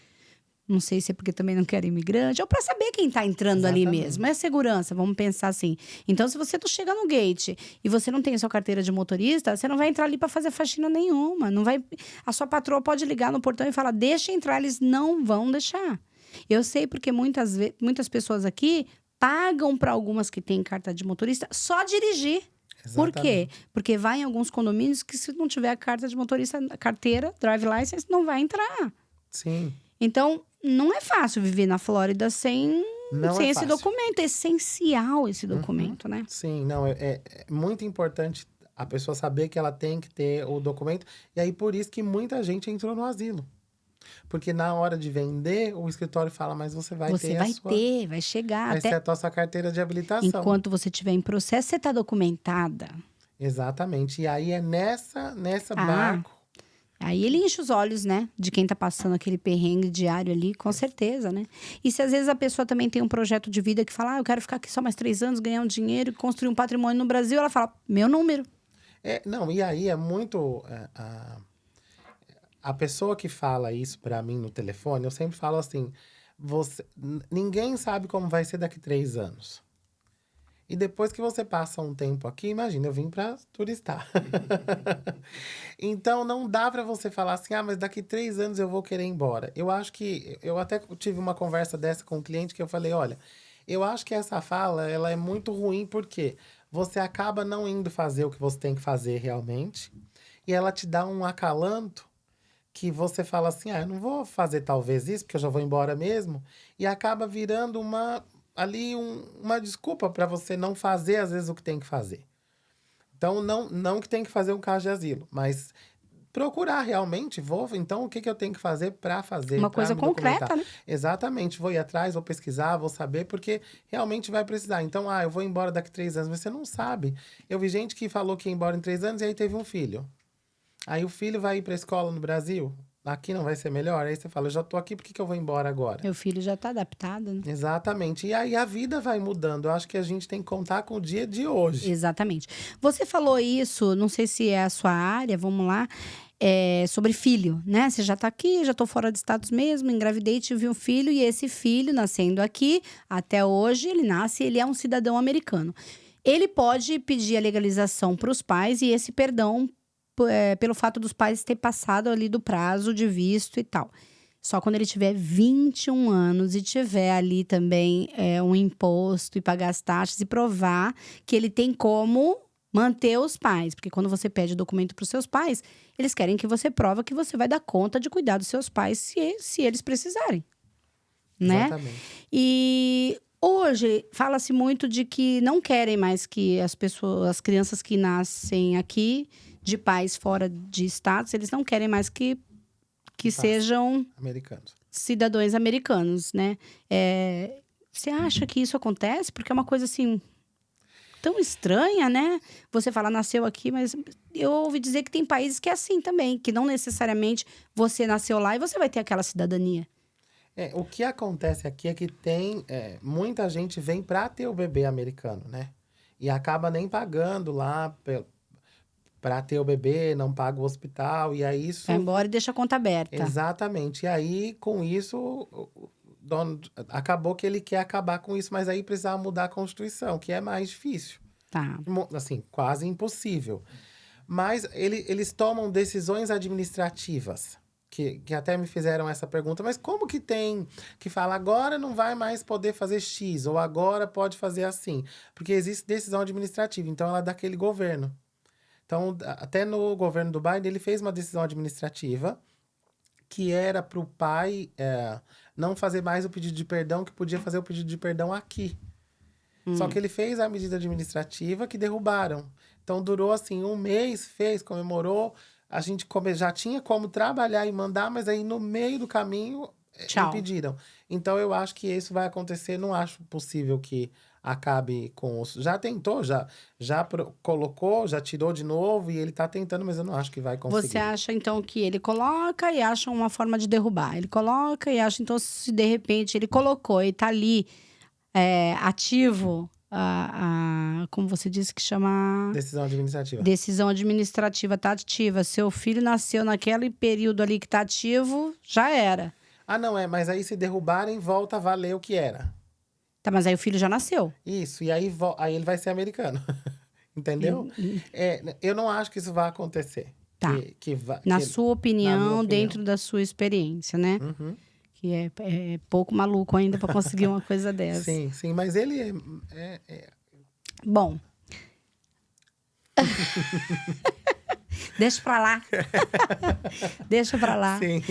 Não sei se é porque também não querem imigrante, ou para saber quem está entrando ali Exatamente. mesmo. É segurança, vamos pensar assim. Então, se você não chega no gate e você não tem a sua carteira de motorista, você não vai entrar ali para fazer faxina nenhuma. Não vai... A sua patroa pode ligar no portão e falar, deixa entrar, eles não vão deixar. Eu sei porque muitas pessoas aqui pagam para algumas que têm carta de motorista só dirigir. Por quê? Exatamente. Porque vai em alguns condomínios que se não tiver a carta de motorista, a carteira, drive license, não vai entrar. Sim. Então, não é fácil viver na Flórida sem Não é esse fácil. documento. É essencial esse documento, né? Sim, não, é muito importante a pessoa saber que ela tem que ter o documento. E aí, por isso que muita gente entrou no asilo. Porque na hora de vender, o escritório fala, mas você vai Você ter vai a sua... ter, vai chegar. Vai Até ser a tua carteira de habilitação. enquanto você estiver em processo, você está documentada. Exatamente. E aí é nessa Ah. barco. Aí ele enche os olhos, né? De quem tá passando aquele perrengue diário ali, com certeza, né? E se às vezes a pessoa também tem um projeto de vida que fala, eu quero ficar aqui só mais 3 anos, ganhar um dinheiro e construir um patrimônio no Brasil, ela fala, meu número. Não, e aí é muito... a pessoa que fala isso pra mim no telefone, eu sempre falo assim, ninguém sabe como vai ser daqui 3 anos. E depois que você passa um tempo aqui, imagina, eu vim pra turistar. Então, não dá pra você falar assim, mas daqui 3 anos eu vou querer ir embora. Eu acho que... Eu até tive uma conversa dessa com um cliente que eu falei, olha, eu acho que essa fala, ela é muito ruim porque você acaba não indo fazer o que você tem que fazer realmente. E ela te dá um acalanto que você fala assim, eu não vou fazer talvez isso, porque eu já vou embora mesmo. E acaba virando uma desculpa para você não fazer, às vezes, o que tem que fazer. Então, não que tem que fazer um caso de asilo, mas procurar realmente, então, o que eu tenho que fazer para fazer? Uma pra coisa me concreta, documentar? né? Exatamente, vou ir atrás, vou pesquisar, vou saber, porque realmente vai precisar. Então, eu vou embora daqui 3 anos, mas você não sabe. Eu vi gente que falou que ia embora em 3 anos e aí teve um filho. Aí o filho vai ir para a escola no Brasil, aqui não vai ser melhor? Aí você fala, eu já tô aqui, por que eu vou embora agora? Meu filho já tá adaptado, né? Exatamente. E aí a vida vai mudando. Eu acho que a gente tem que contar com o dia de hoje. Exatamente. Você falou isso, não sei se é a sua área, vamos lá, sobre filho, né? Você já tá aqui, já tô fora de Estados mesmo, engravidei, tive um filho, e esse filho, nascendo aqui, até hoje, ele é um cidadão americano. Ele pode pedir a legalização para os pais e esse perdão pelo fato dos pais ter passado ali do prazo de visto e tal. Só quando ele tiver 21 anos e tiver ali também um imposto e pagar as taxas e provar que ele tem como manter os pais. Porque quando você pede o documento para os seus pais, eles querem que você prova que você vai dar conta de cuidar dos seus pais se eles precisarem. Né? Exatamente. E hoje fala-se muito de que não querem mais que as crianças que nascem aqui, de pais fora de status, eles não querem mais que sejam americanos. Cidadãos americanos, né? Você acha que isso acontece? Porque é uma coisa assim tão estranha, né? Você fala, nasceu aqui, mas eu ouvi dizer que tem países que é assim também, que não necessariamente você nasceu lá e você vai ter aquela cidadania. O que acontece aqui é que tem... muita gente vem para ter o bebê americano, né? E acaba nem pagando lá para ter o bebê, não paga o hospital, e aí isso... Vai embora e deixa a conta aberta. Exatamente. E aí, com isso, o dono acabou que ele quer acabar com isso, mas aí precisava mudar a Constituição, que é mais difícil. Tá. Assim, quase impossível. Mas eles tomam decisões administrativas, que até me fizeram essa pergunta. Mas como que tem que fala agora não vai mais poder fazer X, ou agora pode fazer assim? Porque existe decisão administrativa, então ela é daquele governo. Então, até no governo do Biden, ele fez uma decisão administrativa que era para o pai não fazer mais o pedido de perdão, que podia fazer o pedido de perdão aqui. Só que ele fez a medida administrativa que derrubaram. Então, durou assim, um mês, comemorou. A gente já tinha como trabalhar e mandar, mas aí no meio do caminho Tchau. impediram. Então, eu acho que isso vai acontecer. Não acho possível que acabe com os... Já tentou, já colocou, já tirou de novo e ele tá tentando, mas eu não acho que vai conseguir. Você acha, então, que ele coloca e acha uma forma de derrubar. Ele coloca e acha, então, se de repente ele colocou e tá ali ativo, como você disse que chama... Decisão administrativa. Decisão administrativa tá ativa. Seu filho nasceu naquele período ali que tá ativo, já era. Ah, não, mas aí se derrubarem, volta a valer o que era. Tá, mas aí o filho já nasceu. Isso, e aí ele vai ser americano. Entendeu? Eu não acho que isso vai acontecer. Tá. Na sua opinião, dentro da sua experiência, né? Uhum. Que é pouco maluco ainda para conseguir uma coisa dessa. Sim, mas ele Bom. Deixa pra lá. Deixa pra lá. Sim.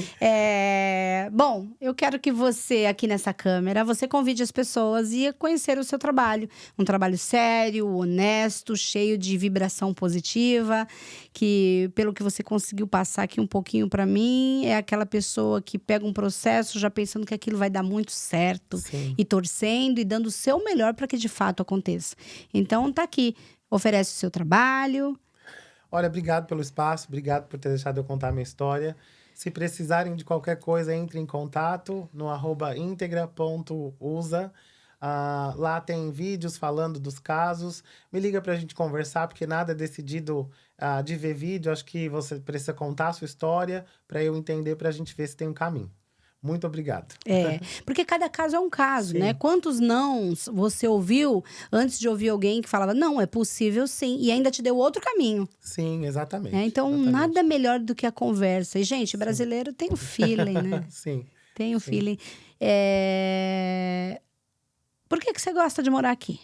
Bom, eu quero que você, aqui nessa câmera, você convide as pessoas a conhecer o seu trabalho. Um trabalho sério, honesto, cheio de vibração positiva. Que, pelo que você conseguiu passar aqui um pouquinho pra mim, é aquela pessoa que pega um processo já pensando que aquilo vai dar muito certo. Sim. E torcendo e dando o seu melhor para que de fato aconteça. Então, tá aqui. Oferece o seu trabalho. Olha, obrigado pelo espaço, obrigado por ter deixado eu contar a minha história. Se precisarem de qualquer coisa, entre em contato no @integra.usa. Lá tem vídeos falando dos casos. Me liga pra gente conversar, porque nada é decidido de ver vídeo. Acho que você precisa contar a sua história para eu entender, pra gente ver se tem um caminho. Muito obrigado. Porque cada caso é um caso, Sim. né? Quantos nãos você ouviu antes de ouvir alguém que falava, não, é possível sim, e ainda te deu outro caminho. Sim, exatamente. Então, exatamente. nada melhor do que a conversa. E, gente, brasileiro tem o feeling, né? Sim. Tem o feeling. Por que você gosta de morar aqui?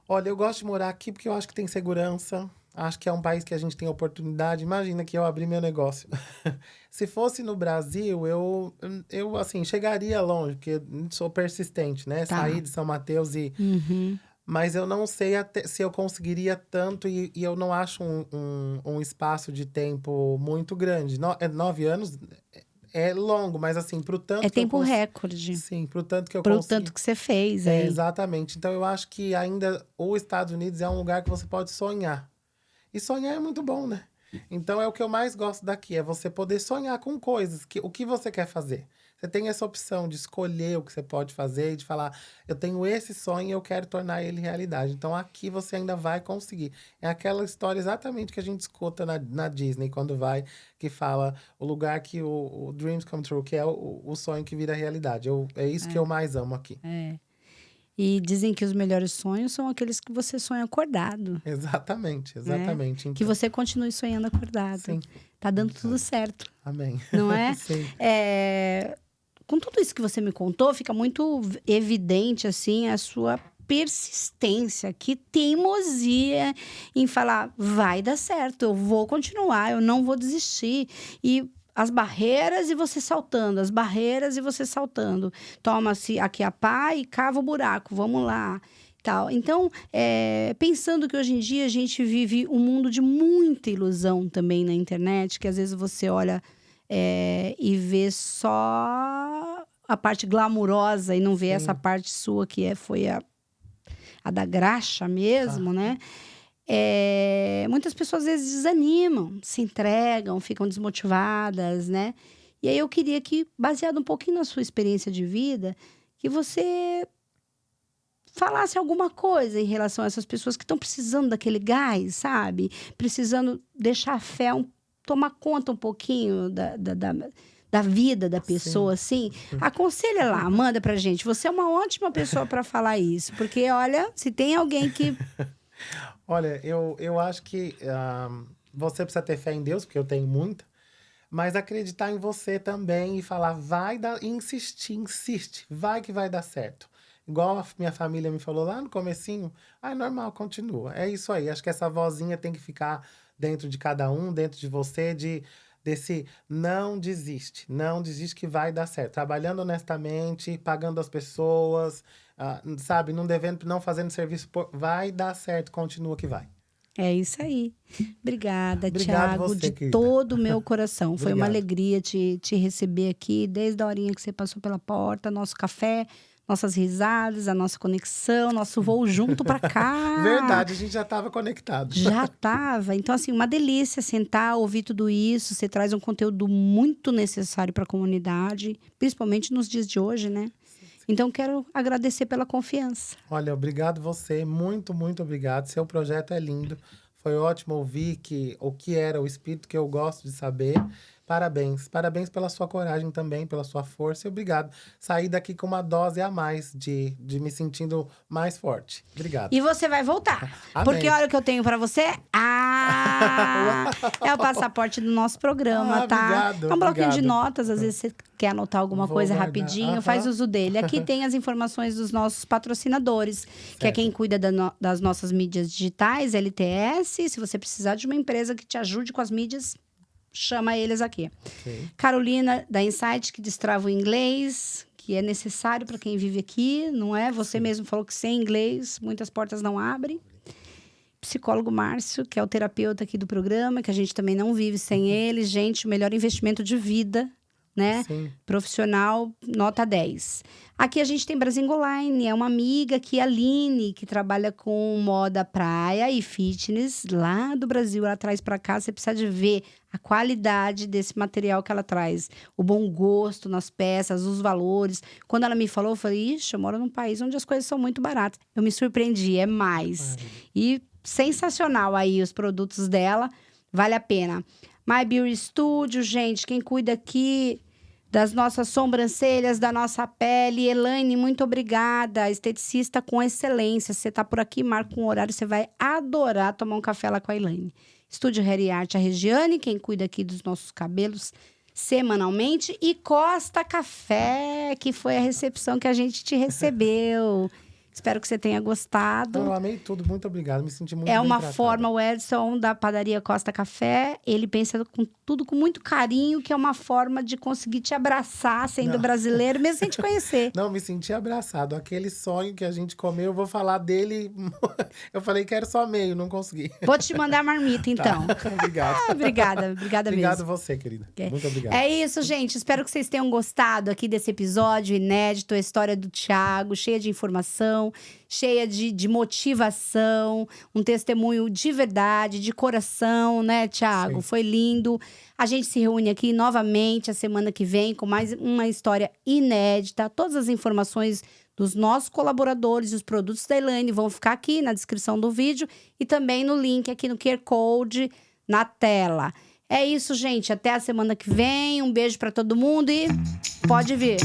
Olha, eu gosto de morar aqui porque eu acho que tem segurança. Acho que é um país que a gente tem oportunidade. Imagina que eu abri meu negócio. Se fosse no Brasil, eu assim, chegaria longe, porque eu sou persistente, né? Tá. Saí de São Mateus e... Mas eu não sei se eu conseguiria tanto e eu não acho um espaço de tempo muito grande. 9 anos é longo, mas assim, pro tanto É tempo recorde. Sim, pro tanto que eu Pro consegui. tanto que você fez aí. Exatamente. Então, eu acho que ainda os Estados Unidos é um lugar que você pode sonhar. E sonhar é muito bom, né? Então, é o que eu mais gosto daqui. É você poder sonhar com coisas. O que você quer fazer. Você tem essa opção de escolher o que você pode fazer. E de falar, eu tenho esse sonho e eu quero tornar ele realidade. Então, aqui você ainda vai conseguir. É aquela história exatamente que a gente escuta na Disney. Quando vai, que fala o lugar que o dreams come true. Que é o sonho que vira realidade. É isso que eu mais amo aqui. E dizem que os melhores sonhos são aqueles que você sonha acordado. Exatamente. Que Então, você continue sonhando acordado. Sim. Tá dando tudo certo, Amém. não é? Sim. Com tudo isso que você me contou, fica muito evidente, assim, a sua persistência, que teimosia em falar, vai dar certo, eu vou continuar, eu não vou desistir. E as barreiras e você saltando, as barreiras e você saltando. Toma-se aqui a pá e cava o buraco, vamos lá. Tal. Então, pensando que hoje em dia a gente vive um mundo de muita ilusão também na internet, que às vezes você olha e vê só a parte glamurosa e não vê essa parte sua que foi a da graxa mesmo, né? Muitas pessoas às vezes desanimam, se entregam, ficam desmotivadas, né? E aí eu queria que, baseado um pouquinho na sua experiência de vida, que você falasse alguma coisa em relação a essas pessoas que estão precisando daquele gás, sabe? Precisando deixar a fé, tomar conta um pouquinho da vida da pessoa, assim. Aconselha lá, manda pra gente. Você é uma ótima pessoa para falar isso. Porque, olha, se tem alguém que... Olha, eu acho que você precisa ter fé em Deus, porque eu tenho muita. Mas acreditar em você também e falar, vai dar, insiste, vai que vai dar certo. Igual a minha família me falou lá no comecinho, normal, continua. É isso aí, acho que essa vozinha tem que ficar dentro de cada um, dentro de você, desse não desiste que vai dar certo. Trabalhando honestamente, pagando as pessoas, sabe, não devendo, não fazendo serviço, vai dar certo, continua que vai. É isso aí. Obrigado, Thiago, você, de querida. todo o meu coração. Foi uma Obrigado. alegria te receber aqui, desde a horinha que você passou pela porta, nosso café, nossas risadas, a nossa conexão, nosso voo junto pra cá. Verdade, a gente já estava conectado. Já estava. Então, assim, uma delícia sentar, ouvir tudo isso. Você traz um conteúdo muito necessário para a comunidade, principalmente nos dias de hoje, né? Então, quero agradecer pela confiança. Olha, obrigado você, muito, muito obrigado. Seu projeto é lindo. Foi ótimo ouvir o que era o espírito que eu gosto de saber. Parabéns. Parabéns pela sua coragem também, pela sua força. E obrigado. Saí daqui com uma dose a mais de me sentindo mais forte. Obrigado. E você vai voltar. Amém. Porque olha o que eu tenho pra você. É o passaporte do nosso programa, tá? Obrigado, É um bloquinho obrigado. de notas. Às vezes você quer anotar alguma Vou coisa guardar. rapidinho, faz uso dele. Aqui tem as informações dos nossos patrocinadores, que é quem cuida das nossas mídias digitais, LTS. Se você precisar de uma empresa que te ajude com as mídias, chama eles aqui. Okay. Carolina, da Insight, que destrava o inglês, que é necessário para quem vive aqui, não é? Você mesmo falou que sem inglês muitas portas não abrem. Psicólogo Márcio, que é o terapeuta aqui do programa, que a gente também não vive sem ele. Gente, o melhor investimento de vida, né? Sim. Profissional, nota 10. Aqui a gente tem Brasingoline, é uma amiga aqui, a Aline, que trabalha com moda praia e fitness lá do Brasil. Ela traz para cá, você precisa de ver a qualidade desse material que ela traz. O bom gosto nas peças, os valores. Quando ela me falou, eu falei, ixi, eu moro num país onde as coisas são muito baratas. Eu me surpreendi, é mais. E sensacional aí os produtos dela, vale a pena. My Beauty Studio, gente, quem cuida aqui das nossas sobrancelhas, da nossa pele. Elaine, muito obrigada. Esteticista com excelência. Você tá por aqui, marca um horário, você vai adorar tomar um café lá com a Elaine. Estúdio Hair e Art, a Regiane, quem cuida aqui dos nossos cabelos semanalmente. E Costa Café, que foi a recepção que a gente te recebeu. Espero que você tenha gostado. Eu amei tudo, muito obrigado. Me senti muito bem É uma tratada. forma, o Edson, da padaria Costa Café, ele pensa com tudo com muito carinho, que é uma forma de conseguir te abraçar, sendo brasileiro, mesmo sem te conhecer. Não, me senti abraçado. Aquele sonho que a gente comeu, eu vou falar dele. Eu falei, quero só meio, não consegui. Vou te mandar a marmita, então. Obrigado. Obrigada Obrigado mesmo. você, querida. Muito obrigado. É isso, gente. Espero que vocês tenham gostado aqui desse episódio inédito, a história do Thiago, cheia de informação, cheia de motivação, um testemunho de verdade, de coração, né, Thiago? Sim. Foi lindo. A gente se reúne aqui novamente a semana que vem com mais uma história inédita. Todas as informações dos nossos colaboradores e os produtos da Elaine vão ficar aqui na descrição do vídeo e também no link aqui no QR Code na tela. É isso, gente. Até a semana que vem. Um beijo pra todo mundo e pode vir.